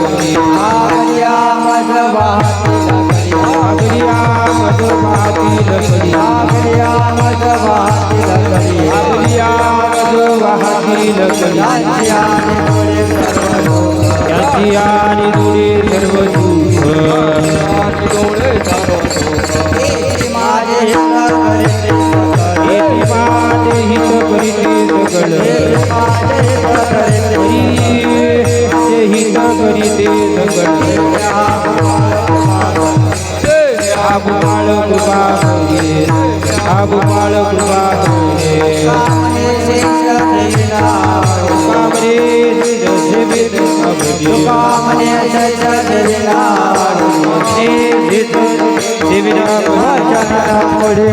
करी आगर्या मध वाहतील करी आगर्या मध वाहतील करी आगर्या मध वाहतील करी आगर्या मध वाहतील करी त्याची आणि दुरे सर्व सुख डोळे सर्व सुख माझे हित करीते सकळ हित करीते सकळ आबुबाळ कृपा करे आबुबाळ कृपा करे कामरे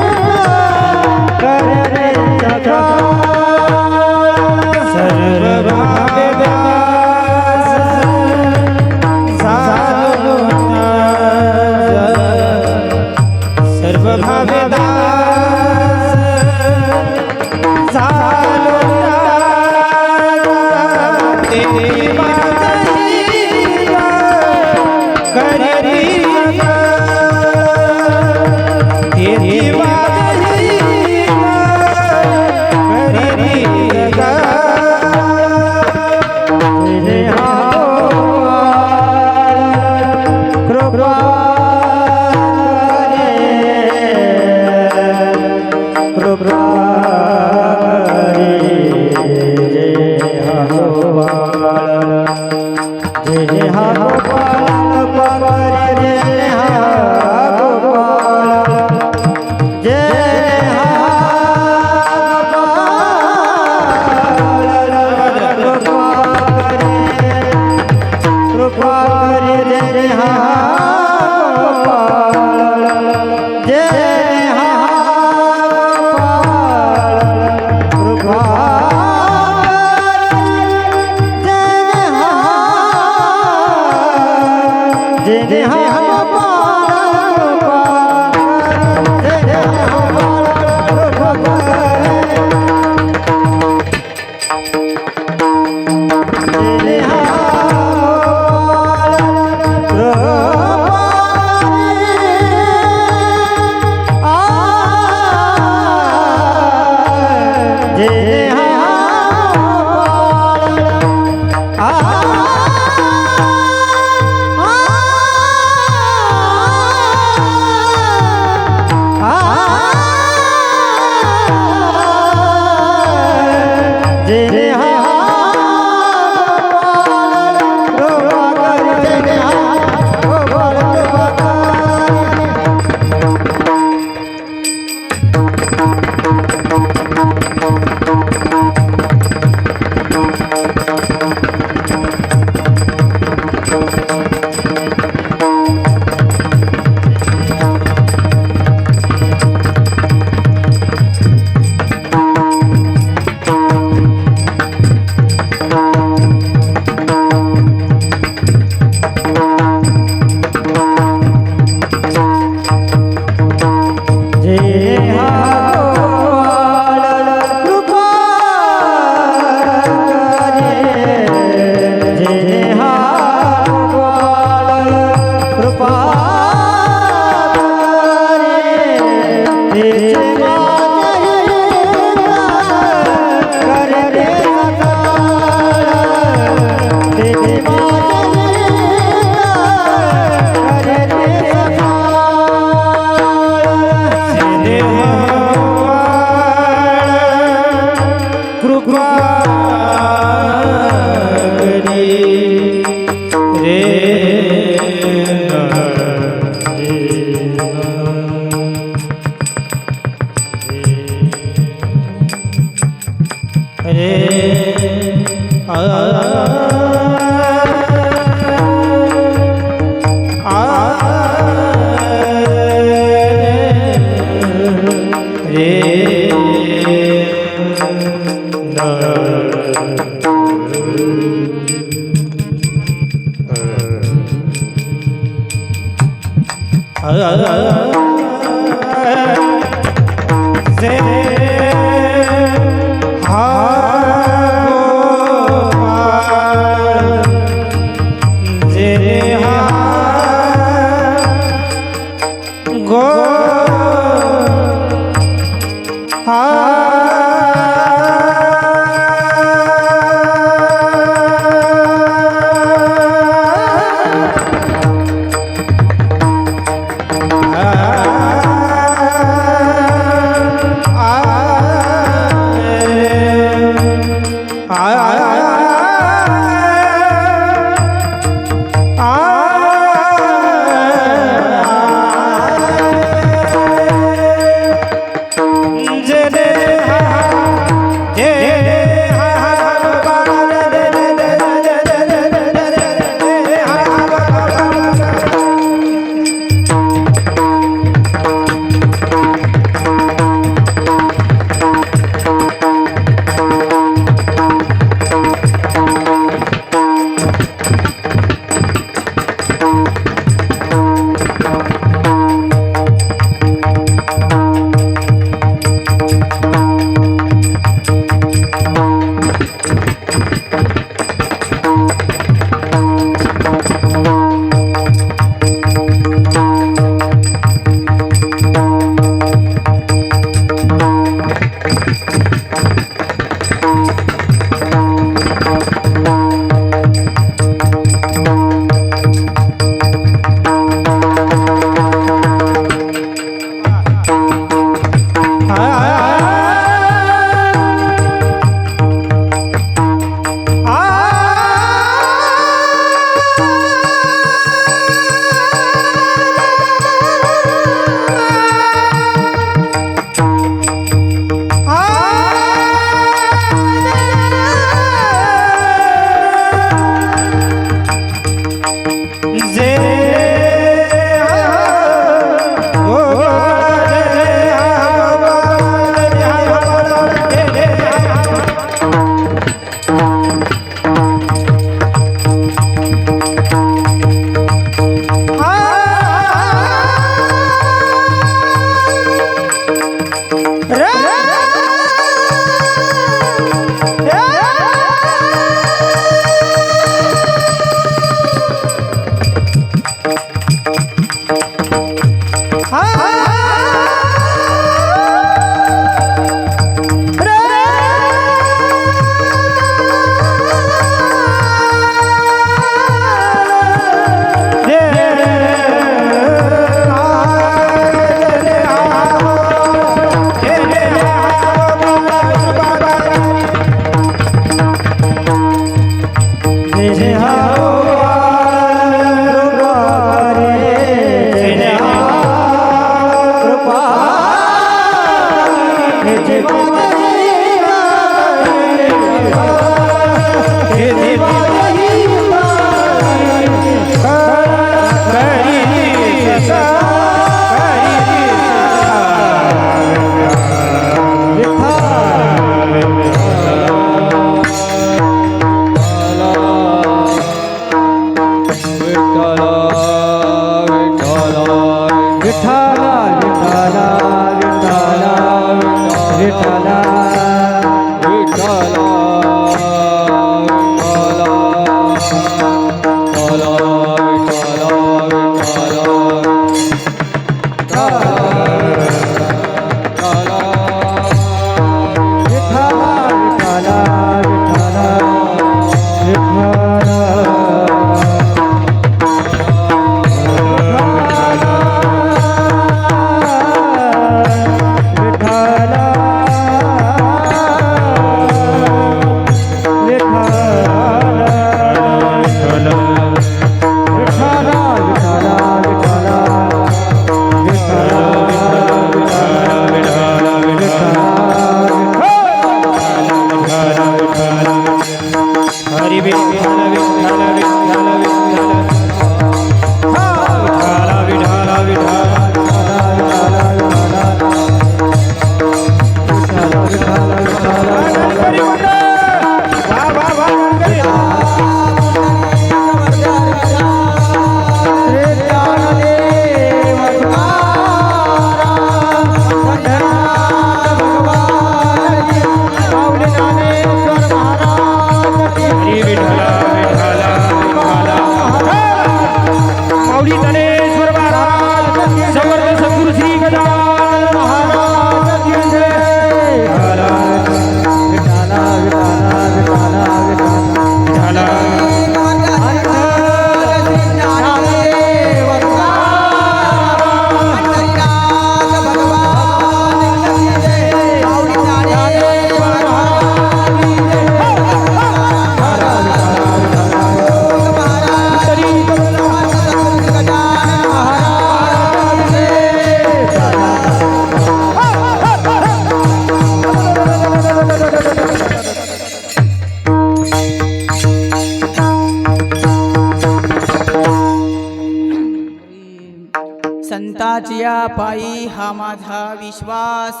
संतांच्या पायी हा माझा विश्वास,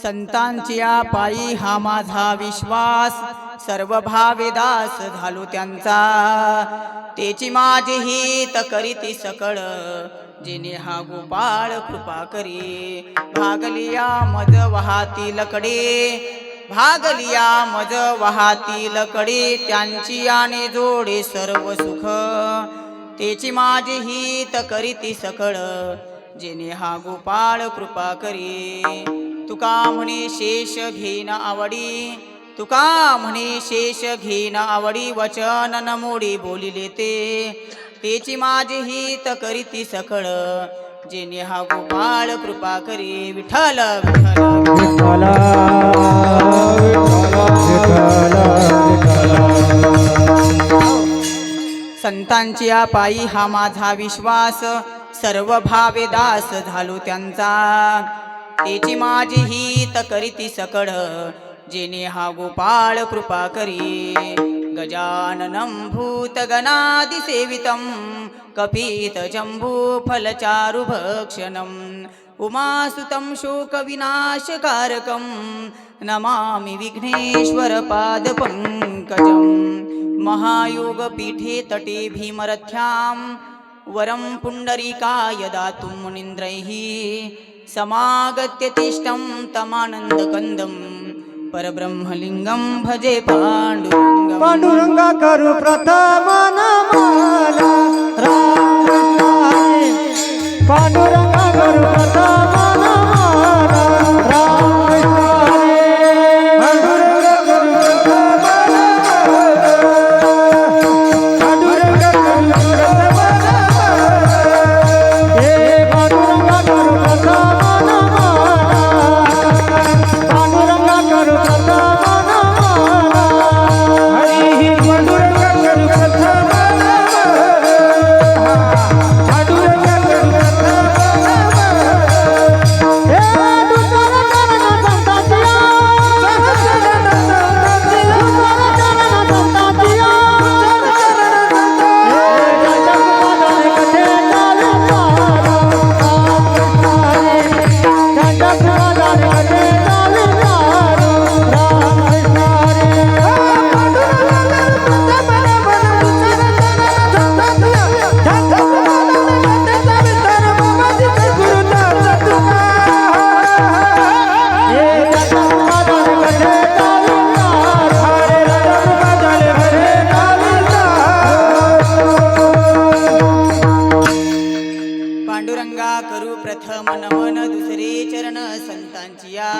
संतांच्या पायी हा माझा विश्वास, सर्व भावे दास झालो त्यांचा, तेची माझी हित करीती सकळ, जिने हा गोपाळ कृपा करी, भागलिया मज वाहाती लकडे, भागलिया मज वाहाती लकडे, त्यांची आणे जोडे सर्व सुख, तेची माझी हित करीती सकळ, जिने हा गोपाळ कृपा करी, तुका म्हणे शेष घेन आवडी, तुका म्हणे शेष घेन आवडी, वचन न मोडी बोलिले ते, तेची माझी हित करीती सकळ, जिने हा गोपाळ कृपा करी, विठ्ठल विठ्ठल संतांच्या पायी हा माझा विश्वास, सर्व भावे दास झालो त्यांचा, तेची माझी हित करीती सकळ, जिने हा गोपाळ कृपा करी, गजाननं भूतगणादिसेवितं, कपित जम्बू फलचारुभक्षणं, उमासुतं शोकविनाशकारकं, नमामि विघ्नेश्वर पादपङ्कजं, महायोगपीठे तटे भीमरथ्यां, वरं पुण्डरीकाय दातुं मुनीन्द्रैः, समागत्य तिष्ठं तमानन्दकन्दं, परब्रह्मलिंगम भजे पांडुरंगम पांडुरंगा करू प्रथम नमाला राम कृष्ण हरी पांडुरंगा करू प्रथम नमाला राम कृष्ण हरी पांडुरंगा करू प्रथम नमाला पांडुरंगा करू प्रथम नमाला हे पांडुरंगा करू प्रथम नमाला पांडुरंगा करू प्रथम नमाला हरी पांडुरंगा करू प्रथम नमाला पांडुरंगा करू प्रथम नमाला हे दुसरा चरण संतातिया पांडुरंगा करू प्रथम नमन दुसरे चरण संतांची या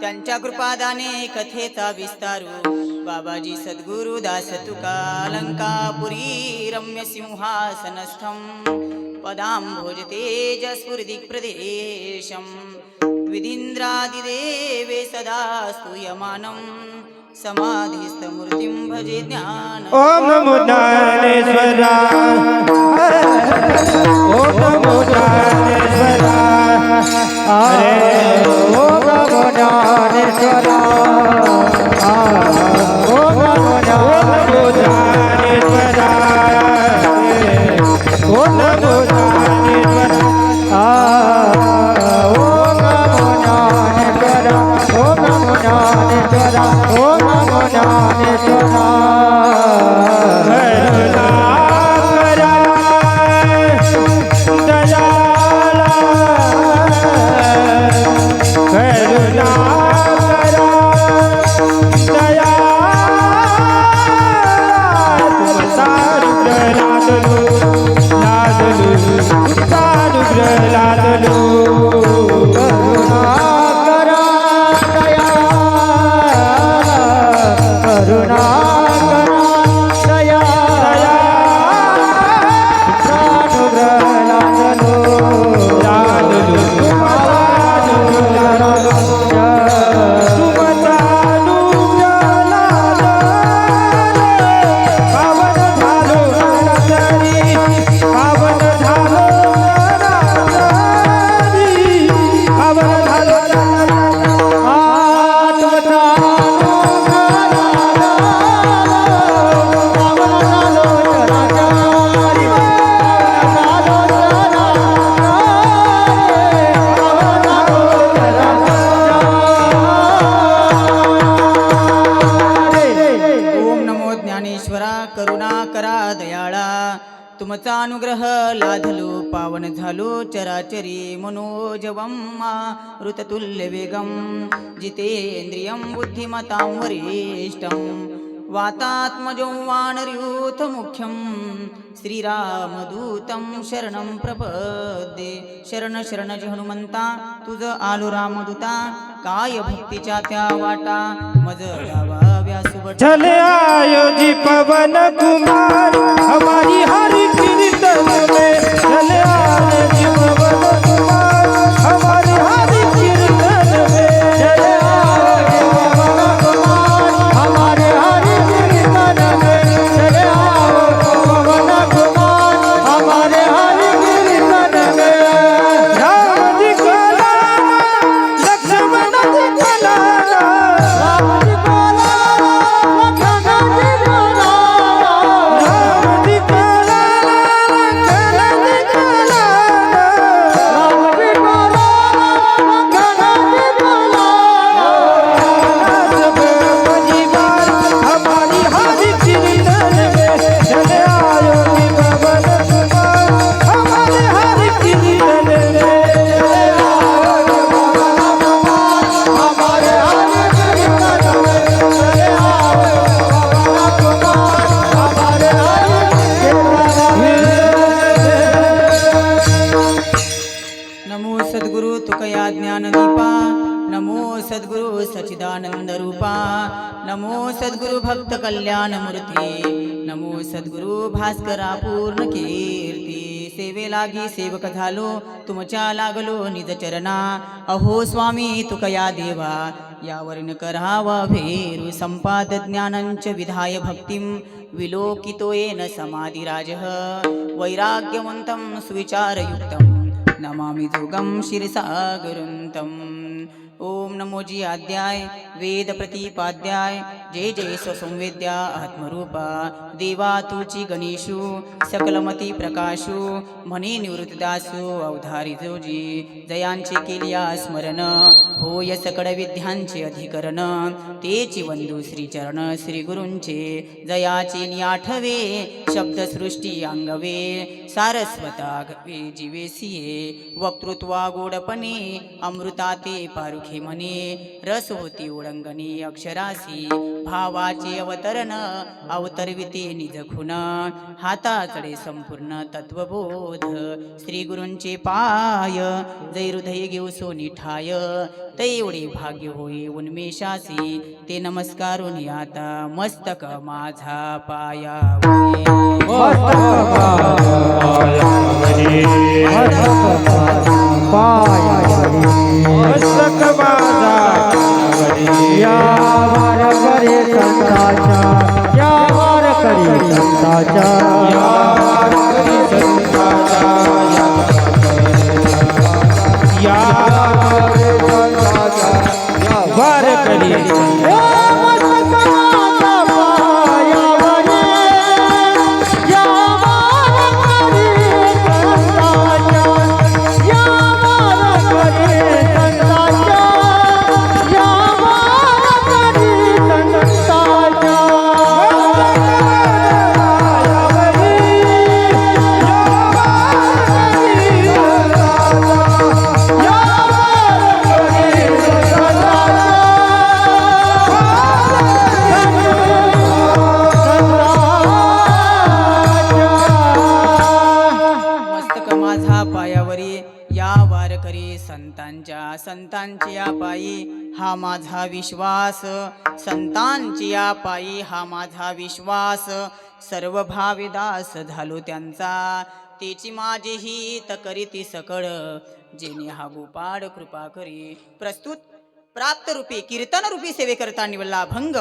त्यांच्या कृपादाने कथेचा विस्तारू बाबाजी सद्गुरु दास तुका अलंकापुरी रम्य सिंहासनस्थं पदांभोज तेजस्फुर्दिक् प्रदेशं विधीन्द्रादिदेवे सदा स्तूयमानं समाधिस्थमूर्तिं भजे ज्ञान ओम नमो ज्ञानेश्वरा ओम नमो ज्ञानेश्वरा हरे ओम नमो ज्ञानेश्वरा ओम नमो ज्ञानेश्वरा ओम नमो ज्ञानेश्वरा ओम नमो ज्ञानेश्वरा ओम नमो ज्ञानेश्वरा ओम नमो ज्ञानेश्वरा करुणा करा दयाळा तुमचा अनुग्रह लाधलो पावन झालो चराचरी मनोजवम ऋततुल्य वेगम जितेंद्रियं बुद्धिमतां वरिष्ठं वातात्मजं वानरयूथ मुख्यं श्रीरामदूतं शरणं प्रपद्ये शरण शरण जय हनुमंता तुझ आलो रामदूता काय भक्तीच्या त्या वाटा मज द्यावा व्यासुवटा चले आयो जी पवन कुमार हमारी हर कीर्तन में चले आयो जी पवन कुमार हमारी हर कीर्तन में चले आओ जी पवन कुमार हमारे हरि कीर्तन में चले आओ पवन कुमार हमारे हरि कीर्तन में राम जी को लाना लक्ष्मण जी को लाना राम जी को लाना लक्ष्मण जी को लाना राम जी को लाना सद्गुरु भक्त कल्याण मूर्ती, नमो सद्गुरु भास्करा पूर्ण कीर्ती. सेवे लागी सेवक झालो, तुमच्या लागलो निज चरणा. अहो स्वामी तुकया देवा, यावरीन करावा भेरू. संपाद ज्ञानंच विधाय भक्तिं, विलोकितो येन समाधिराजः. वैराग्यवन्तं सुविचारयुक्तं, नमामि जोगं शिरसा गुरुन्तं. ओम नमोजी अध्याय वेद प्रतिपाध्याय. जय जय स्वसंवेद्या आत्मरूपा, देवा तुची गणेशू सकलमती प्रकाशू. म्हणे निवृत्तिदासू अवधारी जोजी, जयांचे केलिया स्मरण होय सकळ विद्यांचे अधिकरण. तेची वंदू श्रीचरण श्री गुरूंचे, जयाचे निआठवे शब्दसृष्टी अंगवे. सारस्वता गवे जीवेसिये, वक्तृत्वा गोडपणे अमृता ते पारुखे म्हणे. रस होती ओळंगणी अक्षरासी, भावाचे अवतरण अवतरविते निज खुन. हाताचडे संपूर्ण तत्वबोध, श्री गुरूंचे पाय जै हृदय घेऊ सोनी ठाय. ते एवढे भाग्य होई उन्मेषासी, ते नमस्कारून आता मस्तक माझा पायावरी. मस्तक माझा या वार करे संताच्या, या वार करे संताच्या, यार करी संताचा, यार वार करी संतांच्या पायी हा माझा विश्वास. संतांच्या पायी हा माझा विश्वास. सर्व भावेदास झालो त्यांचा, तेची माझे हित करीती सकळ. जेणे हा गोपाळ कृपा करी. प्रस्तुत प्राप्त रूपी कीर्तन रूपी सेवे करता निवडला अभंग.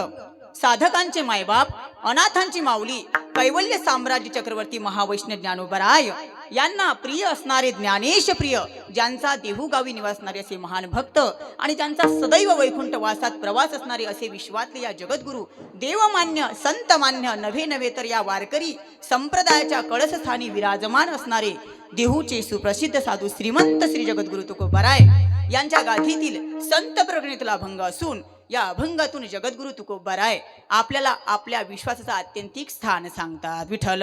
साधकांचे मायबाप, अनाथांची माऊली, कैवल्य साम्राज्य चक्रवर्ती महावैष्णव ज्ञानोबराय यांना प्रिय असणारे ज्ञानेश प्रिय, ज्यांचा देहूगावी निवासणारे असे महान भक्त आणि ज्यांचा सदैव वैकुंठ वासात प्रवास असणारे असे विश्वातले या जगद्गुरु, देवमान्य संतमान्य नव्हे नव्हे तर या वारकरी संप्रदायाच्या कळसस्थानी विराजमान असणारे देहूचे सुप्रसिद्ध साधू श्रीमंत श्री जगद्गुरु तुकोबाराय यांच्या गाथीतील संत प्रगणितला अभंग असून, या अभंगातून जगद्गुरु तुकोबाराय आपल्याला आपल्या विश्वासाचा आत्यंतिक स्थान सांगतात. विठ्ठल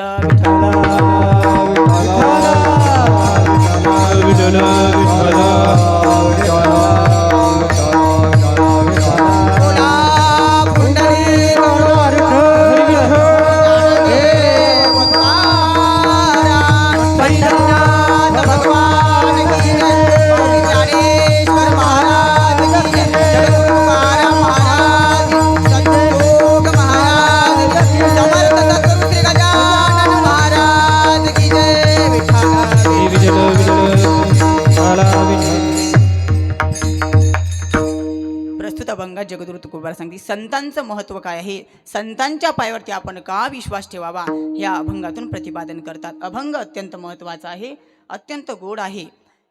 जगद्गुरु तुकोबार सांगते संतांचं महत्व काय आहे, संतांच्या पायावरती आपण का विश्वास ठेवावा, या अभंगातून प्रतिपादन करतात. अभंग अत्यंत महत्वाचा आहे, अत्यंत गोड आहे.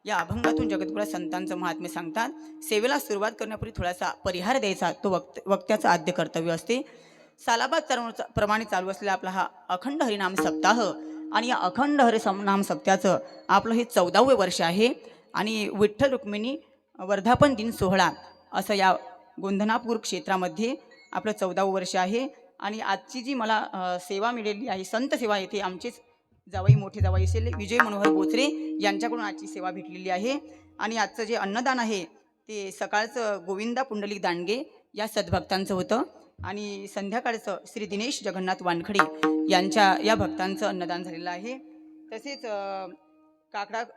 या अभंगातून जगद्गुरू संतांचं महात्म्य सांगतात. सेवेला सुरुवात करण्यापूर्वी थोडासा परिहार द्यायचा, तो वक्त्याचं आद्य कर्तव्य असते. सालाबाद प्रमाणे चालू असलेला आपला हा अखंड हरिनाम सप्ताह आणि या अखंड हरिनाम सप्त्याचं आपलं हे 14वे वर्ष आहे आणि विठ्ठल रुक्मिणी वर्धापन दिन सोहळा असं या गोंधनापूर क्षेत्रामध्ये आपलं 14वे वर्ष आहे. आणि आजची जी मला सेवा मिळालेली आहे, संत सेवा, येथे आमचेच जावई, मोठे जावई असेल विजय मनोहर बोचरे यांच्याकडून आजची सेवा भेटलेली आहे. आणि आजचं जे अन्नदान आहे ते सकाळचं गोविंदा पुंडलिक दांडगे या सद्भक्तांचं होतं आणि संध्याकाळचं श्री दिनेश जगन्नाथ वानखडे यांच्या या भक्तांचं अन्नदान झालेलं आहे. तसेच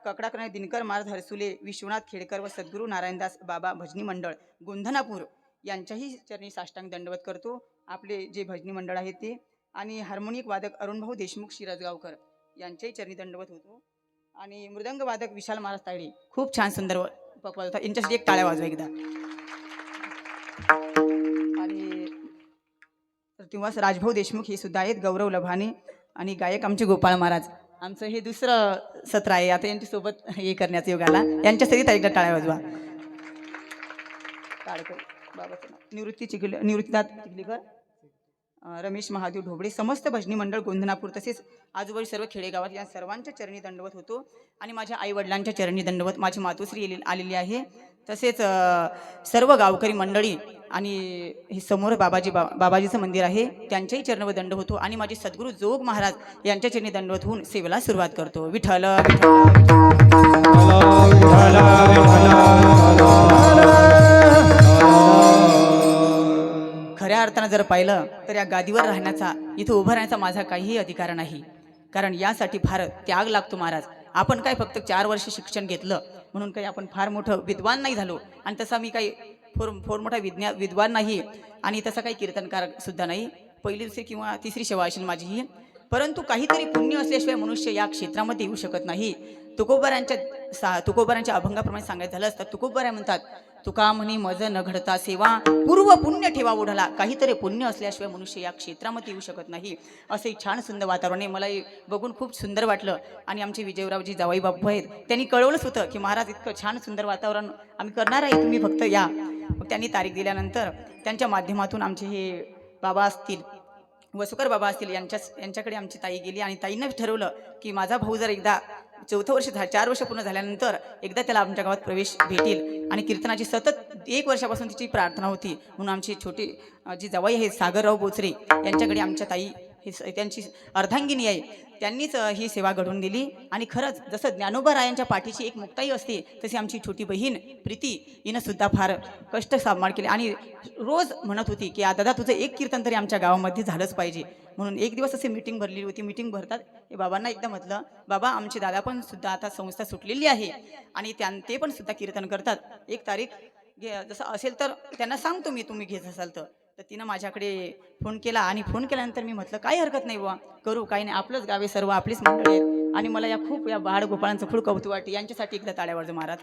ककडाकरण दिनकर महाराज हरसुले, विश्वनाथ खेडकर व सद्गुरू नारायणदास बाबा भजनी मंडळ गोंधनापूर यांच्याही चरणी साष्टांग दंडवत करतो आपले जे भजनी मंडळ आहे ते आणि हार्मोनिक वादक अरुणभाऊ देशमुख शिरजगावकर यांच्याही चरणी दंडवत होतो आणि मृदंग वादक विशाल महाराज तायडे खूप छान सुंदर पकवाज होता. यांच्यासाठी एक टाळ्या वाजवा एकदा. आणि तेव्हाच राजभाऊ देशमुख हे सुद्धा आहेत, गौरव लभाने आणि गायक आमचे गोपाळ महाराज. आमचं हे दुसरं सत्र आहे आता यांच्यासोबत हे करण्याचं योग आला. यांच्यासाठी एकदा टाळ्या वाजवा. टाळकर बाबाचं नाव निवृत्तीदात चिखलीकर, रमेश महादेव ढोबळे, समस्त भजनी मंडळ गोंधनापूर तसेच आजूबाजू सर्व खेडेगावात या सर्वांच्या चरणी दंडवत होतो आणि माझ्या आईवडिलांच्या चरणी दंडवत. माझी मातोश्री आलेली आहे तसेच सर्व गावकरी मंडळी आणि हे समोर बाबाजीचं मंदिर आहे त्यांच्याही चरणवर दंड होतो आणि माझे सद्गुरू जोग महाराज यांच्या चरणी दंडवत होऊन सेवेला सुरुवात करतो. विठ्ठल खऱ्या अर्थानं जर पाहिलं तर या गादीवर राहण्याचा, इथं उभं राहण्याचा माझा काहीही अधिकार नाही, कारण यासाठी फार त्याग लागतो महाराज. आपण काय फक्त 4 वर्ष शिक्षण घेतलं म्हणून काही आपण फार मोठं विद्वान नाही झालो आणि तसा मी काही फोर मोठा विद्वान नाही आणि तसा काही कीर्तनकार सुद्धा नाही. पहिली दुसरी किंवा तिसरी सेवा असेल माझी ही, परंतु काहीतरी पुण्य असल्याशिवाय मनुष्य या क्षेत्रामध्ये येऊ शकत नाही. तुकोबारांच्या अभंगाप्रमाणे सांगायचं झालं असतं, तुकोबारा म्हणतात, तुका म्हणी मज न घडता सेवा, पूर्व पुण्य ठेवा ओढला. काहीतरी पुण्य असल्याशिवाय मनुष्य या क्षेत्रामध्ये येऊ शकत नाही. असे छान सुंदर वातावरण आहे. मला बघून खूप सुंदर वाटलं आणि आमचे विजयरावजी जावाई बापू आहेत, त्यांनी कळवलंच होतं की महाराज इतकं छान सुंदर वातावरण आम्ही करणार आहे, तुम्ही फक्त या. मग त्यांनी तारीख दिल्यानंतर त्यांच्या माध्यमातून आमचे हे बाबा असतील, वसुकर बाबा असतील, यांच्याकडे आमची ताई गेली आणि ताईनं ठरवलं की माझा भाऊ जर एकदा 4थं वर्ष 4 वर्ष पूर्ण झाल्यानंतर एकदा त्याला आमच्या गावात प्रवेश भेटेल आणि कीर्तनाची सतत 1 वर्षापासून तिची प्रार्थना होती. म्हणून आमची छोटी जी जावाई आहे सागरराव बोचरे यांच्याकडे आमच्या ताई ही त्यांची अर्धांगिनी आहे, त्यांनीच ही सेवा घडवून दिली. आणि खरंच जसं ज्ञानोबा रायांच्या पाठीची एक मुक्ताई असते तशी आमची छोटी बहीण प्रीती हिनं सुद्धा फार कष्ट सांभाळ केले आणि रोज म्हणत होती की दादा तुझं एक कीर्तन तरी आमच्या गावामध्ये झालंच पाहिजे. म्हणून एक दिवस असे मीटिंग भरलेली होती. मीटिंग भरतात हे बाबांना एकदा म्हटलं, बाबा आमचे दादा पण सुद्धा आता संस्था सुटलेली आहे आणि ते पण सुद्धा कीर्तन करतात, एक तारीख जसं असेल तर त्यांना सांगतो मी, तुम्ही घेत असाल तर. तिनं माझ्याकडे फोन केला आणि फोन केल्यानंतर मी म्हटलं काही हरकत नाही बुवा, करू, काही नाही, आपलंच गावे सर्व आपलीच मंडळी आहेत. आणि मला या बाळ गोपाळांचं खूप कौतुक वाटते. यांच्यासाठी एकदा टाळ्यावर महाराज.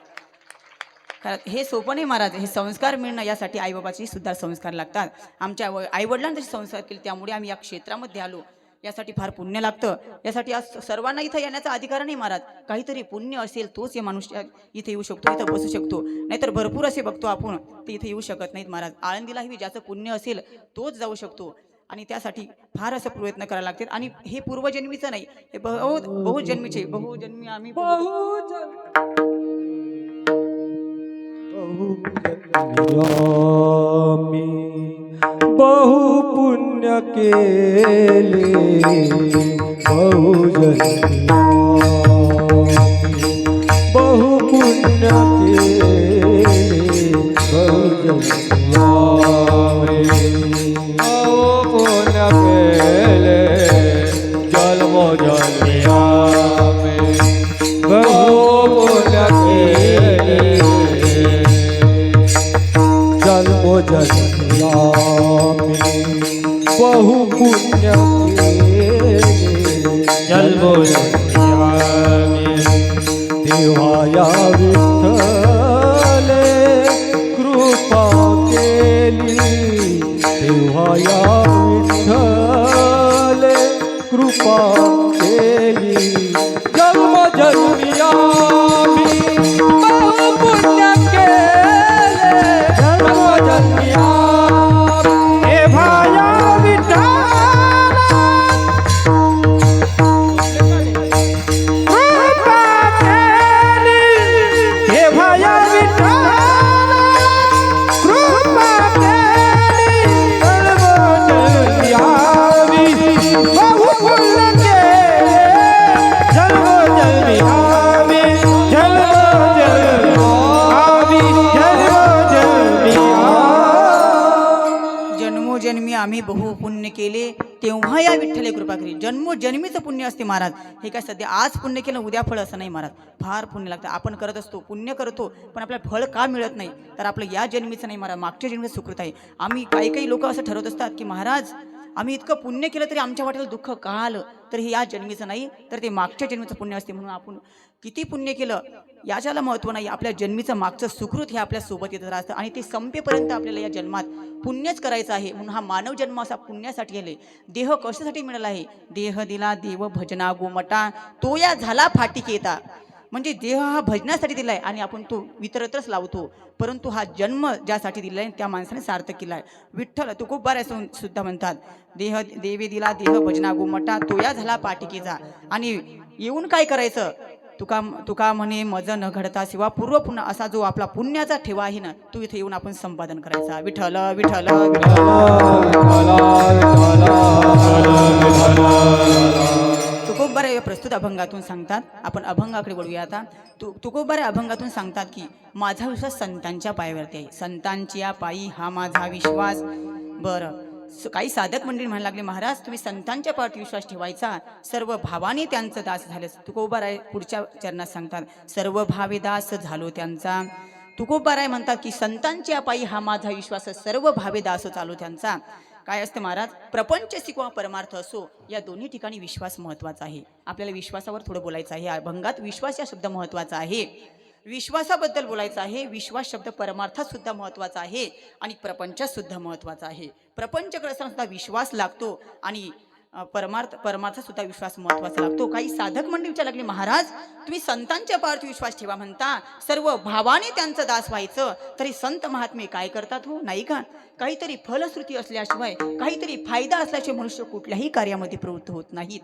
कारण हे सोपं नाही महाराज, हे संस्कार मिळणं यासाठी आईबाबाचे सुद्धा संस्कार लागतात. आमच्या आईवडिलांचे संस्कार केले त्यामुळे आम्ही या क्षेत्रामध्ये आलो. यासाठी फार पुण्य लागतं. यासाठी आज सर्वांना इथं येण्याचा अधिकार नाही महाराज. काहीतरी पुण्य असेल तोच या मनुष्य इथे येऊ शकतो, इथं बसू शकतो. नाहीतर भरपूर असे बघतो आपण ते इथे येऊ शकत नाहीत महाराज. आळंदीलाही ज्याचं पुण्य असेल तोच जाऊ शकतो आणि त्यासाठी फार असं प्रयत्न करायला लागतात. आणि हे पूर्वजन्मीचं नाही, हे बहुजन्मीचे बहुजन्मी आम्ही बहु पुण्य केले बहुजन्मी, बहु पुण्य केले बहुजन्मी, बहु पुण्य केले जन्मोजन्मी, बहु पुण्य केले जन्मोजन्मी, बहु पुण्य जन्मोजन्मी. तेव्हा या विठ्ठले कृपा केली, तेव्हा या विठ्ठले कृपा केली. जन्मोजन्मी बहु पुण्य केले जन्मोजन्मी. जन्मोजन्मी तेव्हा या विठ्ठले कृपा करी. जन्मोजन्मीचं पुण्य असते महाराज. हे काय सध्या आज पुण्य केलं उद्या फळ असं नाही महाराज. फार पुण्य लागतं. आपण करत असतो, पुण्य करतो, पण आपल्याला फळ का मिळत नाही? तर आपलं या जन्मीचं नाही महाराज, मागच्या जन्मीचं सुकृत आहे. आम्ही काही लोक असं ठरवत असतात की महाराज आम्ही इतकं पुण्य केलं तरी आमच्या वाट्याला दुःख का आलं? तर हे या जन्मीचं नाही, तर ते मागच्या जन्मीचं पुण्य असते. म्हणून आपण किती पुण्य केलं याच्याला महत्त्व नाही, आपल्या जन्मीचं मागचं सुकृत हे आपल्या सोबत येत राहतं आणि ते संपेपर्यंत आपल्याला या जन्मात पुण्यच करायचं आहे. म्हणून हा मानव जन्म असा पुण्यासाठी आले. देह कशासाठी मिळाला आहे? देह दिला देव भजना गोमटा, तो या झाला फाटीकेता. म्हणजे देह हा भजनासाठी दिलाय आणि आपण तो वितरत्रच लावतो, परंतु हा जन्म ज्यासाठी दिलाय त्या माणसाने सार्थक केलाय. विठ्ठल तुकोबार सुद्धा म्हणतात, देह देवी दिला देह भजना गोमटा, तो या झाला पाटिकेचा. आणि येऊन काय करायचं? तुका म्हणे मज न घडता शिवा पूर्व पुन्हा, असा जो आपला पुण्याचा ठेवा आहे ना, तो इथे येऊन आपण संपादन करायचा. विठ्ठल विठ्ठल तुकोबार या प्रस्तुत अभंगातून सांगतात. आपण अभंगाकडे वळूया आता. तुकोबार अभंगातून सांगतात की माझा विश्वास संतांच्या पायावरती आहे. संतांची या पायी हा माझा विश्वास. बरं, काही साधक मंडळी म्हणायला लागले, महाराज तुम्ही संतांच्या पायावरती विश्वास ठेवायचा, सर्व भावाने त्यांचं दास झाले. तुकोबाराय पुढच्या चरणात सांगतात, सर्व भावे दास झालो त्यांचा. तुकोबाराय म्हणतात की संतांच्या पायी हा माझा विश्वास, सर्व भावे दास चालू त्यांचा. काय असते महाराज? प्रपंच किंवा परमार्थ असो, या दोन्ही ठिकाणी विश्वास महत्वाचा आहे. आपल्याला विश्वासावर थोडं बोलायचं आहे. अभंगात विश्वास या शब्द महत्वाचा आहे. विश्वासाबद्दल बोलायचं आहे. विश्वास शब्द परमार्थात सुद्धा महत्वाचा आहे आणि प्रपंचात सुद्धा महत्वाचा आहे. प्रपंच करताना सुद्धा विश्वास लागतो आणि परमार्थात सुद्धा विश्वास महत्वाचा लागतो. काही साधक मंडळी विचार लागले, महाराज तुम्ही संतांच्या पायावरती विश्वास ठेवा म्हणता, सर्व भावाने त्यांचं दास व्हायचं, तरी संत महात्मे काय करतात हो? नाही का? काहीतरी फलश्रुती असल्याशिवाय, काहीतरी फायदा असल्याशिवाय मनुष्य कुठल्याही कार्यामध्ये प्रवृत्त होत नाहीत.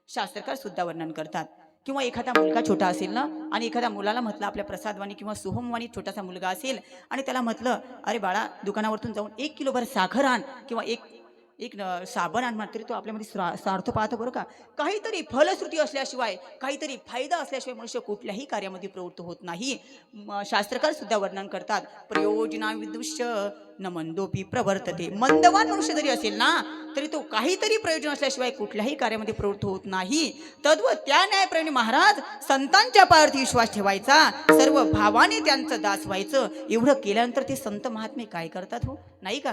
शास्त्रकार सुद्धा वर्णन करतात. किंवा एखादा मुलगा छोटा असेल ना, आणि एखाद्या मुलाला म्हटलं, आपल्या प्रसादवाणी किंवा सोहमवाणी छोटासा मुलगा असेल आणि त्याला म्हटलं, अरे बाळा दुकानावरतून जाऊन 1 किलोभर साखर आण किंवा एक साबण आण, तरी तो आपल्यामध्ये स्वार्थ पाहतो बरं का. काहीतरी फलश्रुती असल्याशिवाय, काहीतरी फायदा असल्याशिवाय मनुष्य कुठल्याही कार्यामध्ये प्रवृत्त होत नाही. शास्त्रकार सुद्धा वर्णन करतात, प्रयोजना विदुष्य न मंदोपी प्रवर्तते. मंदवान मनुष्य जरी असेल ना, तरी तो काहीतरी प्रयोजन असल्याशिवाय कुठल्याही कार्यामध्ये प्रवृत्त होत नाही. तद्वत त्या न्यायप्रमाणे महाराज संतांच्या पायावरती विश्वास ठेवायचा, सर्व भावाने त्यांचं दास व्हायचं. एवढं केल्यानंतर ते संत महात्मे काय करतात हो? नाही का?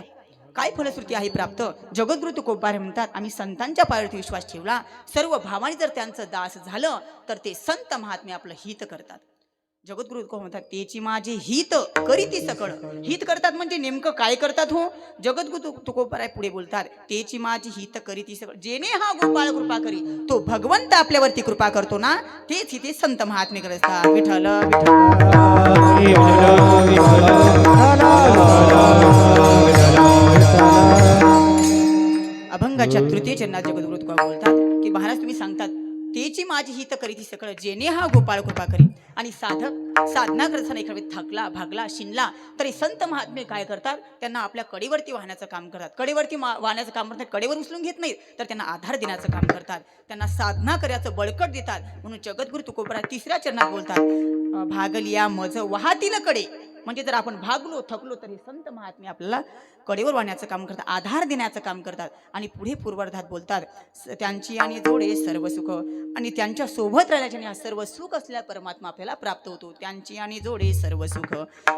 काय फलश्रुती आहे प्राप्त? जगद्गुरु तुकोबार म्हणतात, आम्ही संतांच्या पायावरती विश्वास ठेवला, सर्व भावाने जर त्यांचं दास झालं, तर ते संत महात्मे आपलं हित करतात. जगद्गुरु तुकोबार म्हणतात, तेची माझे हित करीती सकळ. हित करतात म्हणजे नेमकं काय करतात हो? जगद्गुरु तुकोबार पुढे बोलतात, तेची माझी हित करीती सकळ, जेने हा गोपाळ कृपा करी. तो भगवंत आपल्यावरती कृपा करतो ना, तेच इथे संत महात्मे करत असतात. विठ्ठल अभंगाच्या तृतीय चरणात जगद्गुरु तुकोबार बोलतात की महाराज तुम्ही सांगतात, तेची माझी हित करीती सकळ, जेने हा गोपाळ कृपा करी. आणि साधक साधना करताना एखाद्या थकला भागला शिनला, तरी संत महात्मे काय करतात? त्यांना आपल्या कडेवरती वाहण्याचं काम करतात. कडेवरती वाहण्याचं काम करतात. कडेवर उचलून घेत नाहीत, तर त्यांना आधार देण्याचं काम करतात. त्यांना साधना करायचं बळकट देतात. म्हणून जगद्गुरु तुकोबार तिसऱ्या चरणात बोलतात, भागलिया मज वाहतील कडे. म्हणजे जर आपण भागलो थकलो, तरी संत महात्मे आपल्याला कडेवर वाहण्याचं काम करतात, आधार देण्याचं काम करतात. आणि पुढे पूर्वार्धात बोलतात, त्यांची आणि जोडे सर्व सुख, आणि त्यांच्या सोबत राहिल्याने सर्व सुख असलेला परमात्मा आपल्याला प्राप्त होतो. त्यांची आणि जोडे सर्व सुख.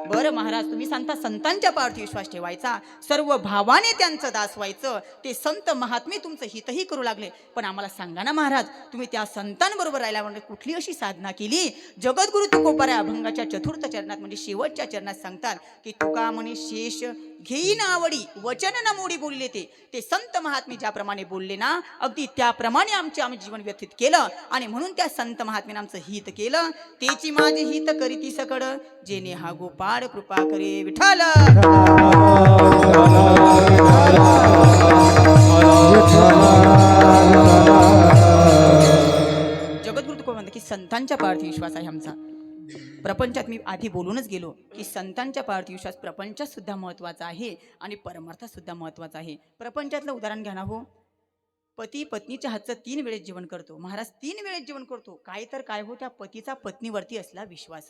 बरं महाराज तुम्ही सांगता संतांच्या पायावरती विश्वास ठेवायचा, सर्व भावाने त्यांचं दास व्हायचं, ते संत महात्मे तुमचं हितही करू लागले. पण आम्हाला सांगा ना महाराज, तुम्ही त्या संतांबरोबर राहिल्यावर कुठली अशी साधना केली? जगद्गुरु तुकोबार अभंगाच्या चतुर्थ चरणात म्हणजे शेवटच्या चरणात सांगतात की तुका म्हणे शेष घेईन आवडी, वचन न मोडी बोलले. ते संत महात्मे ज्याप्रमाणे बोलले ना, अगदी त्याप्रमाणे आम्ही जीवन व्यतीत केलं. आणि म्हणून त्या संत महात्म्याने आमचं हित केलं. तेची माझे हित करीती सकड, जेने हा गोपाळ कृपा करे. विठ्ठल जगद्गुरु तुकोबार म्हणतात की संतांच्या पायावरती विश्वास आहे आमचा. प्रपंचात मी आधी बोलूनच गेलो की संतांच्या पायावरती विश्वास प्रपंचात सुद्धा महत्वाचा आहे आणि परमार्थात सुद्धा महत्वाचा आहे. प्रपंचातलं उदाहरण घ्या ना हो. पती पत्नीच्या हातचं 3 वेळेस जेवण करतो. महाराज 3 वेळेस जेवण करतो. काय तर काय हो, त्या पतीचा पत्नीवरती असला विश्वास.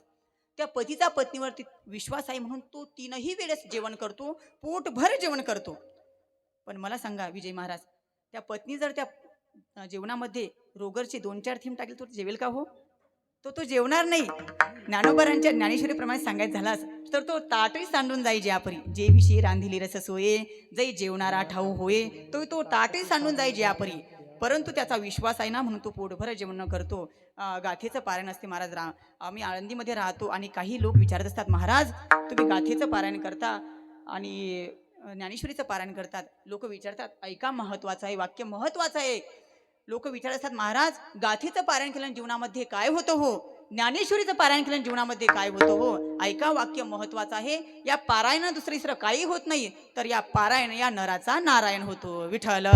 त्या पतीचा पत्नीवरती विश्वास आहे म्हणून तो 3ही वेळेस जेवण करतो, पोटभर जेवण करतो. पण मला सांगा विजय महाराज, त्या पत्नी जर त्या जेवणामध्ये रोगरचे 2-4 थेंब टाकले तो जेवेल का हो? तो जेवणार नाही. ज्ञानोबरांच्या ज्ञानेश्वरीप्रमाणे सांगायचं झालास तर तो ताटही सांडून जाई ज्यापरी. जे विषयी रांधिली रस सोये जै जेवणारा ठाऊ होये तो ताटही सांडून जाई ज्यापरी. परंतु त्याचा विश्वास आहे ना म्हणून तो पोटभर जेवण करतो. गाथेचं पारायण असते महाराज. आम्ही आळंदीमध्ये राहतो आणि काही लोक विचारत असतात, महाराज तुम्ही गाथेचं पारायण करता आणि ज्ञानेश्वरीचं पारायण करतात. लोक विचारतात, ऐका महत्वाचं आहे, वाक्य महत्वाचं आहे. लोक विचारत असतात, महाराज गाथेचं पारायण केल्याने जीवनामध्ये काय होतं हो? ज्ञानेश्वरीचं पारायण केल्याने जीवनामध्ये काय होतं हो? ऐका, वाक्य महत्वाचं आहे. या पारायण दुसरं काही होत नाही, तर या पारायण या नराचा नारायण होतो. विठ्ठल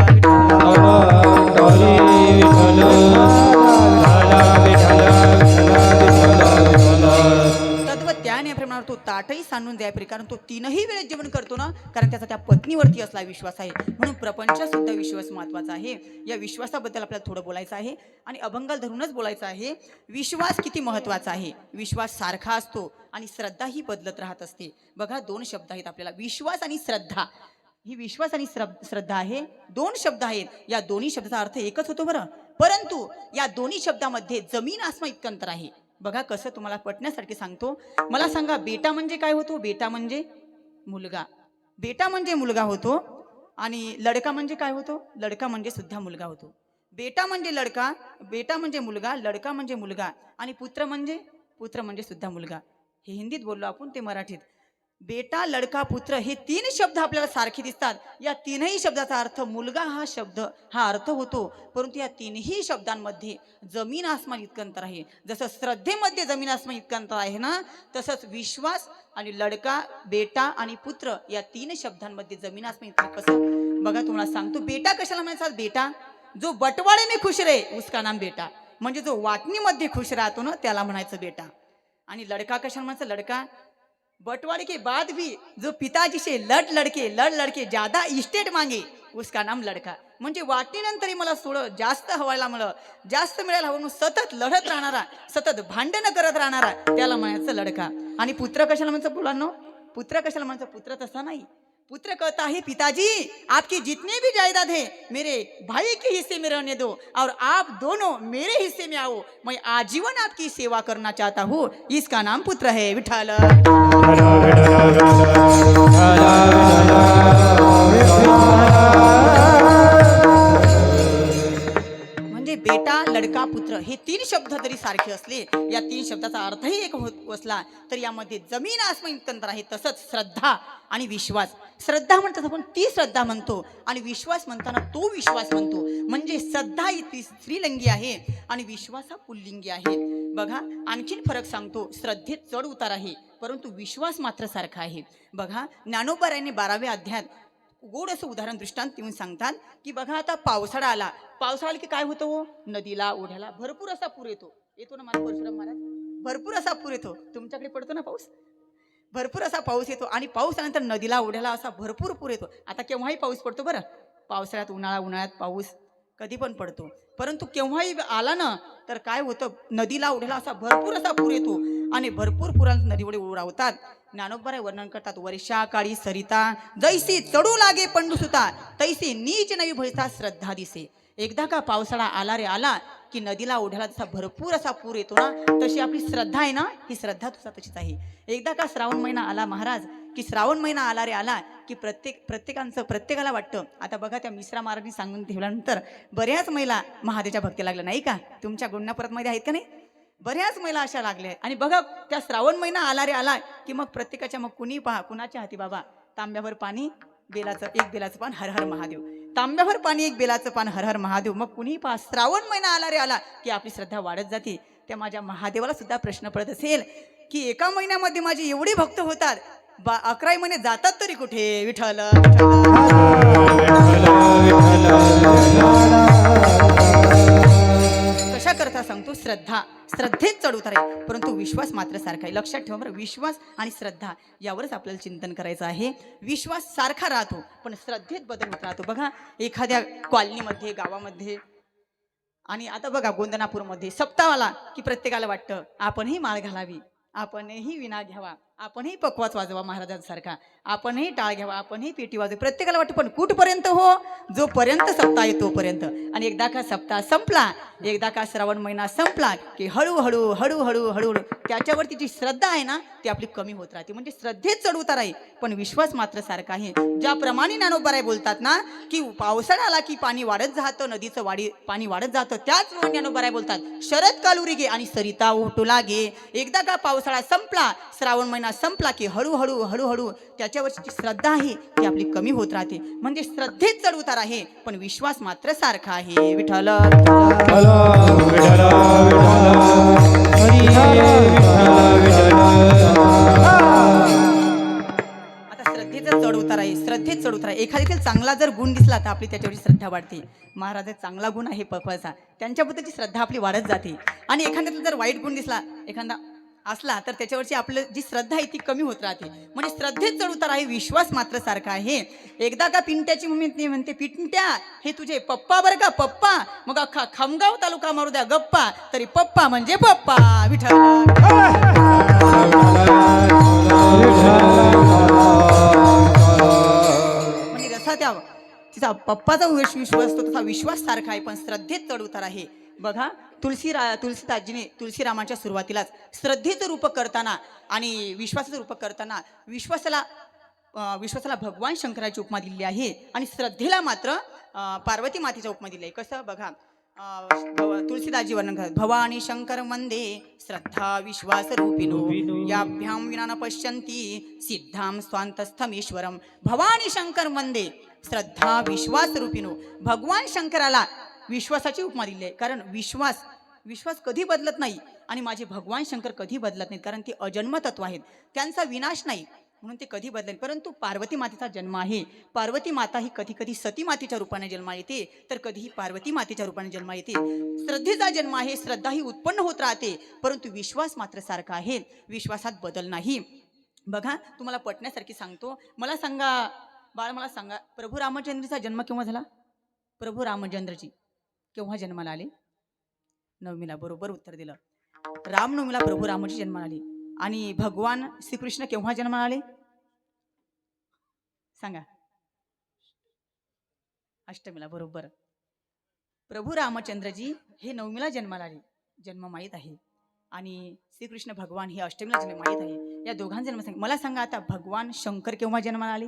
तद्वत त्याने प्रमाणावर तो ताटही सांडून द्यायपरी. कारण तो 3ही वेळेस जेवण करतो ना, कारण त्याचा त्या पत्नीवरती असला विश्वास आहे. म्हणून प्रपंचात सुद्धा विश्वास महत्वाचा आहे. या विश्वासाबद्दल आपल्याला थोडं बोलायचं आहे आणि अभंगाला धरूनच बोलायचं आहे. विश्वास किती महत्वाचा आहे. विश्वास सारखा असतो आणि श्रद्धा ही बदलत राहत असते. बघा 2 शब्द आहेत आपल्याला, विश्वास आणि श्रद्धा. ही विश्वास आणि श्रद्धा आहे, 2 शब्द आहेत. या दोन्ही शब्दाचा अर्थ एकच होतो बरं, परंतु या दोन्ही शब्दामध्ये जमीन आसमान इतकं अंतर आहे. बघा कसं तुम्हाला पटण्यासाठी सांगतो. मला सांगा, बेटा म्हणजे काय होतो? बेटा म्हणजे मुलगा. बेटा म्हणजे मुलगा होतो. आणि लडका म्हणजे काय होतो? लडका म्हणजे सुद्धा मुलगा होतो. बेटा म्हणजे लडका, बेटा म्हणजे मुलगा, लडका म्हणजे मुलगा आणि पुत्र म्हणजे सुद्धा मुलगा. हे हिंदीत बोललो आपण, ते मराठीत. बेटा, लडका, पुत्र हे 3 शब्द आपल्याला सारखे दिसतात. या 3ही शब्दाचा अर्थ मुलगा हा अर्थ होतो. परंतु या 3ही शब्दांमध्ये जमीन आसमान इतकं अंतर आहे. जसं श्रद्धेमध्ये जमीन आसमान इतकं अंतर आहे ना, तसंच विश्वास आणि लडका, बेटा आणि पुत्र या 3 शब्दांमध्ये जमीन आसमान इतकं कसं. बघा तुम्हाला सांगतो, बेटा कशाला म्हणायचा? बेटा जो बटवाड़े में खुश रहे उसका नाम बेटा. म्हणजे जो वाटणीमध्ये खुश राहतो ना त्याला म्हणायचं बेटा. आणि लडका कशाला म्हणायचं? लडका बटवाड़े के बाद भी जो पिताजी से लड़ लड़के ज्यादा इस्टेट मांगे उसका नाम लड़का. म्हणजे वाटणीनंतरही मला थोडं जास्त हवायला जास्त मिळायला हवं म्हणून सतत लढत राहणारा, सतत भांडण करत राहणारा त्याला म्हणायचं लडका. आणि पुत्र कशाला म्हणायचं मुलांनो? पुत्र कशाला म्हणायचं? पुत्र तसा नाही. पुत्र कहता है, पिताजी आपकी जितनी भी जायदाद है मेरे भाई के हिस्से में रहने दो और आप दोनों मेरे हिस्से में आओ. मैं आजीवन आपकी सेवा करना चाहता हूँ. इसका नाम पुत्र है. विठ्ठल. म्हणजे बेटा, लडका, पुत्र हे 3 शब्द जरी सारखे असले, या 3 शब्दाचा अर्थही एक होत असला तर यामध्ये जमीन आसमान इतकं अंतर आहे. तसंच श्रद्धा आणि विश्वास. श्रद्धा म्हणतात आपण ती श्रद्धा म्हणतो आणि विश्वास म्हणताना तो विश्वास म्हणतो. म्हणजे श्रद्धा ही ती स्त्रीलिंगी आहे आणि विश्वास हा पुल्लिंगी आहे. बघा आणखीन फरक सांगतो. श्रद्धेत चढ उतार आहे, परंतु विश्वास मात्र सारखा आहे. बघा ज्ञानोबरायांनी 12व्या अध्यायात गोड असं उदाहरण दृष्टांत देऊन सांगतात की बघा आता पावसाळा आला की काय होतं हो? नदीला ओढ्याला भरपूर असा पूर येतो ना माझा परशुराम महाराज. भरपूर असा पूर येतो. तुमच्याकडे पडतो ना पाऊस? भरपूर असा पाऊस येतो आणि पाऊस आल्यानंतर नदीला ओढ्याला असा भरपूर पूर येतो. आता केव्हाही पाऊस पडतो बरं. पावसाळ्यात उन्हाळ्यात पाऊस कधी पण पडतो. परंतु केव्हाही आला ना तर काय होतं? नदीला ओढ्याला असा भरपूर असा पूर येतो आणि भरपूर पुराला नदीवडे उडावतात. ज्ञानोबराय वर्णन करतात, वर्षा काळी सरिता जैसी चढू लागे पंडुसुता तैसी नीच नवी भयता श्रद्धा दिसे. एकदा का पावसाळा आला रे आला की नदीला ओढ्याला जसा भरपूर असा पूर येतो ना, तशी आपली श्रद्धा आहे ना, ही श्रद्धा तुझा तशीच आहे. एकदा का श्रावण महिना आला महाराज की श्रावण महिना आला रे आला की प्रत्येकाला वाटतं. आता बघा त्या मिश्रा महाराजांनी सांगून ठेवल्यानंतर बऱ्याच महिला महादेवच्या भक्ती लागल्या नाही का? तुमच्या गुंडापुरात मध्ये आहेत का नाही? बऱ्याच महिला अशा लागल्या. आणि बघा त्या श्रावण महिना आला रे आला की मग प्रत्येकाच्या मग कुणाच्या हाती बाबा तांब्यावर पाणी, एक बेलाचं पान, हर हर महादेव. तांब्यावर पाणी, एक बेलाचं पान, हर हर महादेव. मग कुणी पहा श्रावण महिना आला रे आला की आपली श्रद्धा वाढत जाते. त्या माझ्या महादेवाला सुद्धा प्रश्न पडत असेल की एका महिन्यामध्ये माझे एवढे भक्त होतात, 11 महिने जातात तरी कुठे? विठ्ठल. कशा करता सांगतो? श्रद्धेत चढ उतार आहे, परंतु विश्वास मात्र सारखा आहे. लक्षात ठेवा बरं, विश्वास आणि श्रद्धा यावरच आपल्याला चिंतन करायचं आहे. विश्वास सारखा राहतो पण श्रद्धेत बदल होत राहतो. बघा एखाद्या कॉलनीमध्ये, गावामध्ये आणि आता बघा गोंदनापूरमध्ये सप्ताहाला की प्रत्येकाला वाटतं आपणही माळ घालावी, आपणही विना घ्यावा, आपणही पकवाच वाजवा महाराजांसारखा, आपणही टाळ घ्यावा, आपणही पेटी वाजवा. प्रत्येकाला वाटतं पण कुठपर्यंत हो, जोपर्यंत सप्ताह आहे तोपर्यंत. आणि एकदा का सप्ताह संपला, एकदा का श्रावण महिना संपला की हळूहळू हळूहळू हळूहळू त्याच्यावरती जी श्रद्धा आहे ना ती आपली कमी होत राहते. म्हणजे श्रद्धेत चढ उतार आहे पण विश्वास मात्र सारखा आहे. ज्याप्रमाणे ज्ञानोबाराय बोलतात ना की पावसाळा आला की पाणी वाढत जातं, नदीचं पाणी वाढत जातं, त्याच ज्ञानोबाराय बोलतात शरद कालुरी गे आणि सरिता उठू लागे. एकदा का पावसाळा संपला, श्रावण महिना संपला की हळूहळू हळूहळू त्याच्यावरची जी श्रद्धा आहे ती आपली कमी होत राहते. म्हणजे श्रद्धेत चढ उतार आहे पण विश्वास मात्र सारखा आहे. विठ्ठल आता श्रद्धेचा चढ उतार आहे, श्रद्धेत चढ उतार आहे. एखाद्यातील चांगला जर गुण दिसला तर आपली त्याच्यावरची श्रद्धा वाढते. महाराजाचा चांगला गुण आहे पकवाचा, त्यांच्याबद्दलची श्रद्धा आपली वाढत जाते. आणि एखाद्यातील जर वाईट गुण दिसला एखादा असला तर त्याच्यावरची आपलं जी श्रद्धा आहे ती कमी होत राहते. म्हणजे श्रद्धेत चढ उतार आहे, विश्वास मात्र सारखा आहे. एकदा का पिंट्याची मम्मी म्हणते पिंट्या हे तुझे पप्पा बरं का पप्पा, मग अख्खा खामगाव तालुका मारू द्या गप्पा, तरी पप्पा म्हणजे पप्पा. विठ्ठल म्हणजे जसा त्या तिचा पप्पाचा विश्वास असतो तसा विश्वास सारखा आहे पण श्रद्धेत चढ उतार आहे. बघा तुलसीदासजीने तुलसीरामाच्या सुरुवातीलाच श्रद्धेचं रूप करताना आणि विश्वासाचं रूप करताना विश्वासाला भगवान शंकराची उपमा दिलेली आहे आणि श्रद्धेला मात्र पार्वती मातेच्या उपमा दिली आहे. कसं बघा तुलसीदासजी वर्णन करतात भवानी शंकर वंदे श्रद्धा विश्वास रूपिणो याभ्याम विना न पश्यन्ति सिद्धाम स्वांतस्थमेश्वरम. भवानी शंकर वंदे श्रद्धा विश्वास रूपिणो. भगवान शंकराला विश्वासाची उपमा दिली आहे कारण विश्वास कधी बदलत नाही आणि माझे भगवान शंकर कधी बदलत नाहीत कारण ते अजन्म तत्व आहेत, त्यांचा विनाश नाही म्हणून ते कधी बदलेल. परंतु पार्वती मातेचा जन्म आहे. पार्वती माता ही कधी कधी सती मातेच्या रूपाने जन्मा येते तर कधीही पार्वती मातेच्या रूपाने जन्मा येते. श्रद्धेचा जन्म आहे, श्रद्धा ही उत्पन्न होत राहते परंतु विश्वास मात्र सारखा आहे, विश्वासात बदल नाही. बघा तुम्हाला पटण्यासारखी सांगतो, मला सांगा बाळ, मला सांगा प्रभू रामचंद्रचा जन्म केव्हा झाला? प्रभू रामचंद्रजी केव्हा जन्माला आले? नवमीला. बरोबर उत्तर दिलं. रामनवमीला प्रभू रामाची जन्माला आली. आणि भगवान श्रीकृष्ण केव्हा जन्माला आले सांगा? अष्टमीला. बरोबर. प्रभू रामचंद्रजी हे नवमीला जन्माला आले, जन्म माहीत आहे, आणि श्रीकृष्ण भगवान हे अष्टमीला जन्म माहीत आहे. या दोघांचा जन्म सांग. मला सांगा आता भगवान शंकर केव्हा जन्माला आले?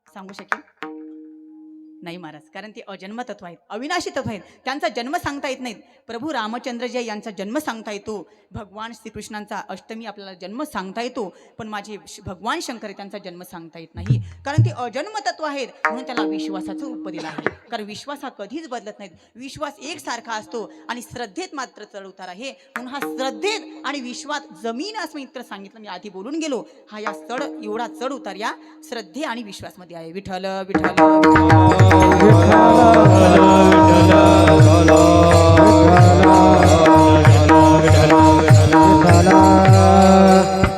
सांगू शकेल? नाही महाराज, कारण ते अजन्म तत्व आहेत, अविनाशी तत्व आहेत, त्यांचा जन्म सांगता येत नाहीत. प्रभू रामचंद्रजी यांचा जन्म सांगता येतो, भगवान श्रीकृष्णांचा अष्टमी आपल्याला जन्म सांगता येतो, पण माझे भगवान शंकर त्यांचा जन्म सांगता येत नाही कारण ते अजन्म तत्व आहेत. म्हणून त्याला विश्वासाचं रूप दिलं आहे कारण विश्वास हा कधीच बदलत नाहीत, विश्वास एकसारखा असतो आणि श्रद्धेत मात्र चढ उतार आहे. म्हणून हा श्रद्धेत आणि विश्वास जमीन असं इतर सांगितलं, मी आधी बोलून गेलो. हा या एवढा चढ उतार या श्रद्धे आणि विश्वासमध्ये आहे. विठ्ठल विठ्ठल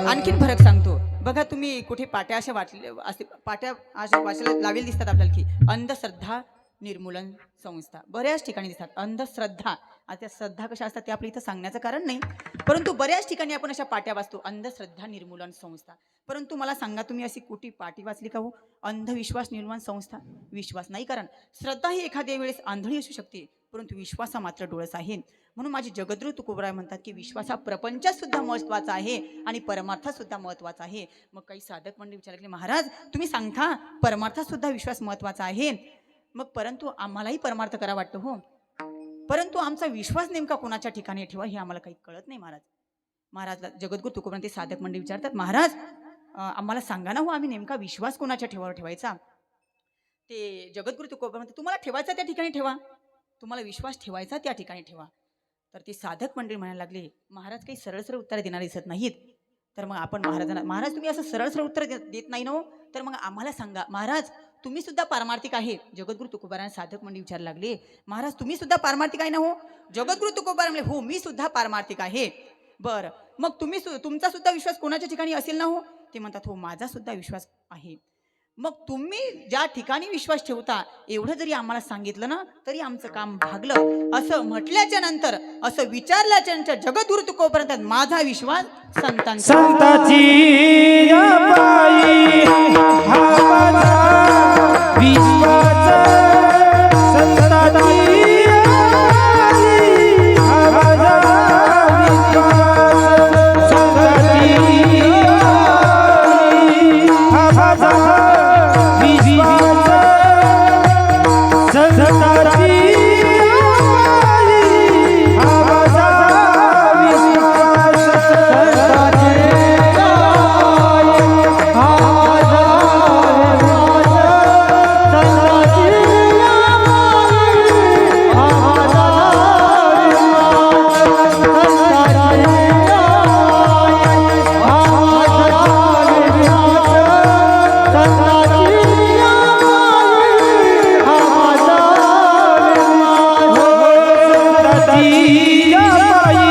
आणखीन फरक सांगतो बघा. तुम्ही कुठे पाट्या अशा वाटले असे पाट्या अशा वाचायला लावेल दिसतात आपल्याला की अंधश्रद्धा निर्मूलन संस्था, बऱ्याच ठिकाणी दिसतात अंधश्रद्धा. आता श्रद्धा कशा असतात ते आपल्या इथं सांगण्याचं कारण नाही, परंतु बऱ्याच ठिकाणी आपण अशा पाट्या वाचतो अंधश्रद्धा निर्मूलन संस्था. परंतु मला सांगा तुम्ही अशी कुठे पाटी वाचली का हो अंधविश्वास निर्मूलन संस्था? विश्वास नाही, कारण श्रद्धा ही एखाद्या वेळेस आंधळी असू शकते परंतु विश्वास हा मात्र डोळस आहे. म्हणून माझे जगद्गुरु तुकोबराय म्हणतात की विश्वास हा प्रपंचात सुद्धा महत्वाचा आहे आणि परमार्थात सुद्धा महत्वाचा आहे. मग काही साधक मंडळी विचारले, महाराज तुम्ही सांगता परमार्थात सुद्धा विश्वास महत्वाचा आहे, मग परंतु आम्हालाही परमार्थ करा वाटतं हो, परंतु आमचा विश्वास नेमका कोणाच्या ठिकाणी ठेवा हे आम्हाला काही कळत नाही महाराज. महाराजला जगद्गुरु तुकोबराय ते साधक मंडळी विचारतात, महाराज आम्हाला सांगा ना हो, आम्ही नेमका विश्वास कोणाच्या ठेवावर ठेवायचा? ते जगद्गुरु तुकोबराय म्हणते, तुम्हाला ठेवायचा त्या ठिकाणी ठेवा, तुम्हाला विश्वास ठेवायचा त्या ठिकाणी ठेवा. तर ते साधक मंडळी म्हणायला लागले, महाराज काही सरळ सरळ उत्तर देणारे दिसत नाहीत, तर मग आपण महाराजांना, महाराज तुम्ही असं सरळ सरळ उत्तर देत नाही ना हो, तर मग आम्हाला सांगा महाराज तुम्ही सुद्धा पारमार्थिक आहे. जगद्गुरु तुकोबराय साधक मंडळी विचारायला लागले, महाराज तुम्ही सुद्धा पारमार्थिक आहे ना हो? जगद्गुरु तुकोबराय म्हणले, हो मी सुद्धा पारमार्थिक आहे. बरं, मग तुमचा सुद्धा विश्वास कोणाच्या ठिकाणी असेल ना हो? ते म्हणतात, हो माझा सुद्धा विश्वास आहे. मग तुम्ही ज्या ठिकाणी विश्वास ठेवता एवढं जरी आम्हाला सांगितलं ना तरी आमचं काम भागलं असं म्हटल्याच्या नंतर, असं विचारल्याच्या नंतर जगद्गुरु तुकोपर्यंत माझा विश्वास संतांचा. संताची या पायी हा माझा विश्वास. संताची या पायी हा माझा विश्वास. संताची या पायी हा माझा विश्वास. संताची या पायी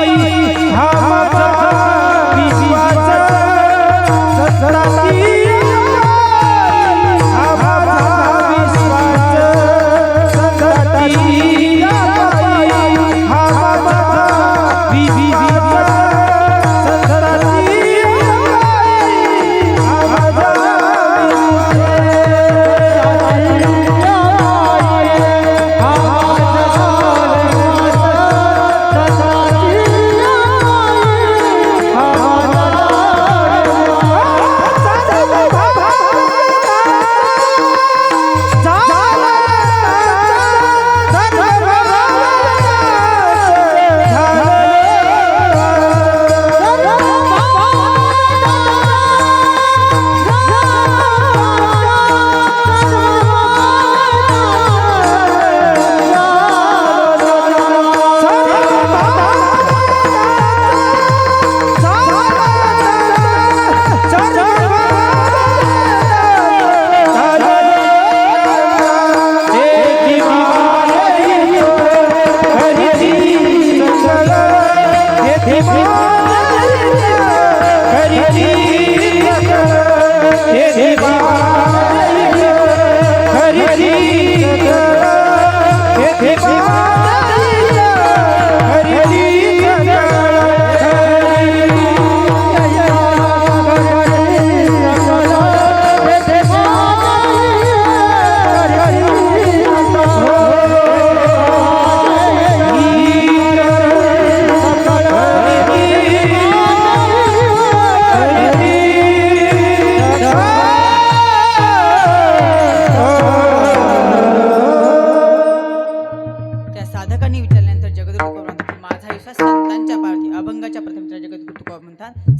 हा माझा विश्वास.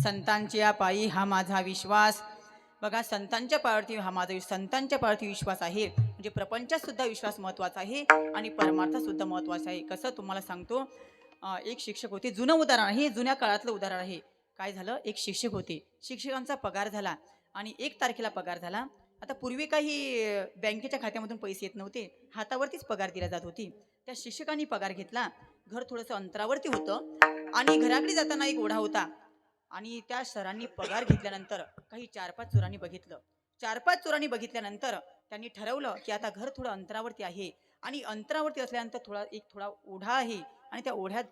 संतांच्या पायी हा माझा विश्वास. बघा, संतांच्या पायावरती हा माझा संतांच्या पायावरती विश्वास आहे. म्हणजे प्रपंचात सुद्धा विश्वास महत्वाचा आहे आणि परमार्थात सुद्धा महत्वाचा आहे. कसं तुम्हाला सांगतो, एक शिक्षक होते, जुनं उदाहरण आहे, जुन्या काळातलं उदाहरण आहे. काय झालं, एक शिक्षक होते, शिक्षकांचा पगार झाला आणि 1 तारखेला पगार झाला. आता पूर्वी काही बँकेच्या खात्यामधून पैसे येत नव्हते, हातावरतीच पगार दिला जात होती. त्या शिक्षकांनी पगार घेतला. घर थोडंसं अंतरावरती होतं आणि घराकडे जाताना एक ओढा होता आणि त्या सरांनी पगार घेतल्यानंतर काही 4-5 चोरांनी बघितलं. 4-5 चोरांनी बघितल्यानंतर त्यांनी ठरवलं की आता घर थोडं अंतरावरती आहे आणि अंतरावरती असल्यानंतर थोडा ओढा आहे आणि त्या ओढ्यात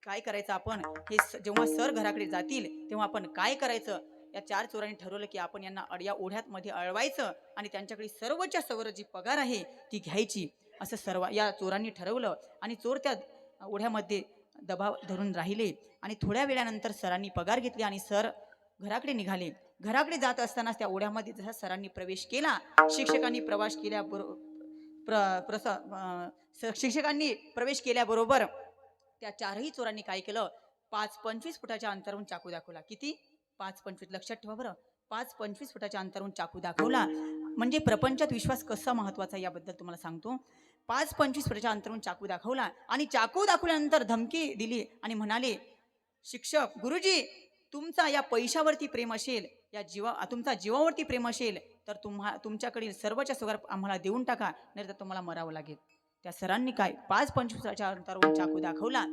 काय करायचं आपण, हे जेव्हा सर घराकडे जातील तेव्हा आपण काय करायचं. या 4 चोरांनी ठरवलं की आपण यांना या ओढ्यात मध्ये अडवायचं आणि त्यांच्याकडे सर्वच्या सर्व जी पगार आहे ती घ्यायची, असं सर्व या चोरांनी ठरवलं. आणि चोर त्या ओढ्यामध्ये दबाव धरून राहिले आणि थोड्या वेळानंतर सरांनी पगार घेतली आणि सर घराकडे निघाले. घराकडे जात असताना त्या ओढ्यामध्ये जसा सरांनी प्रवेश केला, शिक्षकांनी शिक्षकांनी प्रवेश केल्याबरोबर त्या 4ही चोरांनी काय केलं, 5-25 फुटाच्या अंतरावरून चाकू दाखवला. किती? 5-25. लक्षात ठेवा बरं, 5-25 फुटाच्या अंतरावरून चाकू दाखवला. म्हणजे प्रपंचात विश्वास कसा महत्वाचा याबद्दल तुम्हाला सांगतो. 5-25 फुटाच्या अंतरावरून चाकू दाखवला आणि चाकू दाखवल्यानंतर धमकी दिली आणि म्हणाले, शिक्षक गुरुजी, तुमचा या पैशावरती प्रेम असेल, या तुमचा जीवावरती प्रेम असेल तर तुमच्याकडील सर्वच्या सगळं आम्हाला देऊन टाका, नाही तर तुम्हाला मरावं लागेल. त्या सरांनी काय 5-25 फुटाच्या अंतरावरून चाकू दाखवला.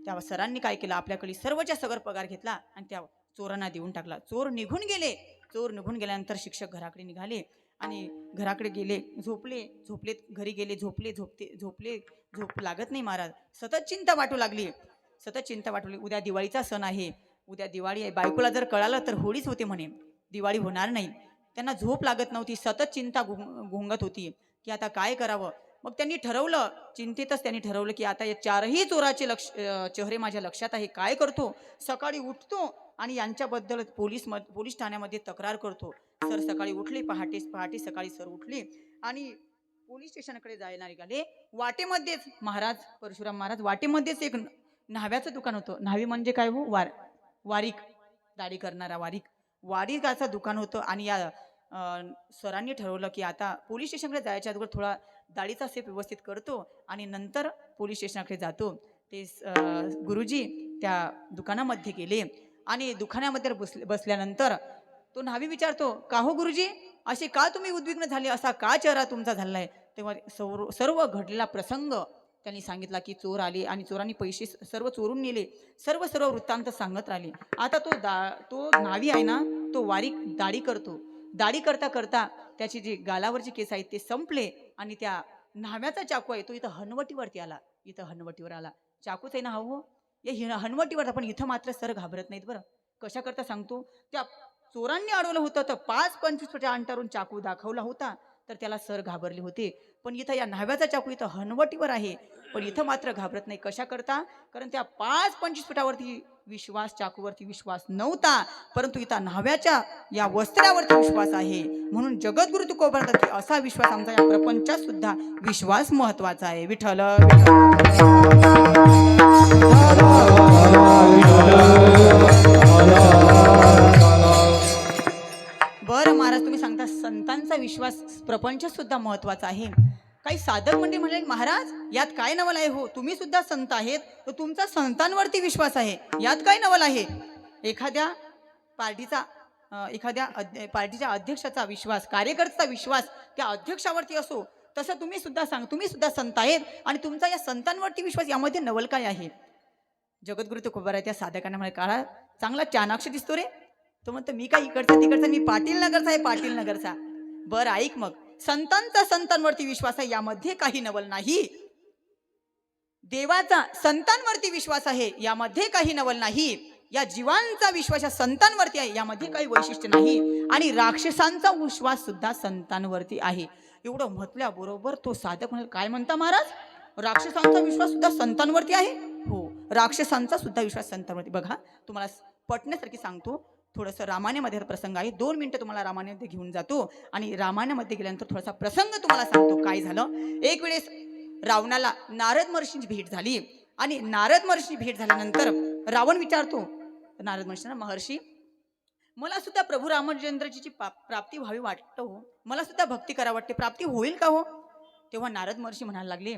त्या सरांनी काय केलं, आपल्याकडे सर्वच्या सगळं पगार घेतला आणि त्या चोरांना देऊन टाकला. चोर निघून गेले. चोर निघून गेल्यानंतर शिक्षक घराकडे निघाले आणि घराकडे गेले, झोपलेत, घरी गेले, झोपले, झोप लागत नाही महाराज. सतत चिंता वाटू लागली. उद्या दिवाळीचा सण आहे, उद्या दिवाळी आहे. बायकोला जर कळालं तर होळीच होते म्हणे, दिवाळी होणार नाही. त्यांना झोप लागत नव्हती, सतत चिंता घोंगत होती की आता काय करावं. मग त्यांनी ठरवलं, चिंतेतच त्यांनी ठरवलं की आता या चारही चोराचे चेहरे माझ्या लक्षात आहे, काय करतो, सकाळी उठतो आणि यांच्याबद्दल पोलीस ठाण्यामध्ये तक्रार करतो. सर सकाळी उठले, पहाटे सकाळी सर उठले आणि पोलीस स्टेशनकडे जायला निघाले. वाटेमध्येच परशुराम महाराज वाटेमध्येच एक न्हाव्याचं दुकान होतं. न्हावी म्हणजे काय हो, वारीक, दाढी करणारा वारीकाचं दुकान होतं. आणि या सरांनी ठरवलं की आता पोलीस स्टेशनकडे जायच्या अगोदर थोडा दाढीचा सेप व्यवस्थित करतो आणि नंतर पोलीस स्टेशनकडे जातो. ते गुरुजी त्या दुकानामध्ये गेले आणि दुकानामध्ये बसल्यानंतर तो न्हावी विचारतो, का हो गुरुजी, असे का तुम्ही उद्विग्न झाले, असा का चेहरा तुमचा झालाय. तेव्हा सर्व घडलेला प्रसंग त्यांनी सांगितला की चोर आले आणि चोरांनी पैसे सर्व चोरून नेले. सर्व वृत्तांत सांगत राहिले. आता तो न्हावी आहे ना, तो वारीक दाढी करतो. दाढी करता करता त्याची जी गालावरचे केस आहेत ते संपले आणि त्या न्हाव्याचा चाकू आहे तो इथं हनवटीवरती आला. हनवटीवर आला चाकूच आहे ना, हो या हनवटीवर. पण इथं मात्र सर घाबरत नाहीत बरं. कशा करता सांगतो, त्या चोरांनी अडवलं होतं तर 5-25 फुटाच्या अंतरावरून चाकू दाखवला होता तर त्याला सर घाबरले होते. पण इथं या न्हाव्याचा चाकू इथं हनवटीवर आहे, पण इथं मात्र घाबरत नाही. कशा करता, कारण त्या 5-25 फुटावरती चाकूवरती विश्वास नव्हता, परंतु इथं न्हाव्याच्या या वस्त्रावरती विश्वास आहे. म्हणून जगद्गुरु तुकोबा म्हणतात की असा विश्वास आमचा या प्रपंचात सुद्धा विश्वास महत्वाचा आहे. विठ्ठल बरं महाराज, तुम्ही सांगता संतांचा विश्वास प्रपंच सुद्धा महत्वाचा आहे. काही साधक मंडळी म्हणाले, महाराज यात काय नवल आहे हो, तुम्ही सुद्धा संत आहेत तर तुमचा संतांवरती विश्वास आहे, यात काय नवल आहे. एखाद्या पार्टीच्या अध्यक्षाचा विश्वास, कार्यकर्त्याचा विश्वास त्या अध्यक्षावरती असो, तसं तुम्ही सुद्धा संत आहेत आणि तुमचा या संतांवरती विश्वास, यामध्ये नवल काय आहे. जगद्गुरु तुकोबा त्या साधकांना म्हणाले, काळा चांगला चाणाक्ष दिसतो रे. तो म्हणतो, मी काय इकडचा तिकडचा, मी पाटील नगरचा. बरं ऐक मग, संतांचा संतांवरती विश्वास आहे, यामध्ये काही नवल नाही. देवाचा संतांवरती विश्वास आहे, यामध्ये काही नवल नाही. या जीवांचा विश्वास या संतांवरती आहे, यामध्ये काही वैशिष्ट्य नाही. आणि राक्षसांचा विश्वास सुद्धा संतांवरती आहे. एवढं म्हटल्याबरोबर तो साधक म्हणाल, काय म्हणता महाराज, राक्षसांचा विश्वास सुद्धा संतांवरती आहे. हो, राक्षसांचा सुद्धा विश्वास संतांवरती. बघा, तुम्हाला पटण्यासारखी सांगतो, थोडंसं रामायणामध्ये प्रसंग आहे. 2 मिनिटं तुम्हाला रामायणामध्ये घेऊन जातो आणि रामायणामध्ये गेल्यानंतर थोडासा प्रसंग तुम्हाला सांगतो काय झालं. एक वेळेस रावणाला नारद महर्षींची भेट झाली आणि नारद महर्षी भेट झाल्यानंतर रावण विचारतो नारद महर्षींना, महर्षी मला सुद्धा प्रभू रामचंद्रजीची प्राप्ती व्हावी वाटतं हो, मला सुद्धा भक्ती करा वाटते, प्राप्ती होईल का हो. तेव्हा नारद महर्षी म्हणायला लागले,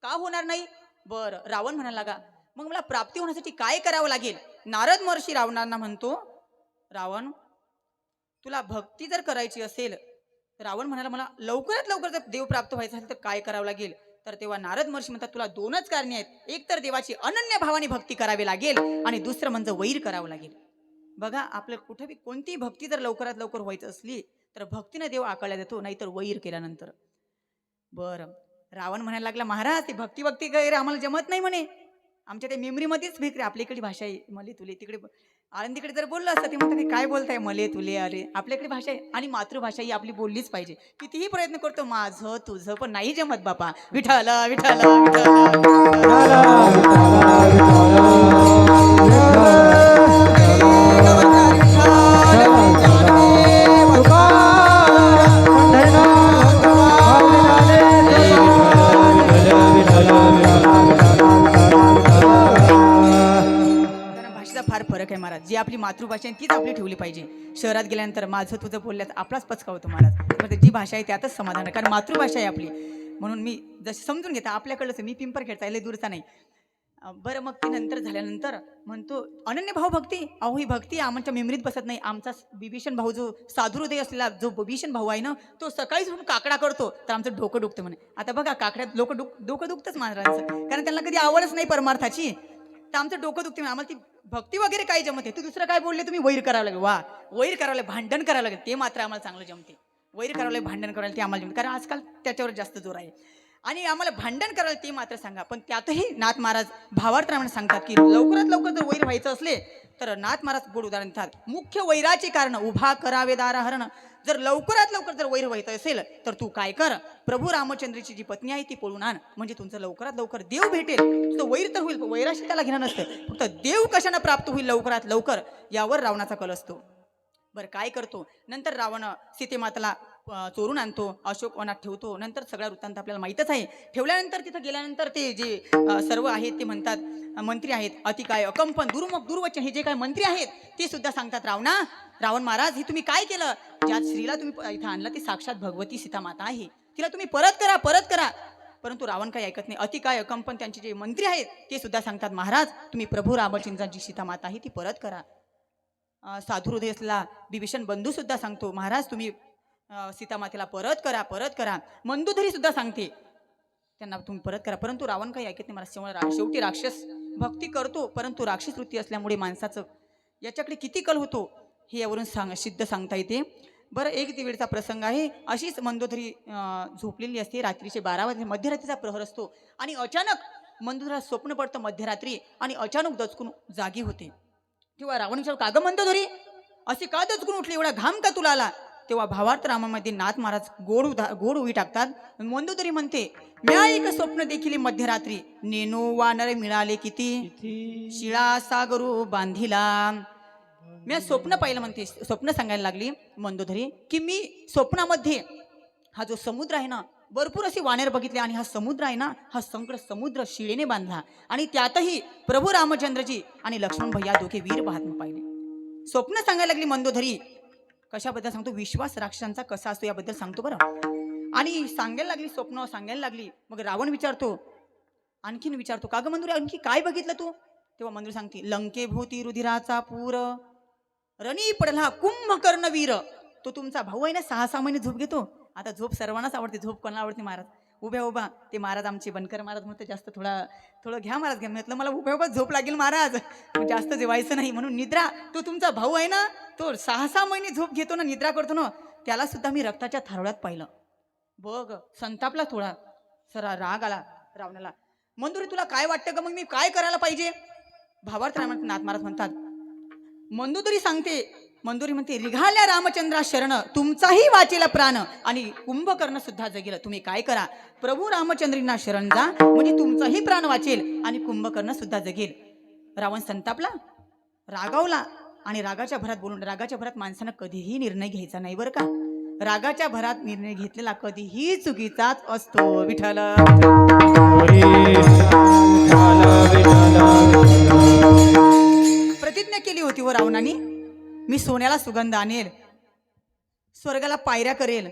का होणार नाही. बरं, रावण म्हणायला लागा, मग मला प्राप्ती होण्यासाठी काय करावं लागेल. नारद महर्षी रावणांना म्हणतो, रावण तुला भक्ती जर करायची असेल, रावण म्हणाला मला लवकरात लवकर जर देव प्राप्त व्हायचं असेल तर काय करावं लागेल. तर तेव्हा नारद महर्षी म्हणतात, तुला 2च कारणे आहेत, एक तर देवाची अनन्य भावाने भक्ती करावी लागेल आणि दुसरं म्हणजे वैर करावं लागेल. बघा, आपलं कुठे बी कोणती भक्ती जर लवकरात लवकर व्हायचं असली तर भक्तीने देव आकळला जातो, नाहीतर वैर केल्यानंतर. बरं, रावण म्हणायला लागला, महाराज ती भक्ती वगैरे आम्हाला जमत नाही म्हणे, आमच्या त्या मेमरीमध्येच भेटले. आपल्याकडे भाषा आहे मले तुले, तिकडे आळंदीकडे जर बोललं असतं ते म्हणतात काय बोलताय मले तुले, अरे आपल्याकडे भाषा आहे आणि मातृभाषा ही आपली बोललीच पाहिजे. कितीही प्रयत्न करतो माझं तुझं पण नाही जमत बापा. विठ्ठल विठ्ठल फार फरक आहे महाराज. जी आपली मातृभाषा आहे तीच आपली ठेवली पाहिजे. शहरात गेल्यानंतर माझं तुझं बोलल्यात आपलाच पचका होतो महाराज. जी भाषा आहे त्यातच समाधान आहे, कारण मातृभाषा आहे आपली. म्हणून मी जशी समजून घेता आपल्याकडलंच, मी पिंपर खेळता लय दूरचा नाही. बरं, मग ती नंतर झाल्यानंतर म्हणतो, अनन्य भाव भक्ती, अहो ही भक्ती आमच्या मेमरीत बसत नाही. आमचा बिभीषण भाऊ, जो साधुहृदय असलेला जो बिभीषण भाऊ आहे ना, तो सकाळी उठून काकडा करतो तर आमचं डोकं दुखतं म्हणे. आता बघा, काकड्यात डोकं दुखतंच महाराजांचं, कारण त्यांना कधी आवडच नाही परमार्थाची, तर आमचं डोकं दुखते. आम्हाला ती भक्ती वगैरे काही जमते. तू दुसरं काय बोलले, तुम्ही वैर करावं लागेल, वा वैर करावं लागेल, भांडण करावं लागेल, ते मात्र आम्हाला चांगलं जमते. वैर करायला भांडण करायला ते आम्हाला जमतं, कारण आजकाल त्याच्यावर जास्त जोर आहे. आणि आम्हाला भांडण करायला ते मात्र सांगा. पण त्यातही नाथ महाराज भावार्थाने सांगतात की लवकरात लवकर जर वैर व्हायचं असले तर नाथ महाराज गोड उदाहरण देतात. मुख्य वैराचे कारण उभा करावे दारहरण. जर लवकरात लवकर जर वैर व्हायचं असेल तर तू काय कर, प्रभू रामचंद्राची जी पत्नी आहे ती पळून आण, म्हणजे तुमचं लवकरात लवकर देव भेटेल. तुझं वैर तर होईल, वैराशी त्याला घेणं नसतं, फक्त देव कशानं प्राप्त होईल लवकरात लवकर यावर रावणाचा कल असतो. बरं काय करतो, नंतर रावण सीतेमाताला चोरून आणतो, अशोक वनात ठेवतो. नंतर सगळा वृत्तांत आपल्याला माहीतच आहे. ठेवल्यानंतर तिथं गेल्यानंतर ते जे सर्व आहेत ते म्हणतात, मंत्री आहेत, अतिकाय अकंपन दुर्मुख दुर्वचन, हे जे काय मंत्री आहेत ते सुद्धा सांगतात, रावण महाराज हे तुम्ही काय केलं, ज्या स्त्रीला तुम्ही इथं आणलं ती साक्षात भगवती सीतामाता आहे, तिला तुम्ही परत करा. परंतु रावण काही ऐकत नाही. अतिकाय अकंपन त्यांचे जे मंत्री आहेत ते सुद्धा सांगतात, महाराज तुम्ही प्रभू रामचंद्राची सीतामाता आहे ती परत करा. साधू हृदय असलेला विभीषण बंधू सुद्धा सांगतो, महाराज तुम्ही सीतामातेला परत करा. मंदोदरी सुद्धा सांगते त्यांना तुम्ही परत करा. परंतु रावण काही ऐकत नाही. मला शेवटी राक्षस भक्ती करतो, परंतु राक्षस वृत्ती असल्यामुळे माणसाचं याच्याकडे किती कल होतो हे यावरून सिद्ध सांगता येते. बरं, एक वेळचा प्रसंग आहे. अशीच मंदोदरी झोपलेली असते. रात्रीचे 12 वाजले, मध्यरात्रीचा प्रहर असतो आणि अचानक मंदोदरीला स्वप्न पडतं मध्यरात्री आणि अचानक दचकून जागी होते. तेव्हा रावण विचारतो, का ग मंदोदरी असे का दचकून उठली, एवढा घाम का तुला आला? तेव्हा भावार्थ रामामध्ये नाथ महाराज गोड उई टाकतात. मंदोदरी म्हणते, म्या एक स्वप्न देखील मध्यरात्री, नेनो वानर मिळाले किती, शिळा सागरू बांधिला. मी स्वप्न पाहिलं म्हणते. स्वप्न सांगायला लागली मंदोदरी की मी स्वप्नामध्ये हा जो समुद्र आहे ना, भरपूर असे वानेर बघितले आणि हा समुद्र आहे ना, हा समुद्र शिळेने बांधला आणि त्यातही प्रभू रामचंद्रजी आणि लक्ष्मण भैया दोघे वीर महात्मा पाहिले. स्वप्न सांगायला लागली मंदोदरी. कशाबद्दल सांगतो, विश्वास राक्षसांचा कसा असतो याबद्दल सांगतो बरं. आणि सांगायला लागली, स्वप्न सांगायला लागली. मग रावण आणखीन विचारतो, का ग मंदोदरी आणखी काय बघितलं तू? तेव्हा मंदोदरी सांगते, लंके भूती रुधिराचा पूर, रणी पडला कुंभकर्ण वीर. तो तुमचा भाऊ आहे ना, 6 महिने झोप घेतो. आता झोप सर्वांनाच आवडते, झोप कोणाला आवडते? महाराज उभ्या ते महाराज आमचे बनकर महाराज म्हणते, जास्त थोडं घ्या महाराज, घ्या. म्हटलं मला उभ्या झोप लागेल महाराज, जास्त जेवायचं नाही म्हणून निद्रा. तो तुमचा भाऊ आहे ना, तो 6 महिने झोप घेतो ना, निद्रा करतो ना, त्याला सुद्धा मी रक्ताच्या थारोळ्यात पाहिलं. बघ, संतापला थोडा, सरा राग आला रावणाला. मंदोदरी तुला काय वाटतं का, मग मी काय करायला पाहिजे? भावार्थ नाथ महाराज म्हणतात, मंदोदरी म्हणते, रिघाल्या रामचंद्रा शरण, तुमचाही वाचेला प्राण आणि कुंभकर्ण सुद्धा जगेल. तुम्ही काय करा, प्रभू रामचंद्रींना शरण जा, म्हणजे तुमचाही प्राण वाचेल आणि कुंभकर्ण सुद्धा जगेल. रावण संतापला, रागावला आणि रागाच्या भरात माणसानं कधीही निर्णय घ्यायचा नाही बरं का. रागाच्या भरात निर्णय घेतलेला कधीही चुकीचाच असतो. विठ्ठल प्रतिज्ञा केली होती व रावणाने, मी सोन्याला सुगंध आणेल, स्वर्गाला पायऱ्या करेल,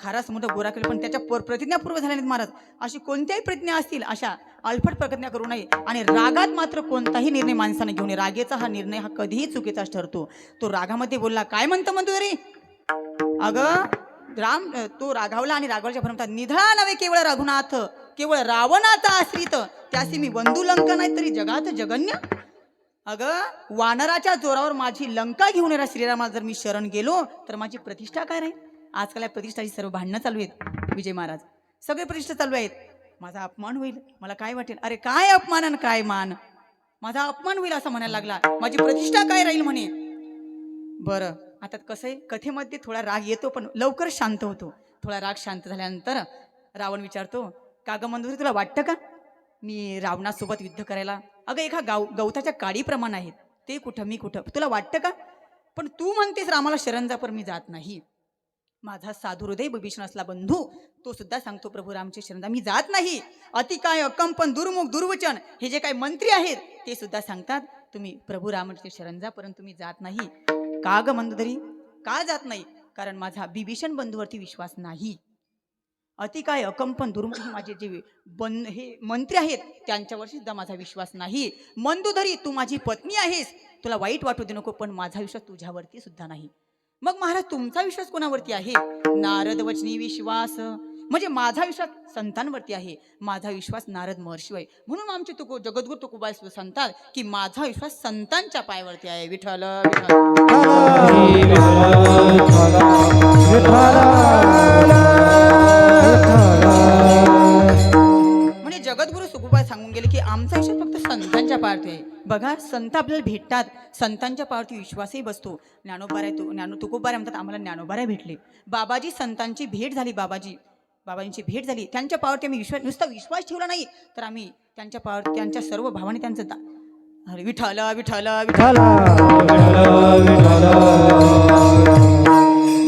खारा समुद्र गोरा करेल. पण त्याच्या प्रतिज्ञा पूर्व झाल्या नाहीत महाराज. अशी कोणत्याही प्रतिज्ञा असतील अशा अल्फट प्रतिज्ञा करू नये आणि रागात मात्र कोणताही निर्णय माणसाने घेऊ नये. रागेचा हा निर्णय हा कधीही चुकीचाच ठरतो. तो रागामध्ये बोलला, काय म्हणतो मंदोदरी? अगं तो रागावला आणि रागावल्याच्या भरमतात, निधळा नव्हे केवळ रघुनाथ, केवळ रावणाचा आश्रित, त्यासी मी बंधू लंका नाही तरी जगात जगन्य. अगं वानराच्या जोरावर माझी लंका घेऊन येणार श्रीरामाला जर मी शरण गेलो तर माझी प्रतिष्ठा काय राहील? आजकाल या प्रतिष्ठाची सर्व भांडणं चालू आहेत विजय महाराज, सगळे प्रतिष्ठा चालू आहेत. माझा अपमान होईल, मला काय वाटेल, अरे काय अपमान आणि काय मान, माझा अपमान होईल असं म्हणायला लागला, माझी प्रतिष्ठा काय राहील म्हणे. बरं, आता कसं आहे, कथेमध्ये थोडा राग येतो पण लवकर शांत होतो. थोडा राग शांत झाल्यानंतर रावण विचारतो, का ग मंदोदरी तुला वाटतं का मी रावणासोबत युद्ध करायला? अगं एका गवताच्या काडीप्रमाणे आहेत, ते कुठं मी कुठं, तुला वाटतं का? पण तू म्हणतेस रामाला शरण जा, पण मी जात नाही. माझा साधू हृदय विभीषण असला बंधू तो सुद्धा सांगतो, प्रभू रामचे शरण जा, मी जात नाही. अतिकाय अकंपन दुर्मुख दुर्वचन हे जे काही मंत्री आहेत ते सुद्धा सांगतात, तुम्ही प्रभू रामचे शरण जा, परंतु मी जात नाही. का ग मंदोदरी, का जात नाही? कारण माझा विभीषण बंधूवरती विश्वास नाही. अतिकाय अकंपन दुर्मुख माझे जे हे मंत्री आहेत त्यांच्यावर सुद्धा माझा विश्वास नाही. मंदोदरी तू माझी पत्नी आहेस, तुला वाईट वाटू दे नको, पण माझा विश्वास तुझ्यावरती सुद्धा नाही. मग महाराज तुमचा विश्वास कोणावरती आहे? नारद वचनी विश्वास, म्हणजे माझा विश्वास संतांवरती आहे, माझा विश्वास नारद महर्षी आहे. म्हणून आमचे जगद्गुरु तुकोबाई सांगतात की माझा विश्वास संतांच्या पायावरती आहे. विठ्ठल विठ्ठल. म्हणजे जगद्गुरु तुकोबाई सांगून गेले की आमचा विश्वास फक्त संतांच्या पायावरती आहे. बघा, संत आपल्याला भेटतात, संतांच्या पायावरती विश्वासही बसतो. तुकोबाराय म्हणतात आम्हाला ज्ञानोबाराय भेटले. बाबाजी संतांची भेट झाली, बाबांची भेट झाली. त्यांच्या पायावरती आम्ही नुसता विश्वास ठेवला नाही, तर आम्ही त्यांच्या पायावर त्यांच्या सर्व भावाने त्यांचं अरे विठ्ठल विठ्ठल विठ्ठल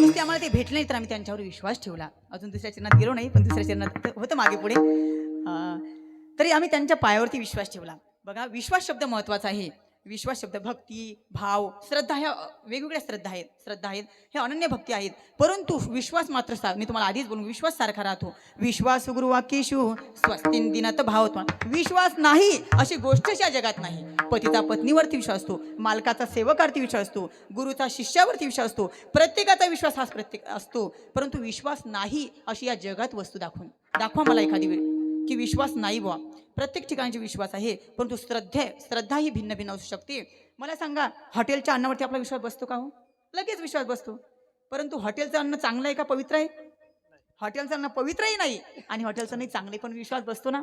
नुसते आम्हाला ते भेटले नाही, तर आम्ही त्यांच्यावर विश्वास ठेवला. अजून दुसऱ्या चरणात गेलो नाही, पण दुसऱ्या चरणात होतं मागे पुढे, तरी आम्ही त्यांच्या पायावरती विश्वास ठेवला. बघा, विश्वास शब्द महत्वाचा आहे. विश्वास शब्द भक्ती, भाव, श्रद्धा, ह्या वेगवेगळ्या श्रद्धा आहेत, हे अनन्य भक्ती आहेत. परंतु विश्वास मात्र मी तुम्हाला आधीच बोलून, विश्वास सारखा राहतो. विश्वास गुरुवाक्येषु स्वस्तिन दिनात भाव. विश्वास नाही अशी गोष्टच या जगात नाही. पतीचा पत्नीवरती विश्वास असतो, मालकाचा सेवकावरती विश्वास असतो, गुरुचा शिष्यावरती विश्वास असतो, प्रत्येकाचा विश्वास हा प्रत्येक असतो. परंतु विश्वास नाही अशी या जगात वस्तू दाखवा मला एखादी वेळ की विश्वास नाही बुवा. प्रत्येक ठिकाणची विश्वास आहे, परंतु श्रद्धा ही भिन्न भिन्न असू शकते. मला सांगा, हॉटेलच्या अन्नावरती आपला विश्वास बसतो का हो? लगेच विश्वास बसतो. परंतु हॉटेलचं अन्न चांगलं आहे का पवित्र आहे? हॉटेलचं अन्न पवित्रही नाही आणि हॉटेलचं नाही चांगले, पण विश्वास बसतो ना.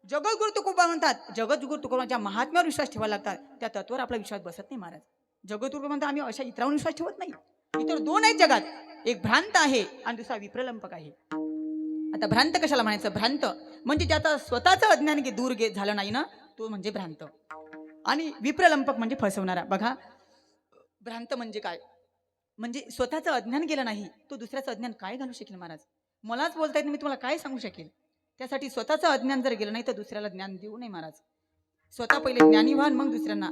जगद्गुरु तुकोबा म्हणतात, जगद्गुरु तुकोबाच्या महात्म्यावर विश्वास ठेवायला लागतात, त्या तत्वावर आपला विश्वास बसत नाही महाराज. जगद्गुरु म्हणतात आम्ही अशा इतरांवर विश्वास ठेवत नाही. इतर दोन आहेत जगात, एक भ्रांत आहे आणि दुसरा विप्रलंपक आहे. आता भ्रांत कशाला म्हणायचं? भ्रांत म्हणजे ज्याचा स्वतःचं अज्ञान दूर झालं नाही ना, तो म्हणजे भ्रांत. आणि विप्रलंपक म्हणजे फसवणारा. बघा, भ्रांत म्हणजे काय? म्हणजे स्वतःचं अज्ञान गेलं नाही, तो दुसऱ्याचं अज्ञान काय घालू शकेल महाराज? मलाच बोलता येत नाही, मी तुम्हाला काय सांगू शकेल? त्यासाठी स्वतःचं अज्ञान जर गेलं नाही तर दुसऱ्याला ज्ञान देऊ नये महाराज. स्वतः पहिले ज्ञानी व्हा, मग दुसऱ्यांना.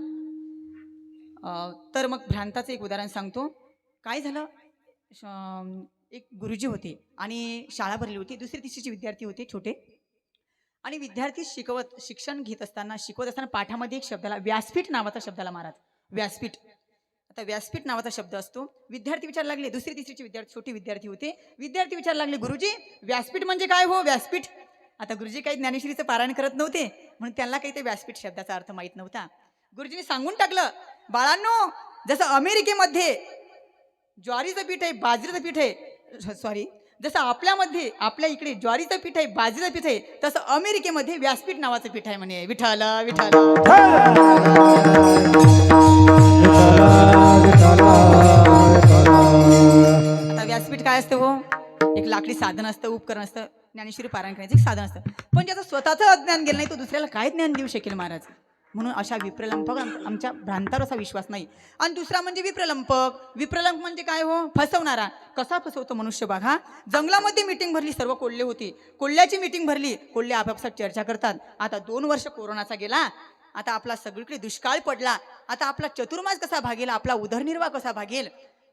तर मग भ्रांताचं एक उदाहरण सांगतो. काय झालं, एक गुरुजी होते आणि शाळा भरली होती. दुसरी तिसरीचे विद्यार्थी होते छोटे, आणि विद्यार्थी शिक्षण घेत असताना पाठामध्ये एक शब्दाला व्यासपीठ नावाचा शब्दाला महाराज, व्यासपीठ. आता व्यासपीठ नावाचा शब्द असतो. विद्यार्थी विचारायला लागले, दुसरी तिसरीचे विद्यार्थी छोटे विद्यार्थी होते. विद्यार्थी विचारायला लागले, गुरुजी व्यासपीठ म्हणजे काय हो? व्यासपीठ. आता गुरुजी काही ज्ञानेश्वरीचं पारायण करत नव्हते, म्हणून त्यांना काही ते व्यासपीठ शब्दाचा अर्थ माहीत नव्हता. गुरुजींनी सांगून टाकलं, बाळांनो, जसं अमेरिकेमध्ये ज्वारीचं पीठ आहे, बाजरीचं पीठ आहे, सॉरी, जसं आपल्या इकडे ज्वारीचं पीठ आहे, बाजरीचं पीठ आहे, तसं अमेरिकेमध्ये व्यासपीठ नावाचं पीठ आहे म्हणे. विठ्ठल विठ्ठल. आता व्यासपीठ काय असतं हो? एक लाकडी साधन असतं, उपकरण असतं, ज्ञानेश्वरी पारायण करण्याचं एक साधन असतं. पण ज्याचं स्वतःचं अज्ञान गेलं नाही, तो दुसऱ्याला काय ज्ञान देऊ शकेल महाराज? म्हणून अशा विप्रलंपक आमच्या भ्रांतावर असा विश्वास नाही. आणि दुसरा म्हणजे विप्रलंपक म्हणजे काय हो? फसवणारा. कसा फसवतो मनुष्य? बघा, जंगलामध्ये मीटिंग भरली, सर्व कोल्हे होते, कोल्ह्याची मीटिंग भरली, कोल्हे आपापसात चर्चा करतात. आता 2 वर्ष कोरोनाचा गेला, आता आपला सगळीकडे दुष्काळ पडला, आता आपला चतुर्मास कसा भागेल, आपला उदरनिर्वाह कसा भागेल?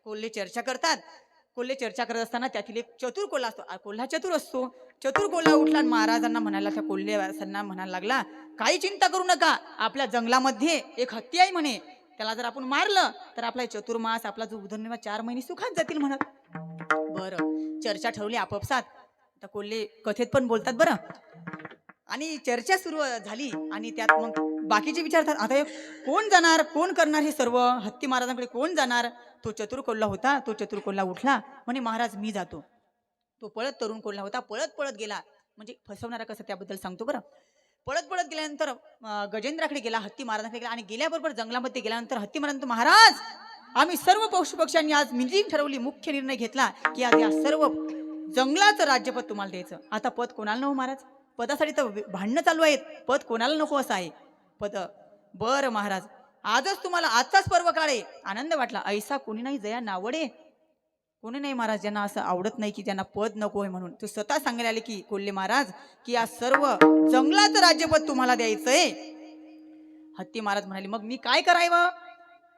कोल्हे चर्चा करतात. कोल्हे चर्चा करत असताना त्यातील एक चतुर कोल्हा असतो. कोल्हा चतुर असतो. चतुर कोल्हा उठला आणि महाराजांना म्हणायला, त्या कोल्हेवासांना म्हणायला लागला, काही चिंता करू नका, आपल्या जंगलामध्ये एक हत्ती आहे म्हणे, त्याला जर आपण मारलं तर आपला चतुर्मास, आपला जो उदरनिर्वाह 4 महिने सुखात जातील म्हणत. बरं, चर्चा ठरवली आपापसात. आता कोल्हे कथेत पण बोलतात बरं. आणि चर्चा सुरू झाली आणि त्यात मग बाकीचे विचारतात, आता कोण जाणार, कोण करणार हे सर्व? हत्ती महाराजांकडे कोण जाणार? तो चतुर कोल्हा होता. तो चतुर कोल्हा उठला, म्हणे महाराज मी जातो. तो तरुण कोल्हा होता, पळत गेला. म्हणजे फसवणारा कसं त्याबद्दल सांगतो बरं. पळत गेल्यानंतर गजेंद्राकडे गेला, हत्ती महाराजांकडे गेला, आणि गेल्याबरोबर जंगलामध्ये गेल्यानंतर हत्ती महाराज, महाराज आम्ही सर्व पशुपक्ष्यांनी आज मीटिंग ठरवली, मुख्य निर्णय घेतला की आज या सर्व जंगलाचं राज्यपद तुम्हाला द्यायचं. आता पद कोणाला नको महाराज? पदासाठी तर भांडणं चालू आहेत, पद कोणाला नको असं आहे पद. बरं महाराज, आजच तुम्हाला, आजचाच पर्व काळ आहे. आनंद वाटला. ऐसा कोणी नाही जया नावडे. कोणी नाही महाराज ज्यांना असं आवडत नाही की ज्यांना पद नको आहे म्हणून. तो स्वतः सांगायला आले की कोल्हे महाराज की या सर्व जंगलाचं राज्यपद तुम्हाला द्यायचंय. हत्ती महाराज म्हणाले, मग मी काय करावं?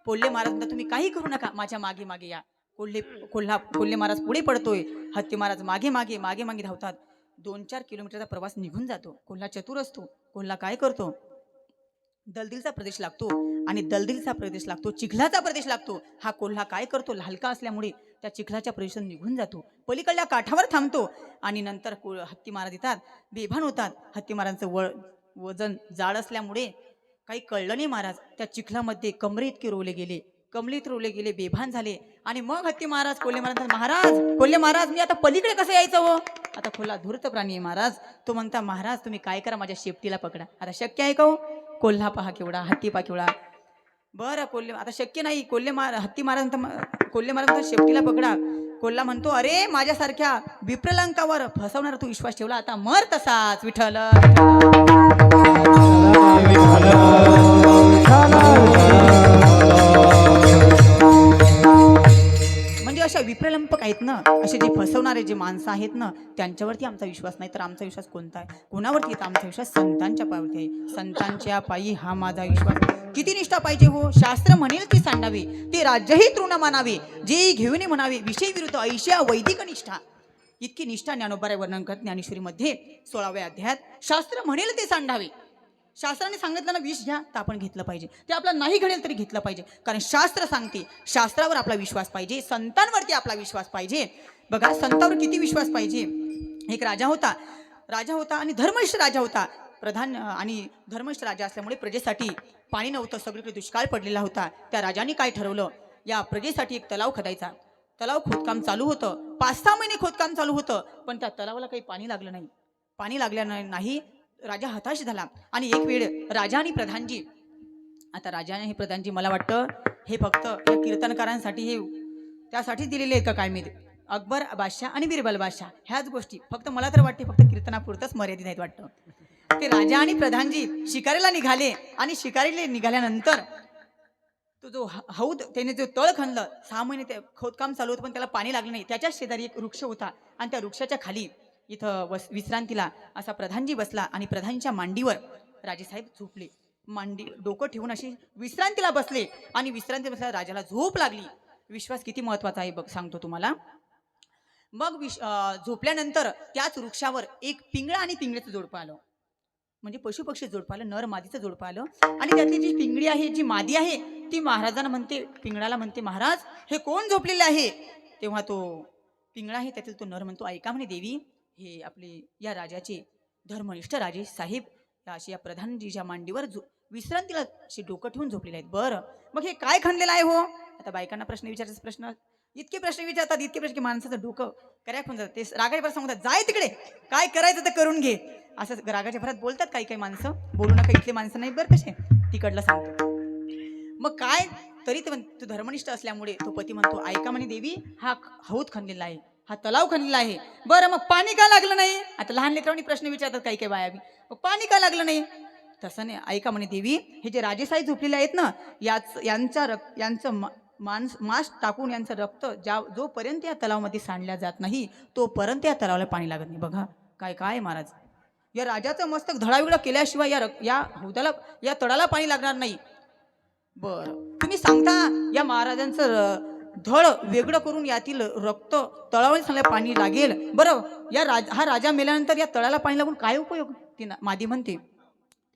कोल्हे महाराज म्हणतात, तुम्ही काही करू नका, माझ्या मागे मागे या. कोल्हे महाराज पुढे पडतोय, हत्ती महाराज मागे धावतात. 2-4 किलोमीटरचा प्रवास निघून जातो. कोल्हा चतुर असतो. कोल्हा काय करतो? दलदलीचा प्रदेश लागतो, आणि दलदलीचा प्रदेश लागतो, चिखलाचा प्रदेश लागतो. हा कोल्हा काय करतो? हलका असल्यामुळे त्या चिखलाच्या प्रदेशातून निघून जातो, पलीकडल्या काठावर थांबतो आणि नंतर हत्ती महाराज येतात, बेभान होतात. हत्ती महाराजांचं वजन जाड असल्यामुळे काही कळलं नाही. महाराज त्या चिखलामध्ये कमरे इतके रोवले गेले, कमलीत रोवले गेले, बेभान झाले. आणि मग हत्ती महाराज कोल्हे महाराज मी आता पलीकडे कसं यायचं हो? आता खोला धूर्त प्राणी आहे महाराज. तो म्हणता, महाराज तुम्ही काय करा, माझ्या शेपटीला पकडा. आता शक्य आहे का हो? कोल्हा पहा केवढा, हत्ती पहा केवढा. बरं कोल्हे आता शक्य नाही. हत्ती महाराज शेपटीला पकडा. कोल्हा म्हणतो, अरे माझ्यासारख्या विप्रलंकावर फसवणारा तू विश्वास ठेवला, आता मर तसाच. विठ्ठल म्हणजे अशा विप्रलंपक आहेत ना, असे जे फसवणारे जे माणसं आहेत ना, त्यांच्यावरती आमचा विश्वास नाही तर आमचा विश्वास कोणता आहे? कोणावरती येतो आमचा विश्वास? संतांच्या पायावरती आहे. संतांच्या पायी हा माझा विश्वास. किती निष्ठा पाहिजे हो? शास्त्र म्हणेल ती सांडावी, ते राज्यही तृण मानावे, जे घेऊन म्हणावे विषय विरुद्ध ऐशा वैदिक निष्ठा. इतकी निष्ठा ज्ञानोबा वर्णन करत ज्ञानेश्वरीमध्ये 16व्या अध्यायात. शास्त्र म्हणेल ते सांडावे. शास्त्राने सांगितलं ना विष घ्या, तर आपण घेतलं पाहिजे. ते आपला नाही घडेल तरी घेतलं पाहिजे, कारण शास्त्र सांगते. शास्त्रावर आपला विश्वास पाहिजे, संतांवरती आपला विश्वास पाहिजे. बघा संतांवर किती विश्वास पाहिजे. एक राजा होता आणि धर्मनिष्ठ राजा होता. प्रधान आणि धर्मनिष्ठ राजा असल्यामुळे प्रजेसाठी पाणी नव्हतं, सगळीकडे दुष्काळ पडलेला होता. त्या राजाने काय ठरवलं, या प्रजेसाठी एक तलाव खोदायचा. तलाव खोदकाम चालू होतं, 5-6 महिने खोदकाम चालू होतं, पण त्या तलावाला काही पाणी लागलं नाही. पाणी लागल्याने नाही राजा हताश झाला. आणि एक वेळ राजा आणि प्रधानजी, आता राजाने हे प्रधानजी मला वाटतं हे फक्त या कीर्तनकारांसाठी हे त्यासाठी दिलेले आहेत का काय माहिती. अकबर बादशाह आणि बिरबल बादशाह ह्याच गोष्टी फक्त मला तर वाटते फक्त कीर्तनापुरतच मर्यादित आहेत वाटतं. ते राजा आणि प्रधानजी शिकारीला निघाले आणि शिकारीला निघाल्यानंतर तो जो हौद त्याने जो तळ खणलं, 6 महिने ते खोदकाम चालू होतं पण त्याला पाणी लागलं नाही. त्याच्या शेजारी एक वृक्ष होता आणि त्या वृक्षाच्या खाली इथं विश्रांतीला असा प्रधानजी बसला आणि प्रधानच्या मांडीवर राजेसाहेब झोपले. मांडी डोकं ठेवून अशी विश्रांतीला बसले आणि विश्रांती बसल्या राजाला झोप लागली. विश्वास किती महत्वाचा आहे बघ सांगतो तुम्हाला. मग झोपल्यानंतर त्याच वृक्षावर एक पिंगळा आणि पिंगळीचं जोडपं आलं, म्हणजे पशुपक्षी जोडपं आलं, नर मादीचं जोडपं आलं. आणि त्यातली जी पिंगळी आहे, जी मादी आहे, ती महाराजांना म्हणते, पिंगळाला म्हणते, महाराज हे कोण झोपलेले आहे? तेव्हा तो पिंगळा आहे त्यातील तो नर म्हणतो, ऐका म्हणे देवी, हे आपले या राजाचे धर्मनिष्ठ राजे साहेब अशी या प्रधानजीच्या मांडीवर विश्रांतीला अशी डोकं ठेवून झोपलेले आहेत. बरं मग हे काय खणलेलं आहे हो? आता बायकांना प्रश्न विचारायचा, प्रश्न इतके प्रश्न विचारतात, इतके प्रश्न की माणसाचं डोकं क्रॅक होऊन जातं. ते रागाच्या भरात सांगतात, जाय तिकडे, काय करायचं तर करून घे, असं रागाच्या भरात बोलतात. काही काही माणसं, बोलू नका इथले माणसं नाही बरं कसे, तिकडलं सांगतो. मग काय तरी ते तो धर्मनिष्ठ असल्यामुळे तो पती म्हणतो, ऐका म्हणे देवी, हा हौद खणलेला आहे, हा तलाव खणलेला आहे. बरं मग पाणी का लागलं नाही? आता लहान लेकरांनी प्रश्न विचारतात काही काही बाया, मग पाणी का लागलं नाही? तसं नाही, ऐका म्हणे देवी, हे जे राजेसाई झोपलेले आहेत ना, यांचं मांस टाकून यांचं रक्त जोपर्यंत या तलावामध्ये सांडल्या जात नाही तोपर्यंत या तलावाला पाणी लागत नाही. बघा काय काय महाराज, या राजाचं मस्तक धडावेगळं केल्याशिवाय या हौदाला, या तळाला पाणी लागणार नाही. बरं तुम्ही सांगता या महाराजांचं धड वेगळं करून यातील रक्त तळावर सांगल्या पाणी लागेल. बरं हा राजा मेल्यानंतर या तळाला पाणी लागून काय उपयोग? ती मादी म्हणते,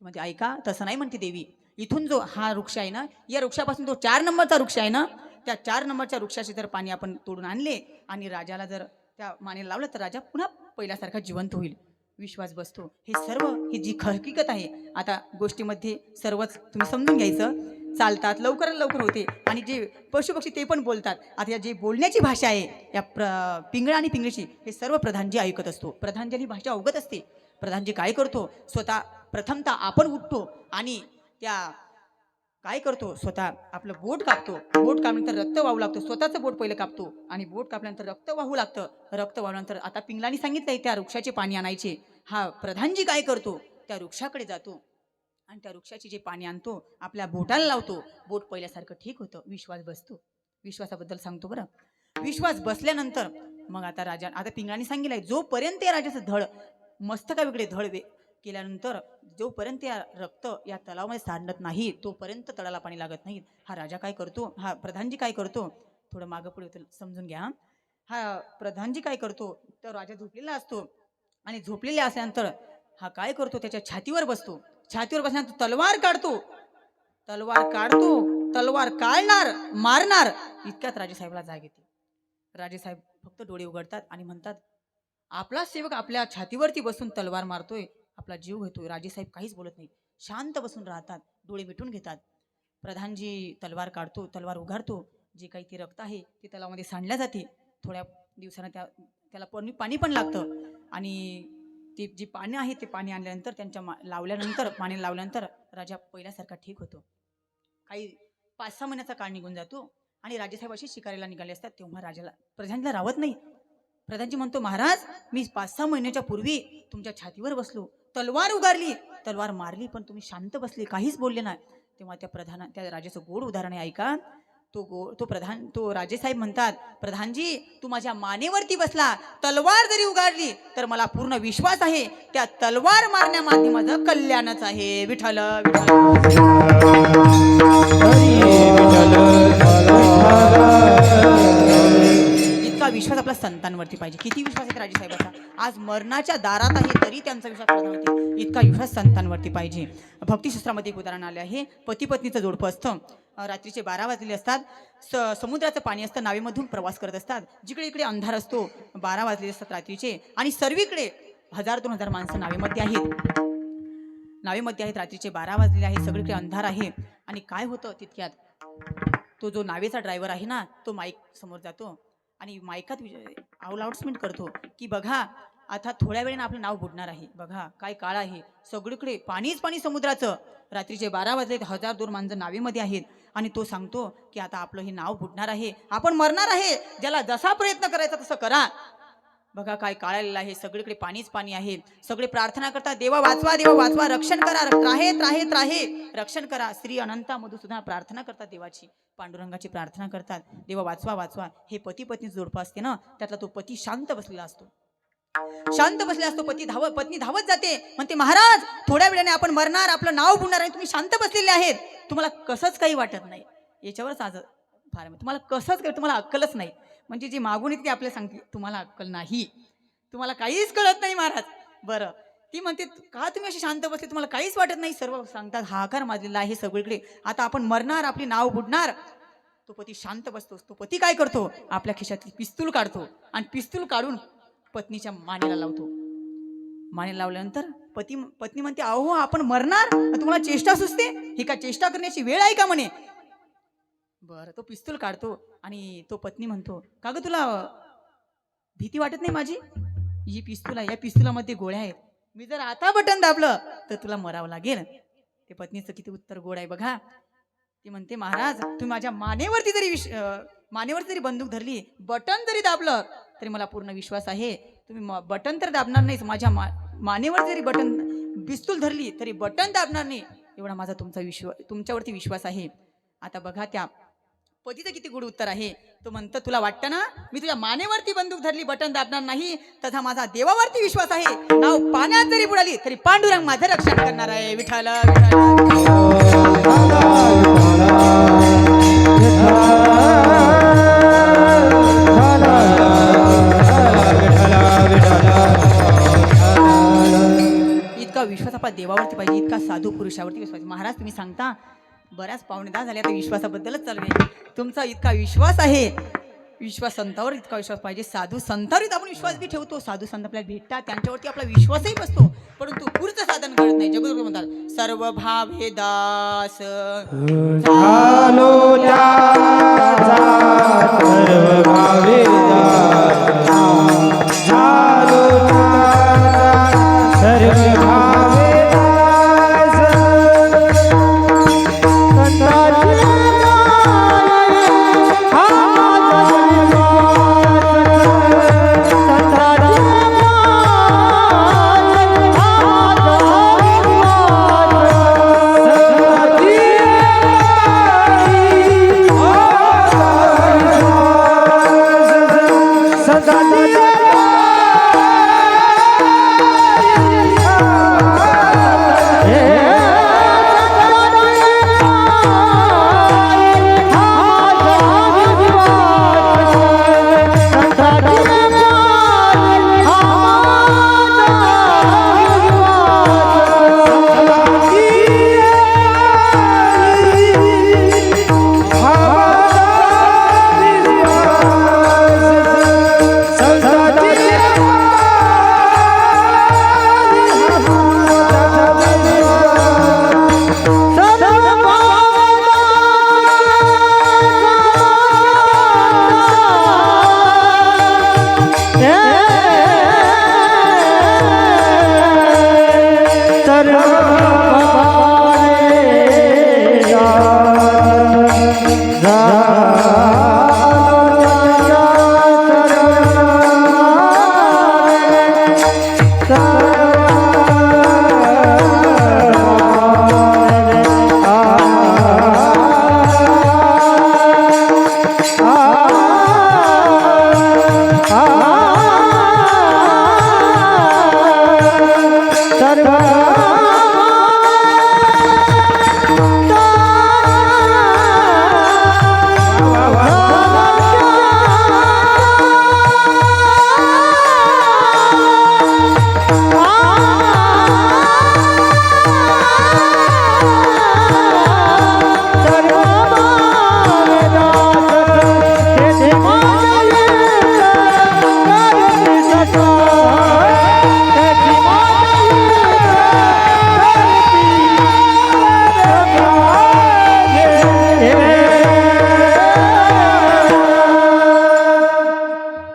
ऐका तसं नाही म्हणते देवी, इथून जो हा वृक्ष आहे ना, या वृक्षापासून जो 4 नंबरचा वृक्ष आहे ना, त्या 4 नंबरच्या वृक्षाचे जर पाणी आपण तोडून आणले आणि राजाला जर त्या मानेला लावलं तर राजा पुन्हा पहिल्यासारखा जिवंत होईल. विश्वास बसतो. हे सर्व ही जी हकीकत आहे, आता गोष्टीमध्ये सर्वच तुम्ही समजून घ्यायचं. चालतात लवकरात लवकर होते आणि जे पशुपक्षी ते पण बोलतात. आता या जे बोलण्याची भाषा आहे या पिंगळा आणि पिंगळीची, हे सर्व प्रधानजी ऐकत असतो. प्रधानजी भाषा अवगत असते. प्रधानजी काय करतो, स्वतः प्रथमतः आपण उठतो आणि त्या काय करतो, स्वतः आपलं बोट कापतो. बोट कापल्यानंतर रक्त वाहू लागतो, स्वतःचं बोट पहिलं कापतो आणि बोट कापल्यानंतर रक्त वाहू लागतं. रक्त वाहल्यानंतर आता पिंगळाने सांगितलंय त्या वृक्षाचे पाणी आणायचे. हा प्रधानजी काय करतो, त्या वृक्षाकडे जातो आणि त्या वृक्षाचे जे पाणी आणतो आपल्या बोटाला लावतो. बोट पहिल्यासारखं ठीक होतं. विश्वास बसतो. विश्वासाबद्दल सांगतो बरं. विश्वास बसल्यानंतर मग आता पिंगळाने सांगितलंय, जोपर्यंत या राजाचं धड मस्तका वेगळे धड केल्यानंतर जोपर्यंत या रक्त या तलावामध्ये सांडत नाही तोपर्यंत तळाला पाणी लागत नाही. हा राजा काय करतो, हा प्रधानजी काय करतो, थोडं मागं पुढे होतं समजून घ्या. हा प्रधानजी काय करतो, तर राजा झोपलेला असतो आणि झोपलेला असल्यानंतर हा काय करतो, त्याच्या छातीवर बसतो. छातीवर बसल्यानंतर तलवार काढतो. तलवार काढणार, मारणार. इतक्यात राजेसाहेबला जाग येते. राजेसाहेब फक्त डोळे उघडतात आणि म्हणतात, आपला सेवक आपल्या छातीवरती बसून तलवार मारतोय, आपला जीव घेतोय. राजेसाहेब काहीच बोलत नाही, शांत बसून राहतात, डोळे मिटून घेतात. प्रधानजी तलवार काढतो, तलवार उघडतो. जे काही ते रक्त आहे ते तलावामध्ये सांडल्या जाते. थोड्या दिवसानं त्याला पाणी पण लागतं. आणि ते जे पाणी आहे ते पाणी आणल्यानंतर लावल्यानंतर पाणी लावल्यानंतर राजा पहिल्यासारखा ठीक होतो. काही 5-6 महिन्याचा काळ निघून जातो आणि राजेसाहेब अशी शिकारीला निघाले असतात. तेव्हा प्रधानजीला रावत नाही. प्रधानजी म्हणतो, महाराज, मी 5-6 महिन्याच्या पूर्वी तुमच्या छातीवर बसलो, तलवार उगारली, तलवार मारली, पण तुम्ही शांत बसले, काहीच बोलले नाही. तेव्हा त्या राजाचं गोड उदाहरण आहे, ऐका. तो राजेसाहेब म्हणतात, प्रधानजी, तू माझ्या मानेवरती बसला, तलवार जरी उगारली तर मला पूर्ण विश्वास आहे त्या तलवार मारण्यामागे माझं कल्याणच आहे. विठ्ठल इतका विश्वास आपल्या संतांवरती पाहिजे. किती विश्वास आहे राजेसाहेबाचा? आज मरणाच्या दारात आहे तरी त्यांचा विश्वास प्रधानवरती. इतका विश्वास संतांवरती पाहिजे. भक्तिशास्त्रामध्ये एक उदाहरण आले आहे. पती पत्नीचं जोडपं असतं. रात्रीचे 12 वाजलेले असतात. समुद्राचं पाणी असतं. नावेमधून प्रवास करत असतात. जिकडे इकडे अंधार असतो. 12 वाजलेले असतात रात्रीचे आणि सर्वीकडे 1000-2000 माणसं नावेमध्ये आहेत. रात्रीचे 12 वाजलेले आहे. सगळीकडे अंधार आहे. आणि काय होतं तितक्यात, तो जो नावेचा ड्रायव्हर आहे ना, तो माईक समोर जातो आणि माईकात अनाउन्समेंट करतो की बघा, आता थोड्या वेळेने आपलं नाव बुडणार आहे. बघा काय काळ आहे, सगळीकडे पाणीच पाणी समुद्राचं. रात्रीचे 12 वाजले, 1000-2000 माणसं नावेमध्ये आहेत. आणि तो सांगतो की आता आपलं हे नाव बुडणार आहे, आपण मरणार आहे. ज्याला जसा प्रयत्न करायचा तसं करा. बघा काय काळ आलेला आहे, सगळीकडे पाणीच पाणी आहे. सगळे प्रार्थना करतात, देवा वाचवा, देवा वाचवा, रक्षण करा, त्राहे रक्षण करा. श्री अनंता मधुसूदन प्रार्थना करतात देवाची, पांडुरंगाची प्रार्थना करतात, देवा वाचवा वाचवा. हे पती पत्नी जोडपं असते ना, त्यातला तो पती शांत बसलेला असतो. पत्नी धावत जाते, म्हणते, महाराज, थोड्या वेळाने आपण मरणार, आपलं नाव बुडणार आहे, तुम्ही शांत बसलेले आहेत, तुम्हाला कसंच काही वाटत नाही. याच्यावरच आज फार तुम्हाला कसंच काही, तुम्हाला अक्कलच नाही. म्हणजे जे मागून येते ते आपल्याला सांगते, तुम्हाला अक्कल नाही, तुम्हाला काहीच कळत नाही महाराज. बरं, ती म्हणते, का तुम्ही असे शांत बसले, तुम्हाला काहीच वाटत नाही. सर्व सांगतात, हाहाकार माजलेला आहे सगळीकडे, आता आपण मरणार, आपली नाव बुडणार. तो पती शांत बसतो. तो पती काय करतो, आपल्या खिशातली पिस्तूल काढतो आणि पिस्तूल काढून पत्नीच्या मानेला लावतो. मानेला लावल्यानंतर पत्नी म्हणते, अहो आपण मरणार, तुम्हाला चेष्टा सुचते, ही का चेष्टा करण्याची वेळ आहे का म्हणे. बरं, तो पिस्तूल काढतो आणि तो पत्नी म्हणतो, का ग तुला भीती वाटत नाही माझी? ही पिस्तूल आहे, या पिस्तुलामध्ये गोळ्या आहेत, मी जर आता बटन दाबलं तर तुला मरावं लागेल. ते पत्नीचं किती उत्तर गोड आहे बघा. ती म्हणते, महाराज, तुम्ही माझ्या मानेवरती जरी बंदूक धरली, बटन जरी दाबलं तरी मला पूर्ण विश्वास आहे, तुम्ही बटन तर दाबणार नाही. माझ्या मानेवर जरी पिस्तूल धरली तरी बटन दाबणार नाही, एवढा माझा तुमच्यावरती विश्वास आहे. आता बघा त्या पतीचं किती गुड उत्तर आहे. तो म्हणतो, तुला वाटतं ना मी तुझ्या मानेवरती बंदूक धरली, बटन दाबणार नाही, तथा माझा देवावरती विश्वास आहे. नाव पाण्यात जरी बुडाली तरी पांडुरंग माझं रक्षण करणार आहे. विठ्ठल इतका विश्वास आपला देवावरती पाहिजे, इतका साधू पुरुषावरती विश्वास. महाराज, तुम्ही सांगता बऱ्याच 10:15 झाले, आता विश्वासाबद्दलच चालवे. तुमचा इतका विश्वास आहे, विश्वास संतावर इतका विश्वास पाहिजे. साधू संतावर आपण विश्वास बी ठेवतो, साधू संत आपल्याला भेटतात, त्यांच्यावरती आपला विश्वासही बसतो, परंतु पुढचं साधन कळत नाही. जगद्गुरु म्हणतात, सर्व भावे दास झालो त्याचा, सर्व भावे दास झालो त्याचा, सर्व भावे दास. संतांची सर्व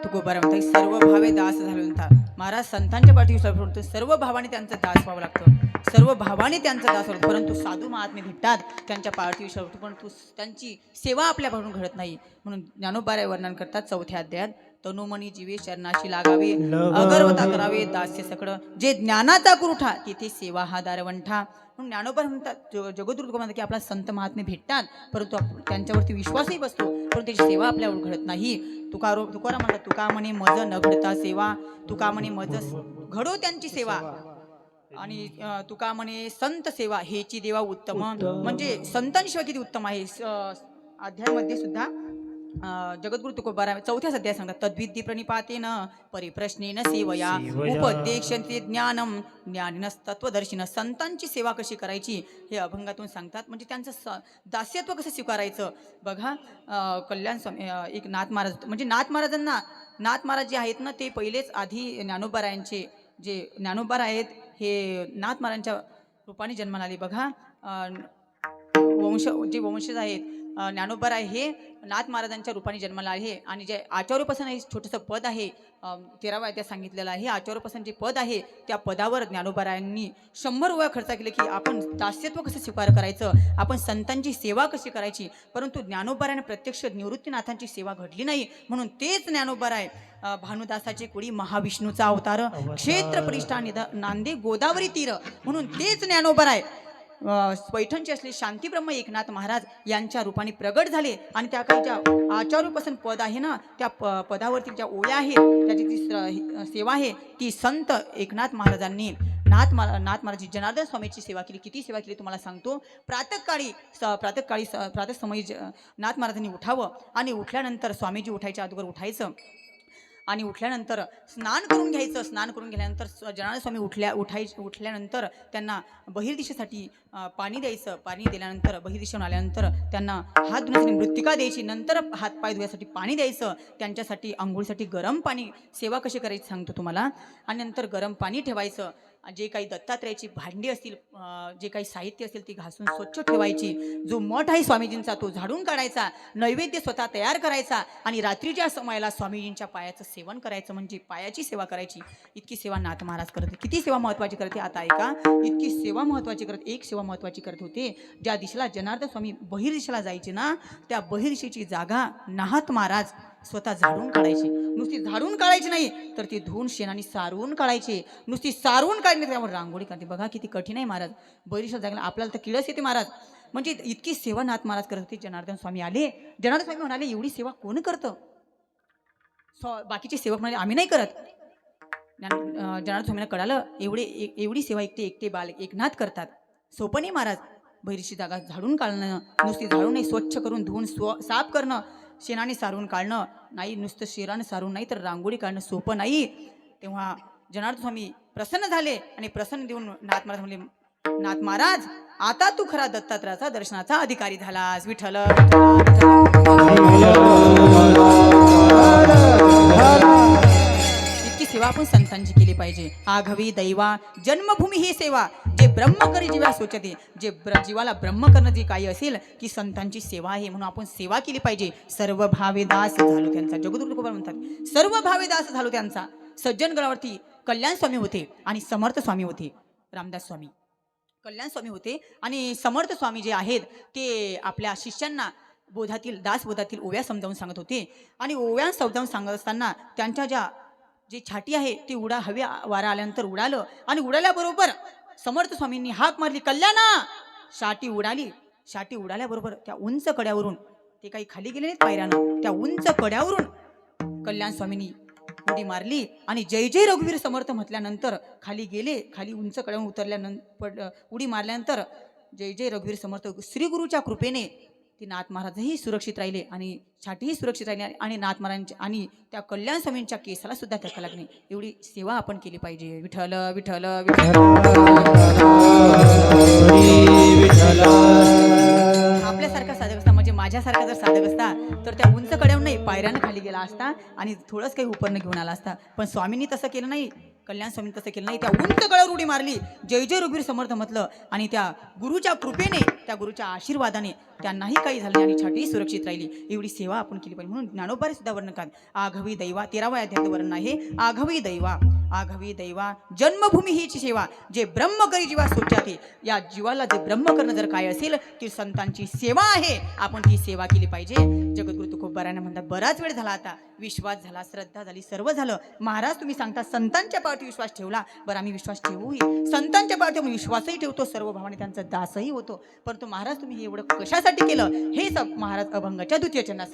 तुकोबारा म्हणतात सर्व भावे दास झालो म्हणतात. महाराज संतांच्या पाठीवर सर्व भावाने त्यांचं दास व्हावं लागतं, सर्व भावाने त्यांचा दास होतो. परंतु साधू महात्मे भेटतात त्यांच्या पाठीवर सरतो, परंतु त्यांची सेवा आपल्याकडून घडत नाही. म्हणून ज्ञानोबाराय वर्णन करतात 4थ्या अध्यायात, तनुमनी जीवे शरणाशी लागावे, अगर्वता करावे दास्य सकळ, जे ज्ञानाचा कुरुठा तिथे सेवा हा दारवंठा. म्हणून ज्ञानोबा म्हणतात जगद्गुरु म्हणतात की आपला संत महात्मे भेटतात, परंतु त्यांच्यावरती विश्वासही बसतो, परंतु त्याची सेवा आपल्यावर घडत नाही. तुकाराम म्हणतात तुका म्हणे मज न घडता सेवा, तुका म्हणे मज घडो त्यांची सेवा, आणि तुका म्हणे संत सेवा हेची देवा उत्तम. म्हणजे संतांची सेवा किती उत्तम आहे. अध्यायामध्ये सुद्धा जगद्गुरु तुकोबारा 4थ्या अध्यायात सांगतात तद्विद्धी प्रणिपातेन परिप्रश्नेन सेवया उपदेशन्ते ज्ञानम ज्ञानिनस्तत्वदर्शिन. संतांची सेवा कशी करायची हे अभंगातून सांगतात. म्हणजे त्यांचं दास्यत्व कसं स्वीकारायचं बघा. कल्याण स्वामी एक नाथ महाराज, म्हणजे नाथ महाराज जे आहेत ना ते पहिलेच आधी ज्ञानोबारायांचे जे ज्ञानोबार आहेत हे नाथ महाराजांच्या रूपाने जन्माला आले बघा. वंशज आहेत ज्ञानोबार आहे हे नाथ महाराजांच्या रूपाने जन्माला आहे. आणि जे आचार्योपासन हे छोटंसं पद आहे 13व्या अध्यायात सांगितलेलं आहे. आचार्योपासन जे पद आहे त्या पदावर ज्ञानोबारायांनी 100 रुपये खर्च केले की आपण दास्यत्व कसं स्वीकार करायचं, आपण संतांची सेवा कशी करायची. परंतु ज्ञानोबारायाने प्रत्यक्ष निवृत्तीनाथांची सेवा घडली नाही. म्हणून तेच ज्ञानोबाराय भानुदासाची कुडी महाविष्णूचा अवतार, क्षेत्र परिष्ठा नांदे गोदावरी तीर. म्हणून तेच ज्ञानोबाराय पैठणचे असले शांतीब्रह्म एकनाथ महाराज यांच्या रूपाने प्रगट झाले. आणि त्या काही ज्या आचार्योपासन पद आहे ना त्या पदावरती ज्या ओळ्या आहेत त्याची जी सेवा आहे ती संत एकनाथ महाराजांनी नाथ महाराज जनार्दन स्वामीची सेवा केली. किती सेवा केली तुम्हाला सांगतो. प्रातः समयी नाथ महाराजांनी उठावं आणि उठल्यानंतर स्वामीजी उठायच्या अगोदर उठायचं आणि उठल्यानंतर स्नान करून घ्यायचं. स्नान करून गेल्यानंतर जनार्दन स्वामी उठल्यानंतर त्यांना बहिर्दिशेसाठी पाणी द्यायचं. पाणी दिल्यानंतर बहिर्दिशेहून आल्यानंतर त्यांना हात धुण्यासाठी मृत्तिका द्यायची. नंतर हातपाय धुण्यासाठी पाणी द्यायचं. त्यांच्यासाठी आंघोळीसाठी गरम पाणी, सेवा कशी करायची सांगतो तुम्हाला. आणि नंतर गरम पाणी ठेवायचं. जे काही दत्तात्रयाची भांडी असतील, जे काही साहित्य असेल ती घासून स्वच्छ ठेवायची. जो मठ आहे स्वामीजींचा तो झाडून काढायचा. नैवेद्य स्वतः तयार करायचा आणि रात्रीच्या समयाला स्वामीजींच्या पायाचं सेवन करायचं, म्हणजे पायाची सेवा करायची. इतकी सेवा नाथ महाराज करत. किती सेवा महत्वाची करते आता ऐका. इतकी सेवा महत्वाची करत, एक सेवा महत्वाची करत होते. ज्या दिशेला जनार्दन स्वामी बहिर्दिशेला जायचे ना त्या बहिर्दिशेची जागा नाथ महाराज स्वतः झाडून काढायची. नुसती झाडून काढायची नाही तर ती धुवून शेणाने सारवून काढायची. नुसती सारवून काढली त्यावर रांगोळी काढते. बघा किती कठीण आहे महाराज. बहिर्दिशेला जायला आपल्याला तर किळस येते महाराज. म्हणजे इतकी सेवा नाथ महाराज करत होते. जनार्दन स्वामी आले. जनार्दन स्वामी म्हणाले एवढी सेवा कोण करतं. बाकीचे सेवक म्हणाले आम्ही नाही करत. जनार्दन स्वामींना कळालं एवढी सेवा एकटे बाल एकनाथ करतात. सोपं नाही महाराज. बहिर्दिशेची जागा झाडून काढणं, नुसती झाडून नाही स्वच्छ करून धुवून साफ करणं, शेणाने सारून काढणं नाही, नुसतं शेणाने सारून नाही तर रांगोळी काढणं सोपं नाही. तेव्हा जनार्दन स्वामी प्रसन्न झाले आणि प्रसन्न देऊन नाथ महाराज म्हणले नाथ महाराज आता तू खरा दत्तात्रयाचा दर्शनाचा अधिकारी झालास. विठ्ठल इतकी सेवा आपण संतांची केली पाहिजे. आघवी दैवा जन्मभूमी ही सेवा जे ब्रह्म करी जीवा सोचते. जे जीवाला ब्रह्म करणं जे काही असेल की संतांची सेवा आहे. म्हणून आपण सेवा केली पाहिजे. सर्व भावे दास झालो त्यांचा. जगद्गुरु तुकोबार म्हणतात सर्व भावे दास झालो त्यांचा. सज्जन गडावरती कल्याण स्वामी होते आणि समर्थ स्वामी होते रामदास स्वामी. कल्याण स्वामी होते आणि समर्थ स्वामी जे आहेत ते आपल्या शिष्यांना बोधातील दासबोधातील ओव्या समजावून सांगत होते आणि ओव्या समजावून सांगत असताना त्यांच्या जी छाती आहे ती हव्या वारा आल्यानंतर उडालं आणि उडाल्याबरोबर समर्थ स्वामींनी हाक मारली, कल्याणा. शाटी उडाल्याबरोबर त्या उंच कड्यावरून, ते काही खाली गेले नाहीत पायऱ्यानं, त्या उंच कड्यावरून कल्याण स्वामींनी उडी मारली आणि जय जय रघुवीर समर्थ म्हटल्यानंतर खाली गेले. खाली उंच कड्यावरून उतरल्यानंतर उडी मारल्यानंतर जय जय रघुवीर समर्थ श्री गुरुच्या कृपेने ती नाथ महाराजही सुरक्षित राहिले आणि छाटीही सुरक्षित राहिली आणि नाथ महाराजांच्या आणि त्या कल्याण स्वामींच्या केसाला सुद्धा धक्का लागणे. एवढी सेवा आपण केली पाहिजे. विठ्ठल विठ्ठल विठ्ठल. आपल्यासारखा साधक असता, म्हणजे माझ्यासारखा जर साधक असता तर त्या उंच कड्यावर नाही पायऱ्यानं खाली गेला असता आणि थोडंच काही उपरनं घेऊन आला असता. पण स्वामींनी तसं केलं नाही, कल्याण स्वामी तसं केलं नाही. त्या उंच कड्यावर उडी मारली, जय जय रघुवीर समर्थ म्हटलं आणि त्या गुरुच्या कृपेने, त्या गुरुच्या आशीर्वादाने त्यांनाही काही झालं आणि छाटी सुरक्षित राहिली. एवढी सेवा आपण केली पाहिजे. म्हणून ज्ञानोबाने सुद्धा वर्णन करतात, आघवी दैवा 13व्या अध्यायात वर्णन आहे. आघवी दैवा जन्मभूमी हीची सेवा, जे ब्रह्म करी जीवा सोच्याते. या जीवाला जे ब्रह्म करणं जर काय असेल ती संतांची सेवा आहे. आपण ती सेवा केली पाहिजे. जगद्गुरु तुकोबाराने म्हणतात, बराच वेळ झाला आता, विश्वास झाला, श्रद्धा झाली, सर्व झालं. महाराज तुम्ही सांगता संतांच्या पाठी विश्वास ठेवला, बरं आम्ही विश्वास ठेवूही, संतांच्या पाठी विश्वासही ठेवतो, सर्व भावाने त्यांचा दासही होतो. परंतु महाराज तुम्ही हे एवढं कशासाठी केलं हे सब महाराज अभंगाच्या द्वितीय चरणात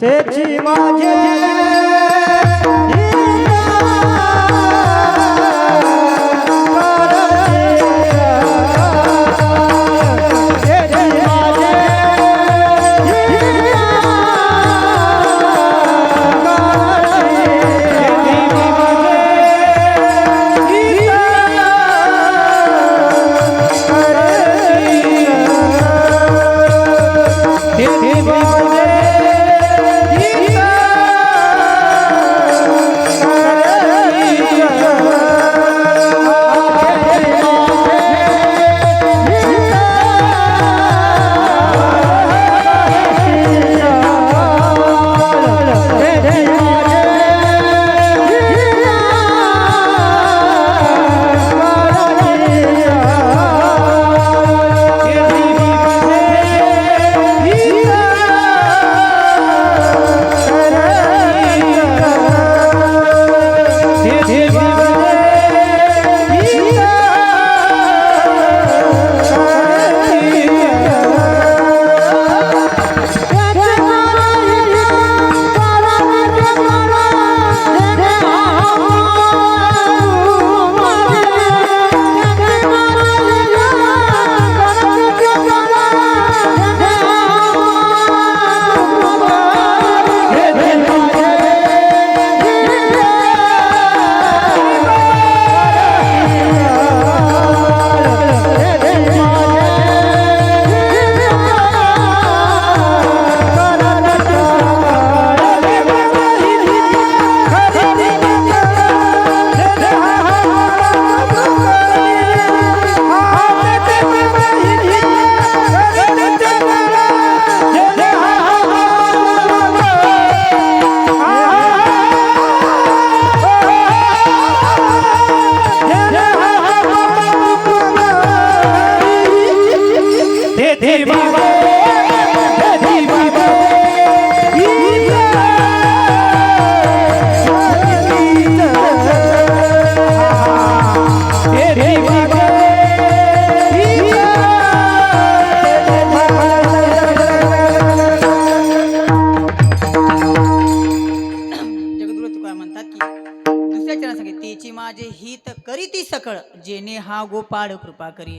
माझे हित करीती सकळ, जेने हा गोपाळ कृपा करी.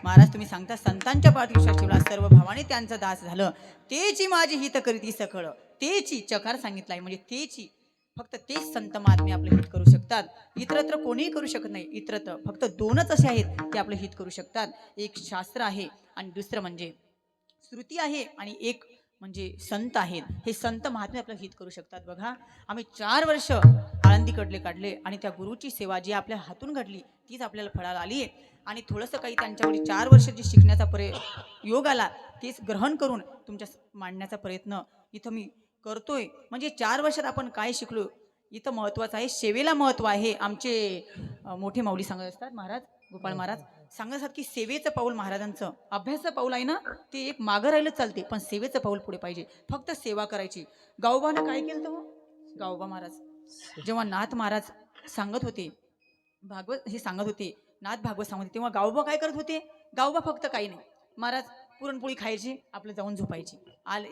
महाराज तुम्ही सांगता संतांच्या पाठी विश्वास ठेवला, सर्व भावाने त्यांचं दास झालं. तेची माझे हित करीती सकळ, तेची चकार सांगितलाय, म्हणजे तेची फक्त तेच संत महात्मे आपलं हित करू शकतात. इतरत्र कोणीही करू शकत नाही. इतरत्र फक्त दोनच असे आहेत ते आपलं हित करू शकतात. एक शास्त्र आहे आणि दुसरं म्हणजे श्रुती आहे आणि एक म्हणजे संत आहेत. हे संत महात्मे आपलं हित करू शकतात. बघा आम्ही 4 वर्ष आळंदीकडले काढले आणि त्या गुरुची सेवा जी आपल्या हातून घडली तीच आपल्याला फळाला आली आणि थोडंसं काही त्यांच्यावर 4 वर्ष जी शिकण्याचा योग आला तेच ग्रहण करून तुमच्या मांडण्याचा प्रयत्न इथं मी करतोय. म्हणजे 4 वर्षात आपण काय शिकलो इथं महत्त्वाचं आहे. सेवेला महत्त्व आहे. आमचे मोठे माऊली सांगत असतात महाराज गोपाळ महाराज सांगतात की सेवेचं पाऊल महाराजांचं अभ्यासाचं पाऊल आहे ना ते एक मागं राहिलं चालते, पण सेवेचं पाऊल पुढे पाहिजे. फक्त सेवा करायची. गावोबानं काय केलं हो? गावोबा महाराज जेव्हा नाथ महाराज सांगत होते, भागवत हे सांगत होते, नाथ भागवत सांगत होते, तेव्हा गावोबा काय करत होते? गावोबा फक्त काही नाही, महाराज पुरणपोळी खायची, आपलं जाऊन झोपायची.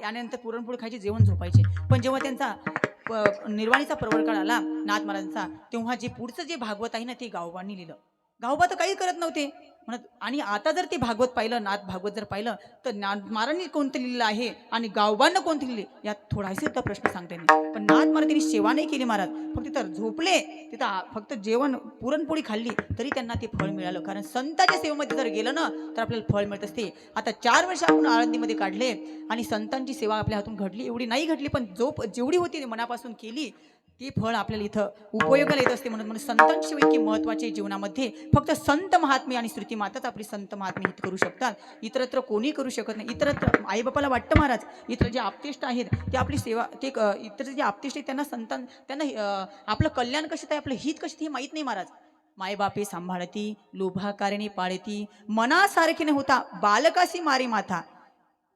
यानंतर पुरणपोळी खायची, जेवण झोपायचे. पण जेव्हा त्यांचा निर्वाणीचा प्रवळ काळ आला नाथ महाराजांचा, तेव्हा जे पुढचं जे भागवत आहे ना ते गावोबांनी लिहिलं. गावोबा तर काही करत नव्हते म्हणत. आणि आता जर ते भागवत पाहिलं, नाथ भागवत जर पाहिलं, तर नाथ महाराजांनी कोणतं लिहिलं आहे आणि गावोबांना कोणतं लिहिले यात थोडासा सुद्धा प्रश्न सांगता येईल. पण नाथ महाराज त्यांनी सेवा नाही केली महाराज, फक्त तिथं झोपले, तिथं फक्त जेवण पुरणपोळी खाल्ली तरी त्यांना ते फळ मिळालं. कारण संतांच्या सेवेमध्ये जर गेलं ना तर आपल्याला फळ मिळत असते. आता 4 वर्ष आपण आळंदीमध्ये काढले आणि संतांची सेवा आपल्या हातून घडली, एवढी नाही घडली, पण जेवढी होती मनापासून केली ती फळ आपल्याला इथं उपयोगाला येत असते. म्हणून संतांची सेवा इतकी महत्त्वाची आहे जीवनामध्ये. फक्त संत महात्मे आणि श्रुती माताच आपली संत महात्मे हित करू शकतात, इतरत्र कोणी करू शकत नाही. इतरत्र आईबापाला वाटतं महाराज इतर जे आपतिष्ट आहेत ते आपली सेवा, ते इतर जे आपतिष्ट आहेत त्यांना आपलं कल्याण कशात आहे, आपलं हित कशात हे माहीत नाही महाराज. मायबापे सांभाळती, लोभाकारेने पाळती, मनासारखे न होता बालकाशी मारी माथा,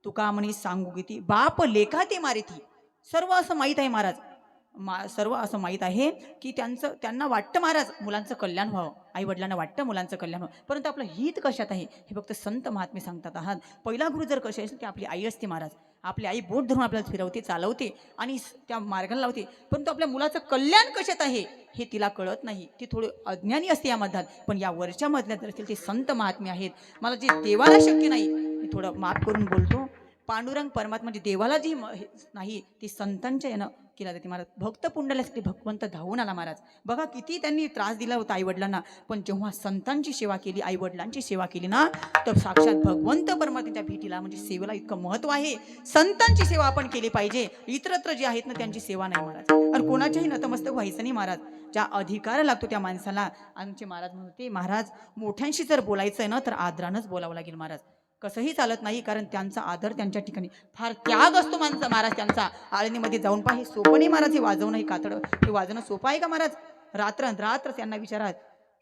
तुका म्हणी सांगू किती, बाप लेखा ते मारिती. सर्व असं माहीत आहे महाराज. सर्व असं माहीत आहे की त्यांना वाटतं महाराज मुलांचं कल्याण व्हावं, आई वडिलांना वाटतं मुलांचं कल्याण व्हावं, परंतु आपलं हित कशात आहे हे फक्त संत महात्मे सांगतात आहात. पहिला गुरु जर कसे असेल की आपली आई असते महाराज. आपली आई बोट धरून आपल्याला फिरवते, चालवते आणि त्या मार्गाला लावते, परंतु आपल्या मुलाचं कल्याण कशात आहे हे तिला कळत नाही. ती थोडी अज्ञानी असते या मध्यात. पण या वरच्या मधल्यात जर असतील ते संत महात्मे आहेत. मला जे देवाला शक्य नाही मी थोडं माफ करून बोलतो, पांडुरंग परमात्मा म्हणजे देवाला जी नाही ती संतांच्या यानं केला जाते महाराज. भक्त पुंडल्यासाठी भगवंत धावून आला महाराज. बघा किती त्यांनी त्रास दिला होता आईवडिलांना, पण जेव्हा संतांची सेवा केली, आईवडिलांची सेवा केली ना तर साक्षात भगवंत परमात्म्याच्या भेटीला. म्हणजे सेवेला इतकं महत्व आहे. संतांची सेवा आपण केली पाहिजे, इतरत्र जे आहेत ना त्यांची सेवा नाही महाराज. आणि कोणाच्याही नतमस्तक व्हायचं नाही महाराज. ज्या अधिकार लागतो त्या माणसाला. आमचे महाराज म्हणते, महाराज मोठ्यांशी जर बोलायचं आहे ना तर आदरानंच बोलावं लागेल महाराज, कसंही चालत नाही. कारण त्यांचा आदर त्यांच्या ठिकाणी फार त्याग असतो माणसा महाराज त्यांचा. आळणीमध्ये जाऊन पहा, हे सोपं नाही महाराज. हे वाजवणं, हे कातडं हे वाजवणं सोपं आहे का महाराज? रात्र त्यांना विचारा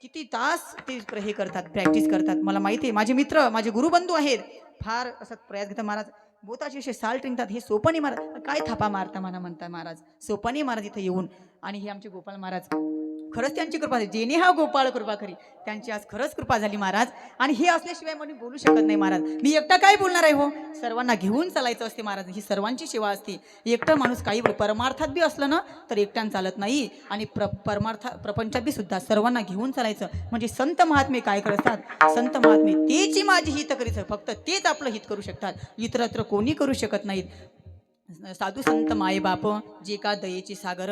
किती तास ते हे करतात, प्रॅक्टिस करतात. मला माहिती आहे, माझे मित्र माझे गुरुबंधू आहेत, फार असं प्रयास घेतात महाराज. बोताचे असे साल टिंगतात, हे सोपं नाही महाराज. काय थापा मारता म्हणता महाराज, सोपं नाही महाराज इथं येऊन. आणि हे आमचे गोपाळ महाराज खरंच त्यांची कृपा झाली. जेणे हा गोपाळ कृपा करी, त्यांची आज खरंच कृपा झाली महाराज. आणि हे असल्याशिवाय म्हणून बोलू शकत नाही महाराज. मी एकटा काय बोलणार आहे हो, सर्वांना घेऊन चालायचं असते महाराज. ही सर्वांची सेवा असते. एकटा माणूस काही परमार्थात बी असलं ना तर एकट्यानं चालत नाही. आणि प्रपंचात बी सुद्धा सर्वांना घेऊन चालायचं. म्हणजे संत महात्मे काय करतात, संत महात्मे तेची माझी हित करीत, फक्त तेच आपलं हित करू शकतात, इतरत्र कोणी करू शकत नाहीत. साधू संत माये बाप जे का दयेची सागर,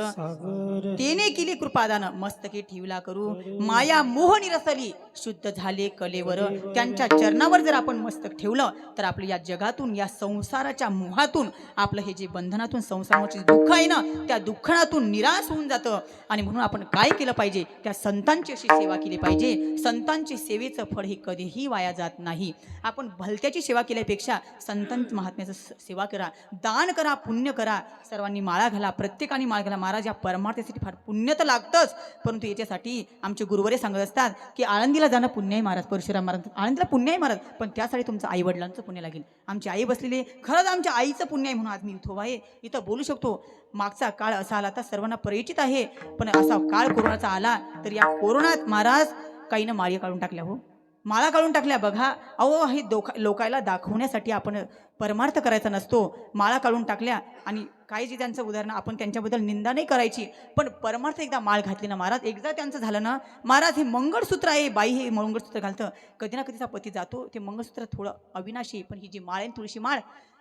तेने केली कृपादान, मस्तके ठेवला करू माया मोह निरसली, शुद्ध झाले कलेवर. त्यांच्या चरणावर जर आपण मस्तक ठेवलं तर आपलं या जगातून, या संसाराच्या मोहातून, आपलं हे जे बंधनातून संसाराचे दुःख आहे ना त्या दुःखातून निराश होऊन जातं. आणि म्हणून आपण काय केलं पाहिजे, त्या संतांची अशी सेवा केली पाहिजे. संतांची सेवेचं फळ हे कधीही वाया जात नाही. आपण भलत्याची सेवा केल्यापेक्षा संतांच्या महात्म्याचं सेवा करा, दान करा, पुण्य करा. सर्वांनी माळा घाला, प्रत्येकाने माळा घाला महाराज. या परमार्थासाठी फार पुण्य तर लागतंच, परंतु याच्यासाठी आमचे गुरुवरे सांगत असतात की आळंदीला जाणं पुण्य आहे महाराज. परशुराम महाराज आळंदीला पुण्य आहे महाराज, पण त्यासाठी तुमचं आई वडिलांचं पुण्य लागेल. आमची आई बसलेली, खरंच आमच्या आईचं पुण्य आहे म्हणून आज मी इथं आहे, इथं बोलू शकतो. मागचा काळ असा आला तर सर्वांना परिचित आहे, पण असा काळ कोरोनाचा आला तर या कोरोनात महाराज काहीनं माळी काढून टाकल्या हो, माळा काढून टाकल्या. बघा अहो, हे लोकायला दाखवण्यासाठी आपण परमार्थ करायचा नसतो, माळा काढून टाकल्या. आणि काही जे त्यांचं उदाहरण, आपण त्यांच्याबद्दल निंदा नाही करायची, पण परमार्थ एकदा माळ घातली ना महाराज, एकदा त्यांचं झालं ना महाराज. हे मंगळसूत्र आहे, बाई हे मंगळसूत्र घालतं, कधी ना कधीचा पती जातो, ते मंगळसूत्र थोडं अविनाशी. पण ही जी माळ आहे तुळशी माळ,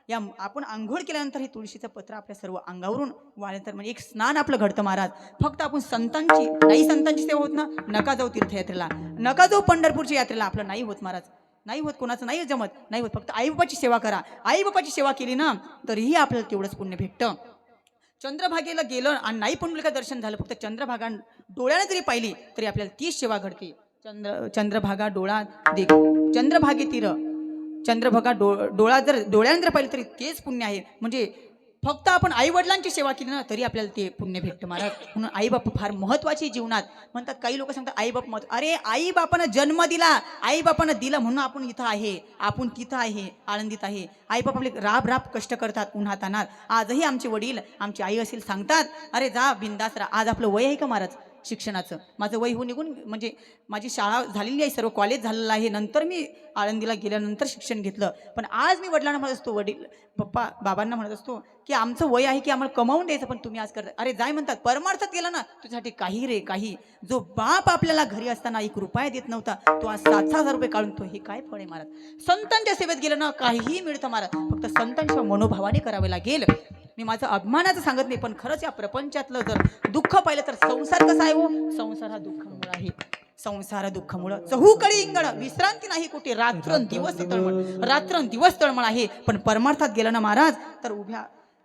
या आपण आंघोळ केल्यानंतर हे तुळशीचं पत्र आपल्या सर्व अंगावरून वाळल्यानंतर म्हणजे एक स्नान आपलं घडतं महाराज. फक्त आपण संतांची नाही, संतांची सेवा होत ना, नका जाऊ तीर्थयात्रेला, नका जाऊ पंढरपूरच्या यात्रेला, आपलं नाही होत महाराज, नाही होत, कोणाचं नाही जमत, नाही होत. फक्त आईबापाची सेवा करा. आईबापाची सेवा केली ना तरीही आपल्याला तेवढंच पुण्य भेटतं. चंद्रभागेला गेलं आणि नाही पुंडलिका दर्शन झालं, फक्त चंद्रभागा डोळ्याने जरी पाहिली तरी आपल्याला तीच सेवा घडते. चंद्रभागा डोळा चंद्रभागे तीर, चंद्रभागा डोळा जर डोळ्याने जर पाहिलं तरी तेच पुण्य आहे. म्हणजे फक्त आपण आई वडिलांची सेवा केली ना तरी आपल्याला ते पुण्य भेटतं महाराज. म्हणून आई बाप फार महत्वाची जीवनात. म्हणतात काही लोक सांगतात आई बाप महत्व. अरे आई बापानं जन्म दिला, आई बापानं दिला म्हणून आपण इथं आहे, आपण तिथं आहे, आनंदित आहे. आई बाप आपले राब राब कष्ट करतात उन्हात अनात. आजही आमचे वडील, आमची आई असेल सांगतात अरे जा बिंदास राहा. आज आपलं वय आहे का महाराज शिक्षणाचं? माझं वय हो निघून म्हणजे माझी शाळा झालेली आहे, सर्व कॉलेज झालेलं आहे. नंतर मी आळंदीला गेल्यानंतर शिक्षण घेतलं. पण आज मी वडिलांना म्हणत असतो, वडील पप्पा बाबांना म्हणत असतो की आमचं वय आहे की आम्हाला कमावून द्यायचं, पण तुम्ही आज करता. अरे जाय म्हणतात, परमार्थात गेला ना तुझ्यासाठी काही रे काही. जो बाप आपल्याला घरी असताना 1 रुपया देत नव्हता तो आज 7,000 रुपये काढून तो, हे काय फळ आहे महाराज. संतांच्या सेवेत गेलं ना काहीही मिळतं महाराज, फक्त संतांच्या मनोभावाने करावे लागेल. मी माझं अभिमानाचं सांगत नाही, पण खरंच या प्रपंचातलं जर दुःख पाहिलं तर संसार कसा आहे हो? संसार हा दुःखामुळे आहे. संसार दुःखामुळं चहूकडे इंगळ, विश्रांती नाही कुठे, रात्रंदिवस तळमळ, रात्रंदिवस तळमळ आहे. पण परमार्थात गेला ना महाराज तर उभ्या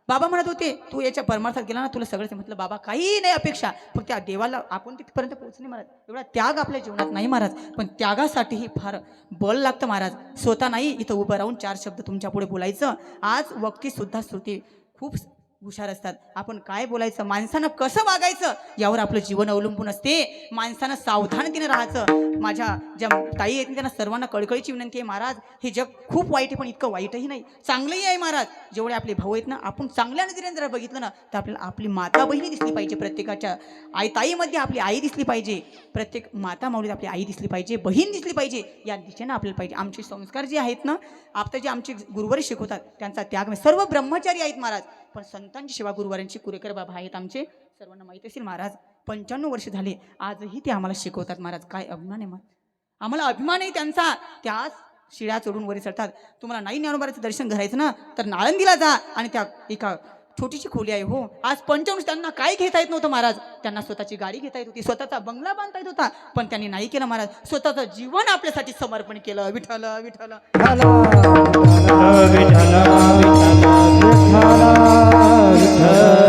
बाबा म्हणत होते तू याच्या परमार्थात गेला ना तुला सगळं. म्हटलं बाबा काही नाही अपेक्षा, फक्त त्या देवाला आपण तिथपर्यंत पोहोचणे महाराज. एवढा त्याग आपल्या जीवनात नाही महाराज, पण त्यागासाठीही फार बल लागतं महाराज. स्वतः नाही इथं उभं राहून 4 शब्द तुमच्या पुढे बोलायचं. आज वक्ती सुद्धा श्रुती खूप हुशार असतात. आपण काय बोलायचं, माणसानं कसं वागायचं यावर आपलं जीवन अवलंबून असते. माणसानं सावधानतेने राहायचं. माझ्या ज्या ताई आहेत त्यांना सर्वांना कळकळीची विनंती आहे महाराज, हे जग खूप वाईट आहे पण इतकं वाईटही नाही, चांगलंही आहे महाराज. जेवढे आपले भाऊ आहेत ना आपण चांगल्या नजरेने जर बघितलं ना तर आपल्याला आपली माता बहिणी दिसली पाहिजे. प्रत्येकाच्या ताईमध्ये आपली आई दिसली पाहिजे, प्रत्येक माता माऊलीत आपली आई दिसली पाहिजे, बहीण दिसली पाहिजे. या दिशेनं आपल्याला पाहिजे. आमचे संस्कार जे आहेत ना आता जे आमचे गुरुवारी शिकवतात त्यांचा त्याग, सर्व ब्रह्मचारी आहेत महाराज, पण संतांची सेवा गुरुवारांची कुरेकर बाबा आहेत आमचे, सर्वांना माहीत असेल महाराज. 95 वर्ष झाले आजही ते आम्हाला शिकवतात महाराज. काय अभिमान आहे आम्हाला, अभिमान आहे त्यांचा. त्याच शिळ्या चढून वरी चढतात. तुम्हाला नाही ज्ञानोबाचं दर्शन करायचं ना तर नाळंदीला जा, आणि त्या एका छोटीशी खोली आहे हो. आज 95 त्यांना काय घेता येत नव्हतं महाराज. त्यांना स्वतःची गाडी घेता येत होती, स्वतःचा बंगला बांधता येत होता, पण त्यांनी नाही केलं महाराज. स्वतःचं जीवन आपल्यासाठी समर्पण केलं. विठ्ठल विठ्ठल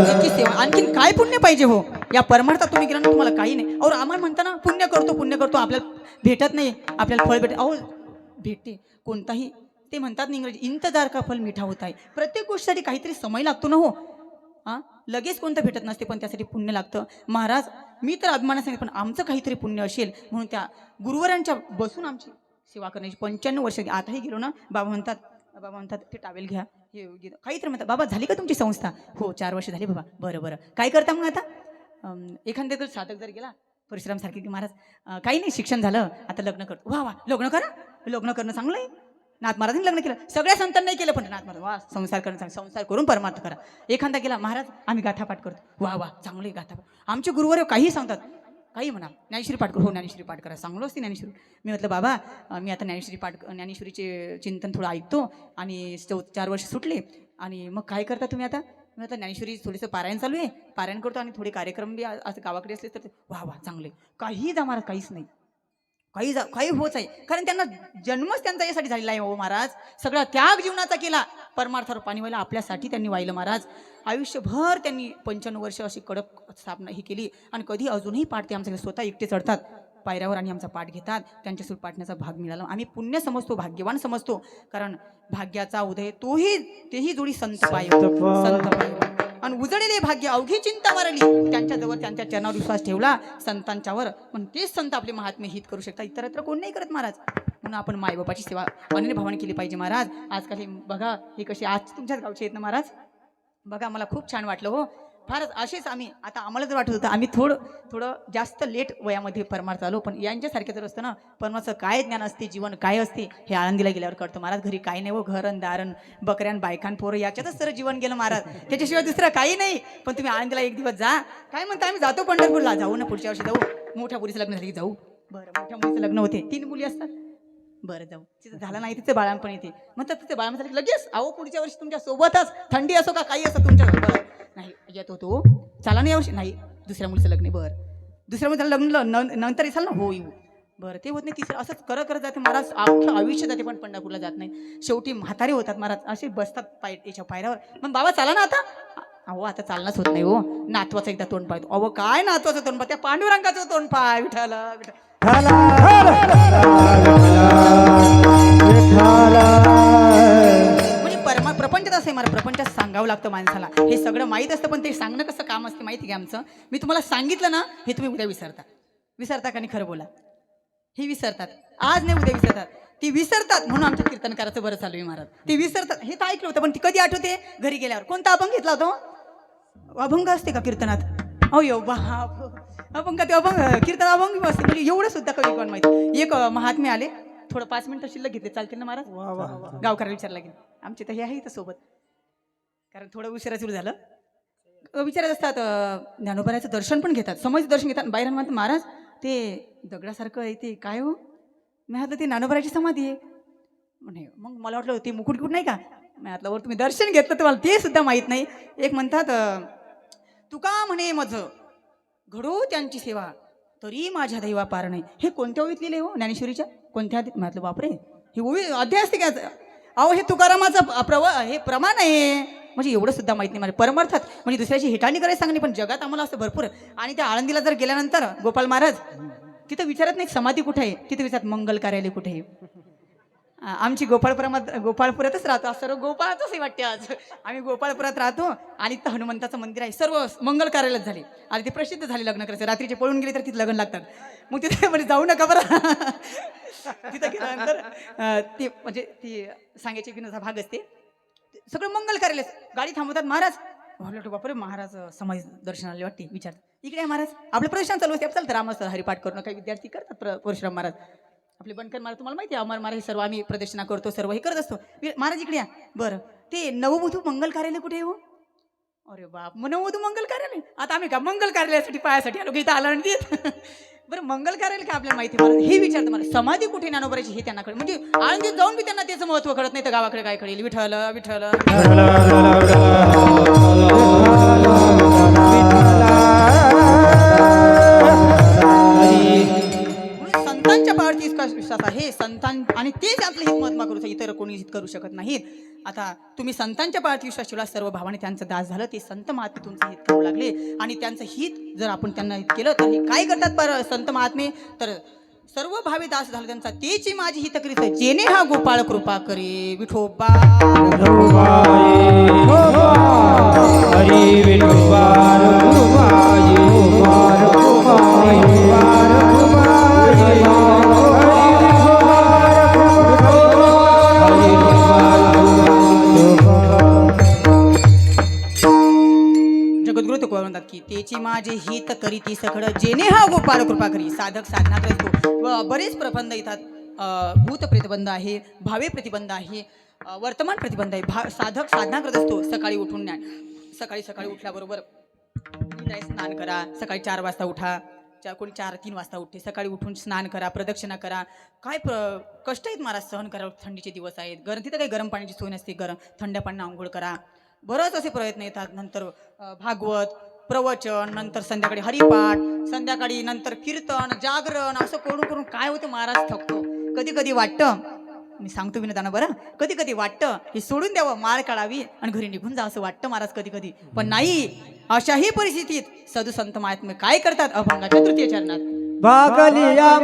इतकी सेवा, आणखीन काय पुण्य पाहिजे हो. या परमार्थात तुम्ही गेला ना तुम्हाला काही नाही. और आम्हाला म्हणता ना पुण्य करतो आपल्याला भेटत नाही, आपल्याला फळ भेटत. अहो भेटते कोणताही, ते म्हणतात ना इंग्रजी इंतजार का फल मिठा होत आहे. प्रत्येक गोष्टीसाठी काहीतरी समय लागतो ना हो. हां लगेच कोणतं भेटत नसते, पण त्यासाठी पुण्य लागतं महाराज. मी तर अभिमानाने सांगितलं, पण आमचं काहीतरी पुण्य असेल म्हणून त्या गुरुवारांच्या बसून आमची सेवा करण्याची 95 वर्ष. आताही गेलो ना बाबा म्हणतात ते टावेल घ्या, हे काहीतरी म्हणतात. बाबा झाली का तुमची संस्था? हो 4 वर्ष झाली बाबा. बरं काय करता मग आता? एखाद्या जर साधक जर गेला परशुराम सारखे की महाराज काही नाही शिक्षण झालं आता लग्न करतो. वा लग्न करा, लग्न करणं चांगलं आहे. नाथ महाराजांनी लग्न केलं, सगळ्या संतांनी नाही केलं, पण नाथ महाराज वा संसार करणं चांगलं, संसार करून परमार्थ करा. एखादा गेला महाराज आम्ही गाथापाठ करतो. वा चांगले गाथापाठ. आमचे गुरुवार काही सांगतात, काही म्हणा ज्ञानेश्वरी पाठ करू. हो ज्ञानेश्वरी पाठ करा, चांगलं असते ज्ञानेश्वरी. मी म्हटलं बाबा मी आता ज्ञानेश्वरीचे चिंतन थोडं ऐकतो, आणि 4 वर्ष सुटले. आणि मग काय करता तुम्ही आता? मी आता ज्ञानेश्वरी थोडंसं पारायण चालू आहे, पारायण करतो, आणि थोडे कार्यक्रम बी असं गावाकडे असले तर वा चांगले. काही जा महाराज, काहीच नाही, काही होच आहे. कारण त्यांना जन्मच त्यांचा यासाठी झालेला आहे हो महाराज. सगळा त्याग जीवनाचा केला, परमार्थावर पाणी व्हायला आपल्यासाठी त्यांनी वाहिलं महाराज. आयुष्यभर त्यांनी 95 वर्ष अशी कडक स्थापना ही केली. आणि कधी अजूनही पाठ ते आमच्याकडे स्वतः एकटे चढतात पायऱ्यावर आणि आमचा पाठ घेतात. त्यांच्यासोबत पाठण्याचा भाग मिळाला. आम्ही पुण्य समजतो, भाग्यवान समजतो. कारण भाग्याचा उदय तेही जोडी संत पाय, संत पाय. आणि उजळलेले भाग्य अवघी चिंता मारली, त्यांच्याजवळ त्यांच्या चरणावर विश्वास ठेवला संतांच्यावर. पण तेच संत आपले महात्मे हित करू शकतात, इतरत्र कोण नाही करत महाराज. म्हणून आपण मायबापाची सेवा अनन्य भावाने केली पाहिजे महाराज. आजकाल हे बघा, हे कसे आज तुमच्याच गावचे आहेत ना महाराज. बघा मला खूप छान वाटलं हो. फारच असेच आम्ही, आता आम्हाला जर वाटत होतं आम्ही थोडं जास्त लेट वयामध्ये परमार्थ आलो, पण यांच्यासारखे जर असतं ना परमार्थचं काय ज्ञान असते, जीवन काय असते, हे आळंदीला गेल्यावर कळतं महाराज. घरी काही नाही हो, घरन दारण बकऱ्यान बायकान पोरं याच्यातच तर जीवन गेलं महाराज, त्याच्याशिवाय दुसरं काही नाही. पण तुम्ही आळंदीला एक दिवस जा. काय म्हणता, आम्ही जातो पंढरपूरला, जाऊ ना पुढच्या वर्षी जाऊ. मोठ्या मुलीचं लग्न झाली जाऊ. बरं मोठ्या मुलीचं लग्न होते, 3 मुली असतात. बरं जाऊ. तिचं झालं नाही, तिचं बाळांपण येते. म्हणतात तिचं बाळांपण झालं लगेच अहो पुढच्या वर्षी तुमच्या सोबतच, थंडी असो का काही असो तुमच्या बरं नाही येत होतो. चाला नाही यावर्षी नाही, दुसऱ्या मुलीचं लग्न. बरं दुसऱ्या मुलीचं लग्न नंतर येसाल ना? हो येऊ. बरं ते होत नाही, तिसरं असंच करत जाते महाराज. अख्खं आयुष्य जाते पण पंढरपूरला जात नाही. शेवटी म्हातारे होतात महाराज, असे बसतात याच्या पायऱ्यावर. मग बाबा चाला ना आता. अहो आता चालणंच होत नाही हो. नातवाचं एकदा तोंड पाहतो. अहो काय नातवाचं तोंड पाह, त्या पांडुरंगाचं तोंड पाय. विठाला म्हणजे प्रपंचात असे मला प्रपंचात सांगावं लागतं माणसाला. हे सगळं माहीत असतं पण ते सांगणं कसं काम असते माहिती आहे आमचं. मी तुम्हाला सांगितलं ना हे तुम्ही उद्या विसरता का नाही खरं बोला. हे विसरतात आज नाही उद्या विसरतात. ती विसरतात म्हणून आमच्या कीर्तनकाराचं बरं चालू आहे महाराज. ते विसरतात हे तर ऐकलं होतं पण ती कधी आठवते घरी गेल्यावर. कोणता अभंग घेतला होता? अभंग असते का कीर्तनात? हो यो बाप अभंग ते अभंग कीर्तन अभंग असते म्हणजे एवढं सुद्धा कवी कोण माहिती. एक महात्मे आले थोडं 5 मिनिटं शिल्लक घेतले चालतील ना महाराज? गावकऱ्याला विचारला गेलं आमचे तर हे आहे इथं सोबत कारण थोडं उशिरा सुरू झालं. विचारत असतात ज्ञानोबाराचं दर्शन पण घेतात समज दर्शन घेतात. बाहेर म्हणतात महाराज ते दगडासारखं आहे ते काय हो? मी म्हटलं ते ज्ञानोबाराची समाधी आहे म्हणे. मग मला वाटलं ते मुकुट नाही का? मी म्हटलं वर तुम्ही दर्शन घेतलं तुम्हाला ते सुद्धा माहीत नाही. एक म्हणतात तुका म्हणे माझं घडो त्यांची सेवा तरी माझ्या दैवा पार नाही. हे कोणत्या ओळीत लिहिले हो ज्ञानेश्वरीच्या कोणत्या? म्हटलं बापरे ही ओळी अध्याय असते का? अहो हे तुकारामाचं हे प्रमाण आहे म्हणजे एवढं सुद्धा माहित नाही मला परमार्थात म्हणजे दुसऱ्याची हेटाळणी करायला सांगणे. पण जगात आम्हाला असं भरपूर. आणि त्या आळंदीला जर गेल्यानंतर गोपाल महाराज तिथं विचारत नाही समाधी कुठे आहे तिथं विचारत मंगल कार्यालय कुठे आहे. आमची गोपाळपुरातच राहतो सर्व गोपाळातच हे वाटते आज. आम्ही गोपाळपुरात राहतो आणि तिथं हनुमंताचं मंदिर आहे सर्व मंगल कार्यालयात झाले आणि ते प्रसिद्ध झाले लग्न करायचं. रात्रीचे पळून गेले तर तिथे लग्न लागतात. मग तिथे म्हणजे जाऊ नका बरं. तिथं गेल्यानंतर ते म्हणजे ती सांगायची विनोदा भाग असते सगळं मंगल कार्यालय. गाडी थांबवतात महाराज म्हटलं बापरे महाराज समाज दर्शनाला वाटते विचारतात इकडे आहे महाराज आपलं प्रदर्शन चालू असते चालतं रामस्त हरिपाठ करणं काही विद्यार्थी करतात. परशुराम महाराज आपले बनकर महाराज तुम्हाला माहिती आहे अमर महाराज हे सर्व आम्ही प्रदर्शना करतो सर्व हे करत असतो. महाराज इकडे या बरं ते नववधू मंगल कार्यालय कुठे हो? अरे बाप मग नववधू मंगल कार्यालय आता आम्ही का मंगल कार्यालयासाठी पायासाठी आलो इथं आला देत. बरं मंगल कार्यालय काय आपल्याला माहिती महाराज हे विचारतं मला. समाधी कुठे ज्ञानोबाराची हे त्यांना कळेल म्हणजे आळंदीत जाऊन बी त्यांना त्याचं महत्व कळत नाही तर गावाकडे काय कळेल. विठ्ठल विठ्ठल संतांच्या पावरती विश्वास आहे. संतां आणि तेच आपलं हित महात्मा करू इतर कोणी हित करू शकत नाहीत. आता तुम्ही संतांच्या पावरती विश्वास ठेवला सर्व भावाने त्यांचं दास झालं. ते संत महात्मे तुमचं हित करू लागले आणि त्यांचं हित जर आपण त्यांना हित केलं तर हे काय करतात पर संत महात्मे तर सर्व भावे दास झालं त्यांचा. तेची माझी हित करीत जेणे हा गोपाळ कृपा करे विठोबा हरी विठोबा जगद्गुरु तुकोबा म्हणतात की तेची माझे हित करी ती सखड जेणे हा गोपाळ कृपा करी. साधक साधना करतो बरेच प्रबंध येतात. भूत प्रतिबंध आहे भावे प्रतिबंध आहे वर्तमान प्रतिबंध आहे. साधक साधना करत असतो सकाळी उठून सकाळी उठल्याबरोबर स्नान करा. सकाळी 4 वाजता उठा कोणी 4-3 वाजता उठते. सकाळी उठून स्नान करा प्रदक्षिणा करा. काय कष्ट आहेत महाराज सहन करा. थंडीचे दिवस आहेत तिथं काही गरम पाण्याची सोय नसते. थंड पाण्याने आंघोळ करा. बरंच असे प्रयत्न येतात. नंतर भागवत प्रवचन नंतर संध्याकाळी हरिपाठ संध्याकाळी नंतर कीर्तन जागरण असं करून काय होतं महाराज थकतो. कधी कधी वाटतं मी सांगतो विनोदानं बरं कधी कधी वाटतं हे सोडून द्यावं माळ काढावी आणि घरी निघून जा असं वाटतं महाराज कधी कधी. पण नाही अशाही परिस्थितीत साधू संत महात्मे काय करतात अभंगाच्या तृतीय चरणात भागलिया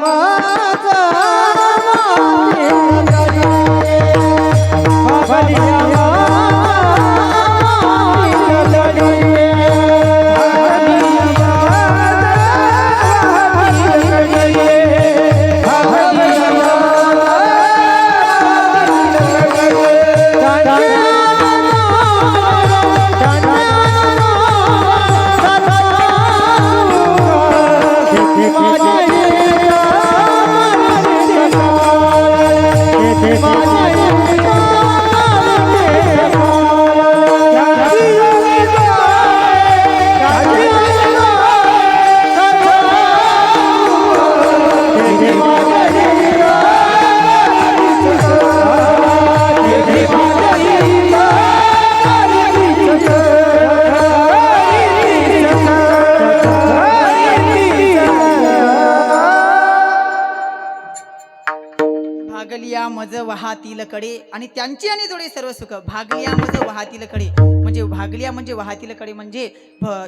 माझा मज वाहातील कडे आणि त्यांची आणि जोडे सर्व सुख. भागलिया मज वाहातील कडे म्हणजे भागलिया म्हणजे वाहातील कडे म्हणजे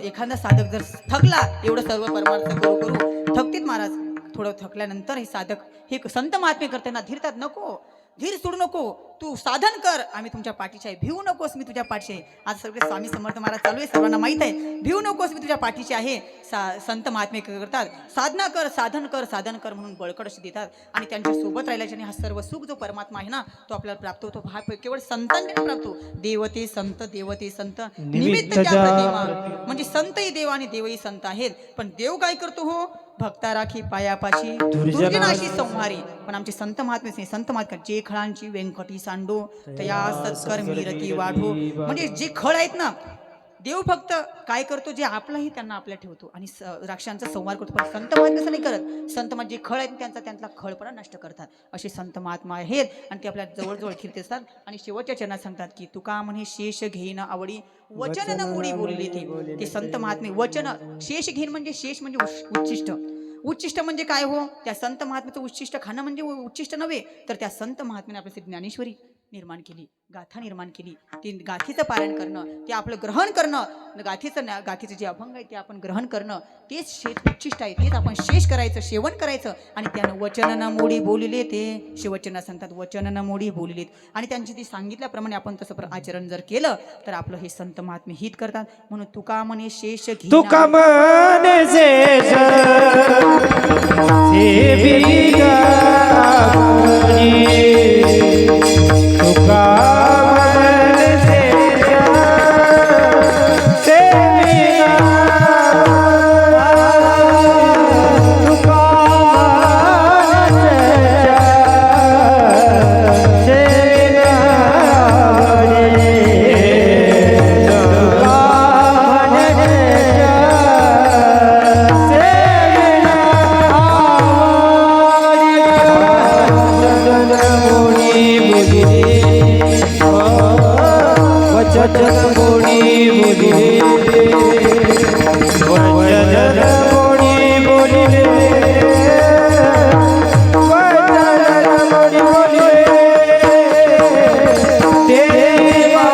एखादा साधक जर थकला एवढं सर्व परमार्थ करू थकतीत महाराज. थोडं थकल्यानंतर हे साधक हे संत महात्मे करताना धीरतात नको धीर सोडू नको, तू साधन कर, आम्ही तुमच्या पाठीचे आहे, भिवू नकोस, मी तुझ्या पाठीचे आहे. आज सगळे स्वामी समर्थ महाराज चालू आहे, सर्वांना माहीत आहे, भिवू नकोस, मी तुझ्या पाठीचे आहे. संत महात्मे करतात, साधना कर, साधन कर, साधन कर म्हणून बळकट असे देतात. आणि त्यांच्या सोबत राहिल्याच्याने हा सर्व सुख जो परमात्मा आहे ना तो आपल्याला प्राप्त होतो. हा केवळ संतांनी प्राप्त होतो. देवते संत, देवते संत, निमित्त त्या प्रतिमा. म्हणजे संतही देव आणि देवही संत आहेत. पण देव काय करतो हो, भक्ता राखी पायापाशी, दुर्जनाशी संहारी. पण आमचे संत महात्मेच नाही, संत महात्मा जे खळांची व्यंकटी सांडो तया सत्कर मिरती वाढो. म्हणजे जे खळ आहेत ना, देव फक्त काय करतो, जे आपलाही त्यांना आपल्या ठेवतो आणि राक्षांचा संहार करतो. पण संत महात्मा असं नाही करत. संत म्हणजे जे खळ आहेत त्यांचा खळपणा नष्ट करतात. असे संत महात्मा आहेत आणि ते आपल्या जवळजवळ फिरत असतात. आणि शेवटच्या चरणात सांगतात की तुका म्हणे शेष घेईन आवडी, वचन न मुडी बोलले ते संत महात्मे. वचन शेष घेईन म्हणजे शेष म्हणजे उच्चिष्ट. उच्चिष्ट म्हणजे काय हो, त्या संत महात्म्याचं उच्चिष्ट खाणं म्हणजे उच्चिष्ट नव्हे, तर त्या संत महात्म्याने आपल्यासाठी ज्ञानेश्वरी निर्माण केली, गाथा निर्माण केली. ती गाथीचं पारायण करणं, ते आपलं ग्रहण करणं, गाथीचं जे अभंग आहे ते आपण ग्रहण करणं, तेच उच्चिष्ट आहे. तेच आपण शेष करायचं, सेवन करायचं. आणि त्यानं वचन न मोडी बोलले ते शेवटच्या सांगतात, वचन न मोडी बोललेत. आणि त्यांची ती सांगितल्याप्रमाणे आपण तसं आचरण जर केलं तर आपलं हे संत महात्मे हित करतात. म्हणून तुका म्हणे शेष घे, तुका म्हणे शेष सेविका मुनी. तुका म्हणे शेष सेविका, तुका वचन मोडी बोलिले, वचन मोडी बोलिले, वचन मोडी बोलिले. देवा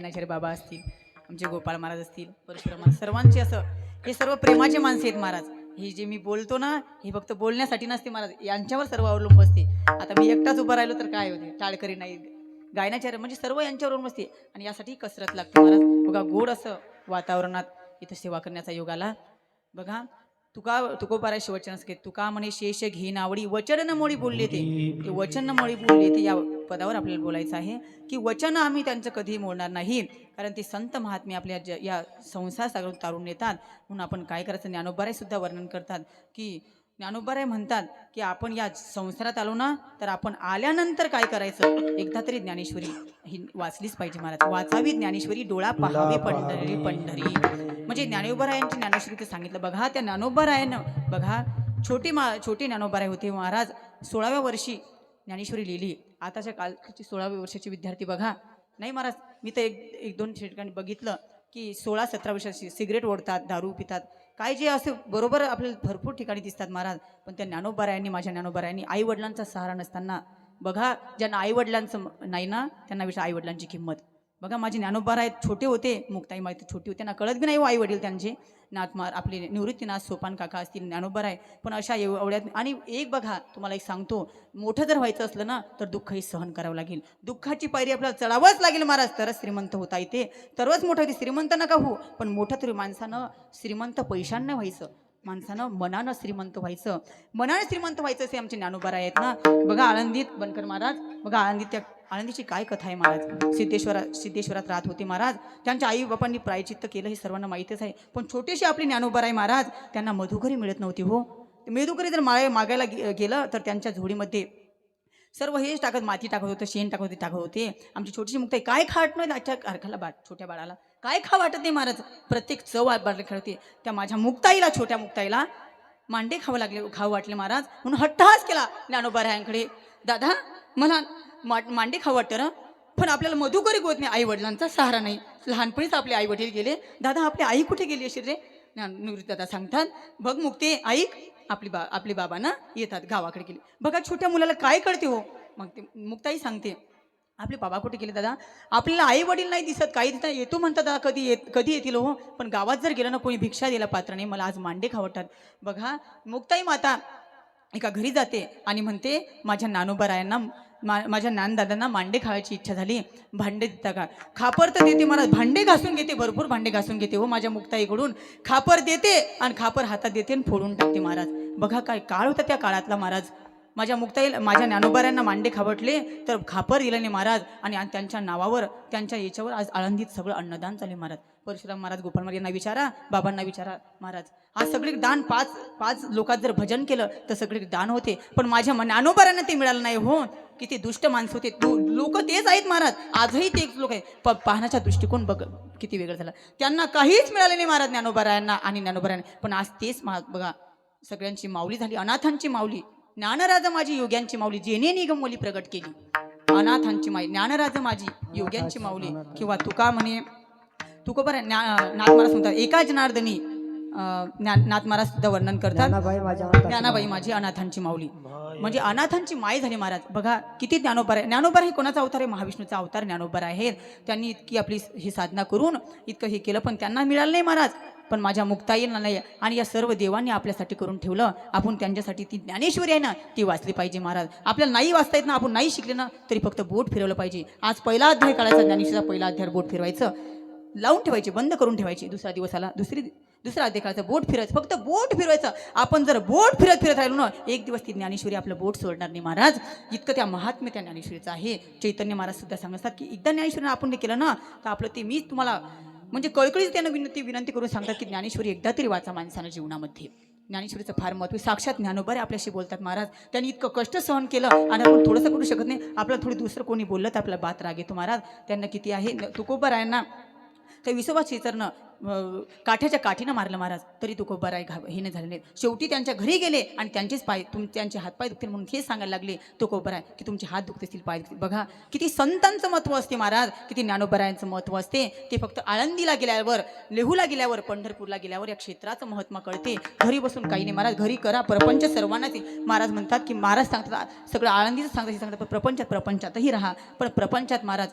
गायनाचार्य बाबा असतील, आमचे गोपाळ महाराज असतील, परशुराम महाराज, सर्वांचे असं हे सर्व प्रेमाचे माणसे आहेत महाराज. हे जे मी बोलतो ना हे फक्त बोलण्यासाठी नसते महाराज, यांच्यावर सर्व अवलंबून असते. आता मी एकटाच उभा राहिलो तर काय होते, टाळकरी नाही, गायनाचार्य म्हणजे सर्व यांच्यावर अवलंबून असते. आणि यासाठी कसरत लागते महाराज. बघा गोड असं वातावरणात इथं सेवा करण्याचा योग आला. बघा तुकोबाराय शेवटच्या नसके तुका म्हणे शेष घेईन आवडी वचन न मोडी बोलले ते वचन न मोडी बोलले ते या पदावर आपल्याला बोलायचं आहे की वचन आम्ही त्यांचं कधीही मोडणार नाही, कारण ते संत महात्मे आपल्या या संसार सागरून तारून नेतात. म्हणून आपण काय करायचं, ज्ञानोबाराय सुद्धा वर्णन करतात की ज्ञानोबाराय म्हणतात की आपण या संसारात आलो ना तर आपण आल्यानंतर काय करायचं, एकदा तरी ज्ञानेश्वरी ही वाचलीच पाहिजे महाराज. वाचावी ज्ञानेश्वरी, डोळा पाहावे पंढरी पंढरी, म्हणजे ज्ञानोबारायांची ज्ञानेश्वरी ते सांगितलं. बघा त्या ज्ञानोबारायानं बघा छोटे ज्ञानोबाराय होते महाराज. 16व्या वर्षी ज्ञानेश्वरी लिहिली. आताच्या कालची 16व्या वर्षाचे विद्यार्थी बघा नाही महाराज, मी तर एक दोन ठिकाणी बघितलं की 16-17 वर्षाची सिगरेट ओढतात, दारू पितात, काय जे असे बरोबर आपल्याला भरपूर ठिकाणी दिसतात महाराज. पण त्या ज्ञानोबारायांनी, माझ्या ज्ञानोबारायांनी आई वडिलांचा सहारा नसताना बघा, ज्यांना आई वडिलांचं नाही ना त्यांना विषय आई वडिलांची किंमत बघा. माझे ज्ञानोबाराय छोटे होते, मुक्ताई माहिती छोटी होती, त्यांना कळत बी नाही हो आई वडील त्यांचे. नाथमार आपले निवृत्तीनाथ सोपान काका असतील, ज्ञानोबाराय पण अशा एवढ्यात. आणि एक बघा तुम्हाला एक सांगतो, मोठं जर व्हायचं असलं ना तर दुःखही सहन करावं लागेल, दुःखाची पायरी आपल्याला चढावंच लागेल महाराज, तरच श्रीमंत होता येते, तरच मोठं होते. श्रीमंत नका हो पण मोठं तरी माणसानं श्रीमंत पैशांना व्हायचं, माणसानं मनानं श्रीमंत व्हायचं, मनानं श्रीमंत व्हायचं असे आमचे ज्ञानोबाराय आहेत ना. बघा आळंदीत बनकर महाराज, बघा आळंदीत त्या आळंदीची काय कथा आहे महाराज. सिद्धेश्वरात राहत होते महाराज, त्यांच्या आई बापांनी प्रायचित्त केलं हे सर्वांना माहितीच आहे. पण छोटेसे आपले ज्ञानोबाराय महाराज, त्यांना मधुकरी मिळत नव्हती हो. मधुकरी जर मागायला गेलं तर त्यांच्या झोडीमध्ये सर्व हेच टाकत, माती टाकत होतं, शेण टाकत होते. आमची छोटीशी मुक्ताई काय खाट नाही आजच्या कारखाला छोट्या बाळाला काय खा वाटत नाही महाराज, प्रत्येक चव बाळाला खेळते. त्या माझ्या मुक्ताईला, छोट्या मुक्ताईला मांडे खाऊ वाटले महाराज. म्हणून हट्टहास केला ज्ञानोबारायांकडे, दादा मला मांडे खाऊ वाटतं ना, पण आपल्याला मधुकरी गोत नाही, आई वडिलांचा सहारा नाही. लहानपणीच आपले आई वडील गेले. दादा आपली आई कुठे गेली अशी रे. निवृत्त दादा सांगतात, बघ मुक्ते ऐक, आपले बाबा ना येतात, गावाकडे गेले. बघा छोट्या मुलाला काय कळते हो. मग ते मुक्ताई सांगते, आपले बाबा कुठे गेले दादा, आपल्याला आई वडील नाही दिसत, काही दिसत येतो म्हणतात दादा, कधी येतील हो, पण गावात जर गेलं ना कोणी भिक्षा द्यायला पात्र नाही, मला आज मांडे खावतात. बघा मुक्ताई माता एका घरी जाते आणि म्हणते, माझ्या ज्ञानोबारायांना माझ्या ज्ञानदादांना मांडे खावायची इच्छा झाली, भांडे देता का. खापर तर देते महाराज, भांडे घासून घेते, भरपूर भांडे घासून घेते हो माझ्या मुक्ताईकडून. खापर देते आणि खापर हातात देते आणि फोडून टाकते महाराज. बघा काय काळ होता त्या काळातला महाराज. माझ्या मुक्ताईला, माझ्या ज्ञानोबारायांना मांडे खावटले तर खापर दिलं नाही महाराज. आणि त्यांच्या नावावर, त्यांच्या याच्यावर आज आळंदीत सगळं अन्नदान चालले महाराज. परशुराम महाराज, गोपाळ महाराज यांना विचारा, बाबांना विचारा महाराज. आज सगळे दान, पाच लोकात जर भजन केलं तर सगळे दान होते, पण माझ्या ज्ञानोबारायांना ते मिळालं नाही हो. किती दुष्ट माणसं होते, लोक तेच आहेत महाराज, आजही तेच लोक आहेत. पाहण्याचा दृष्टिकोन बघ किती वेगळं झालं. त्यांना काहीच मिळालं नाही महाराज ज्ञानोबारायांना आणि ज्ञानोबारायांना, पण आज तेच बघा सगळ्यांची माऊली झाली, अनाथांची माऊली. ज्ञानराज माझी योग्यांची माऊली, जेने निगमवली प्रगट केली. अनाथांची माई ज्ञानराज माझी योग्यांची माऊली. किंवा तुका म्हणे, तुकोबाराय नाथ महाराज म्हणतात, एका जनार्दनी नाथ महाराज सुद्धा वर्णन करतात, ज्ञानाबाई माझी अनाथांची माऊली, म्हणजे अनाथांची माय झाली महाराज. बघा किती ज्ञानोबाराय हे कोणाचा अवतार आहे, महाविष्णूचा अवतार ज्ञानोबाराय आहेत. त्यांनी इतकी आपली ही साधना करून इतकं हे केलं, पण त्यांना मिळालं नाही महाराज. पण माझ्या मुक्ताईला नाही, आणि या सर्व देवांनी आपल्यासाठी करून ठेवलं. आपण त्यांच्यासाठी ती ज्ञानेश्वरी आहे ना ती वाचली पाहिजे महाराज. आपल्याला नाही वाचता येत ना, आपण नाही शिकले ना तरी फक्त बोट फिरवलं पाहिजे. आज पहिला अध्याय काढायचा, ज्ञानेश्वरीचा पहिला अध्याय बोट फिरवायचं, लावून ठेवायचे, बंद करून ठेवायचे. दुसऱ्या दिवसाला दुसरा अध्याय काढायचा, बोट फिरायचं, फक्त बोट फिरवायचं. आपण जर बोट फिरत राहिलो ना, एक दिवस ती ज्ञानेश्वरी आपलं बोट सोडणार नाही महाराज. इतकं त्या महात्म्य त्या ज्ञानेश्वरीचं आहे. चैतन्य महाराज सुद्धा सांगतात की एकदा ज्ञानेश्वरीनं आपण केलं ना तर आपलं ते, मी तुम्हाला म्हणजे कळकळीच त्यांना विनंती करून सांगतात की ज्ञानेश्वरी एकदा तरी वाचा माणसानं जीवनामध्ये. ज्ञानेश्वरीचं फार महत्त्व. साक्षात ज्ञानोबाराय आपल्याशी बोलतात महाराज. त्यांनी इतकं कष्ट सहन केलं आणि आपण थोडंसं करू शकत नाही. आपल्याला थोडी दुसरं कोणी बोललं तर आपल्याला बात राग येतो महाराज. त्यांना किती आहे. तुकोबारायांना त्या विसोबा शेचरनं काठ्याच्या काठीनं मारलं महाराज, तरी तुकोबाराय हे नाही झाले नाहीत. शेवटी त्यांच्या घरी गेले आणि त्यांचेच पाय, त्यांचे हातपाय दुखतील म्हणून हे सांगायला लागले तुकोबाराय की तुमचे हात दुखतील, पाय दुखतील. बघा किती संतांचं महत्त्व असते महाराज, किती ज्ञानोबारायांचं महत्त्व असते. ते फक्त आळंदीला गेल्यावर, लेहूला गेल्यावर, पंढरपूरला गेल्यावर या क्षेत्राचं महत्त्व कळते. घरी बसून काही नाही महाराज, घरी करा. प्रपंच सर्वांनाच महाराज म्हणतात की, महाराज सांगतात सगळं आळंदीचं सांगतात, हे सांगतात, पण प्रपंचातही राहा. पण प्रपंचात महाराज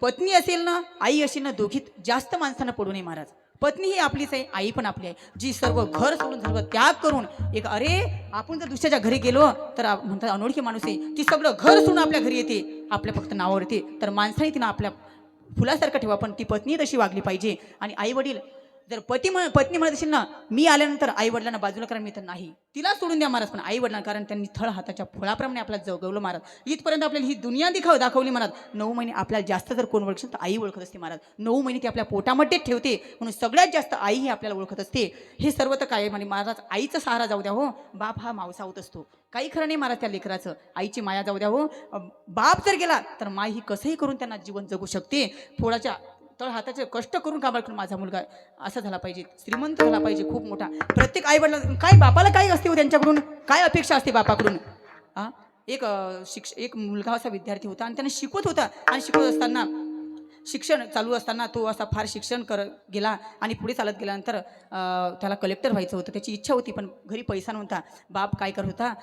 पत्नी असेल ना आई असेल ना दोघीत जास्त माणसांना पडू नये महाराज. पत्नी ही आपलीच आहे, आई पण आपली आहे, जी सर्व घर सोडून सर्व त्याग करून एक अरे आपण जर दुसऱ्याच्या घरी गेलो तर म्हणतात अनोळखी माणूस आहे, ती सगळं घर सोडून आपल्या घरी येते, आपल्या फक्त नावावर येते. तर माणसाने तिनं आपल्या फुलासारखं ठेवा, पण ती पत्नी तशी वागली पाहिजे. आणि आई वडील जर पत्नी म्हणत असेल ना मी आल्यानंतर आई वडिलांना बाजूला करा, मी तर नाही, तिला सोडून द्या महाराज. पण आई वडिलांना, कारण त्यांनी थळ हाताच्या फुलाप्रमाणे आपल्याला जगवलं महाराज. इथपर्यंत आपल्याला ही दुनिया दाखवली महाराज. 9 महिने आपल्याला जास्त जर कोण ओळखत तर आई ओळखत असते महाराज. 9 महिने ती आपल्या पोटामध्येच ठेवते, म्हणून सगळ्यात जास्त आई ही आपल्याला ओळखत असते. हे सर्व तर काय म्हणजे महाराज, आईचा सहारा जाऊ द्या हो, बाप हा मावसा होत असतो. काही खरं नाही महाराज त्या लेकराचं, आईची माया जाऊ द्या हो. बाप जर गेला तर माई ही कसंही करून त्यांना जीवन जगू शकते. थोडाच्या तळ हाताचे कष्ट करून काबाळ करून माझा मुलगा असा झाला पाहिजे, श्रीमंत झाला पाहिजे, खूप मोठा. प्रत्येक आई वडिला काय बापाला काय असते हो, त्यांच्याकडून काय अपेक्षा असते बापाकडून. एक मुलगा असा विद्यार्थी होता आणि त्याने शिकवत होता, आणि शिकवत असताना शिक्षण चालू असताना तो असा फार शिक्षण गेला आणि पुढे चालत गेल्यानंतर त्याला कलेक्टर व्हायचं होतं, त्याची इच्छा होती, पण घरी पैसा नव्हता. बाप काय करत होता,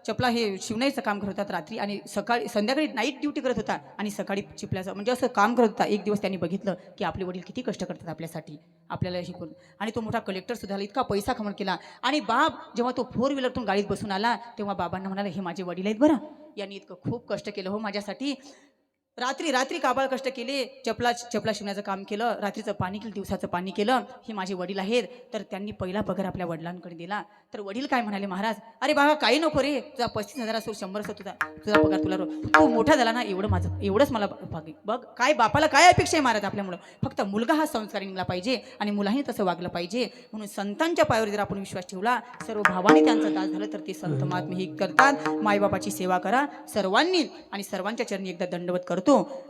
चपला हे शिवण्याचं काम करत होता रात्री, आणि संध्याकाळी नाईट ड्युटी करत होता, आणि सकाळी चिपल्याचं म्हणजे असं काम करत होता. एक दिवस त्यांनी बघितलं की आपले वडील किती कष्ट करतात आपल्यासाठी, आपल्याला शिकून, आणि तो मोठा कलेक्टर सुद्धा झाला, इतका पैसा कमवून केला. आणि बाप जेव्हा तो 4 व्हीलरतून गाडीत बसून आला तेव्हा बाबांना म्हणाला, हे माझे वडील आहेत बरं, यांनी इतकं खूप कष्ट केलं हो माझ्यासाठी, रात्री काबाळ कष्ट केले, चपला शिवण्याचं काम केलं, रात्रीचं पाणी केलं, दिवसाचं पाणी केलं, हे माझे वडील आहेत. तर त्यांनी पहिला पगार आपल्या वडिलांकडे दिला. तर वडील काय म्हणाले, महाराज अरे बाबा काही नको रे, तुझा 35,000 असो 100 असो तुझा पगार तुला तू मोठा झाला ना, एवढंच मला बघ. काय बापाला काय अपेक्षा आहे महाराज आपल्यामुळं, फक्त मुलगा हा संस्कारी निघाला पाहिजे आणि मुलाही तसं वागलं पाहिजे. म्हणून संतांच्या पायावर जर आपण विश्वास ठेवला, सर्व भावाने त्यांचं दास झालं, तर ते संत महात्मे ही करतात. मायबापाची सेवा करा सर्वांनी, आणि सर्वांच्या चरणी एकदा दंडवत करतो.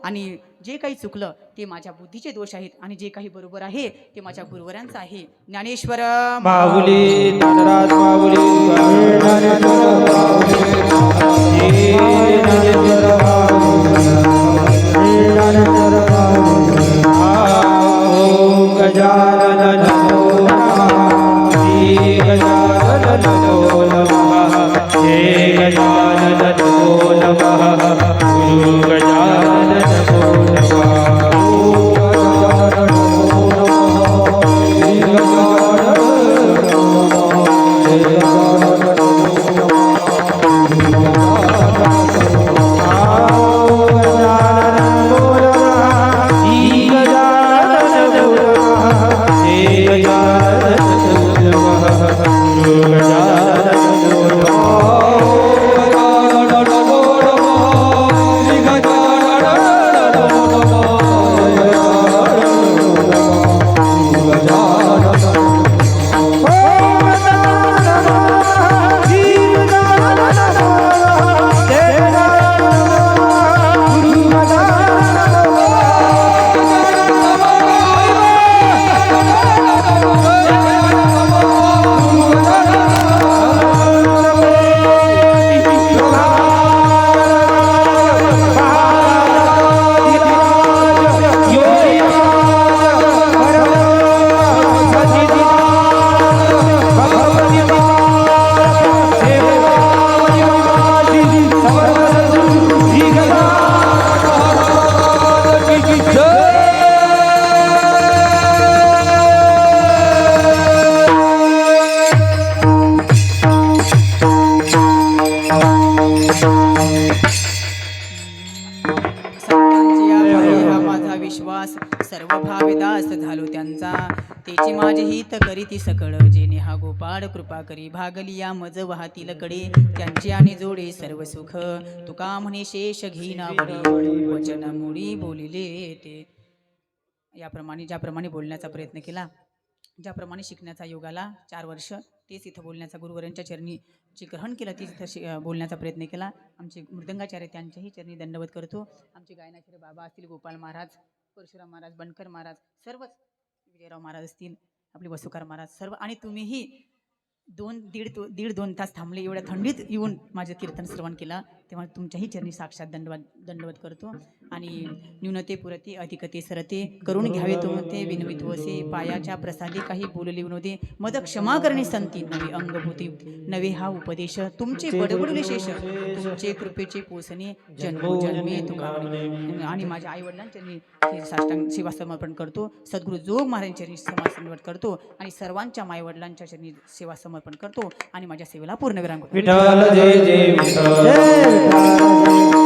आणि जे काही चुकलं ते माझ्या बुद्धीचे दोष आहेत, आणि जे काही बरोबर आहे ते माझ्या गुरुवरांचं आहे. ज्ञानेश्वर माऊली ज्ञानराज माऊली ओम गजानन नमो नमः, श्री गजानन नमो नमः, हे गजानन नमो नमः, गुरु गजानन नमो नमः. विश्वास सर्व भावेदास झालो त्यांचा, तेची माझे हित करीती सकळ, जेणे हा गोपाळ कृपा करी भागली या मज वाहतील कडे, त्यांचे आणि जोडे सर्व सुख, तुका म्हणे शेष घेईनावडी, वचन मुळी बोलिले ते. ज्याप्रमाणे बोलण्याचा प्रयत्न केला, ज्याप्रमाणे शिकण्याचा योग आला 4 वर्ष, तेच इथं बोलण्याचा गुरुवरांच्या चरणी जे ग्रहण केलं तेच इथं बोलण्याचा प्रयत्न केला. आमचे मृदंगाचार्य त्यांच्याही चरणी दंडवत करतो. आमचे गायनाचार्य बाबा असतील, गोपाळ महाराज, परशुराम महाराज, बनकर महाराज, सर्वच विजयराव महाराज असतील, आपले वसुकार महाराज, सर्व. आणि तुम्हीही 2-2 तास थांबले, एवढ्या थंडीत येऊन माझं कीर्तन श्रवण केलं, तेव्हा तुमच्याही चरणी साक्षात दंडवत करतो आणि न्यूनते पुरते अधिकते सरते करून घ्यावे तुमते विनवित वसे पायाच्या प्रसादी काही बोलले विनोदे मद क्षमा करणे संती नवे अंगभूती नवे हा उपदेश तुमचे बडबडले शेष तुमचे कृपेचे पोसणे जन्मोजन्मी तुका आणि माझ्या आई वडिलांच्या साष्टांग सेवा समर्पण करतो सद्गुरू जोग महाराजांच्या सेवा समर्पण करतो आणि सर्वांच्या माई वडिलांच्या चरणी सेवा समर्पण करतो आणि माझ्या सेवेला पूर्णविराम करतो. विठ्ठल जय जय विठ्ठल जय विठ्ठल.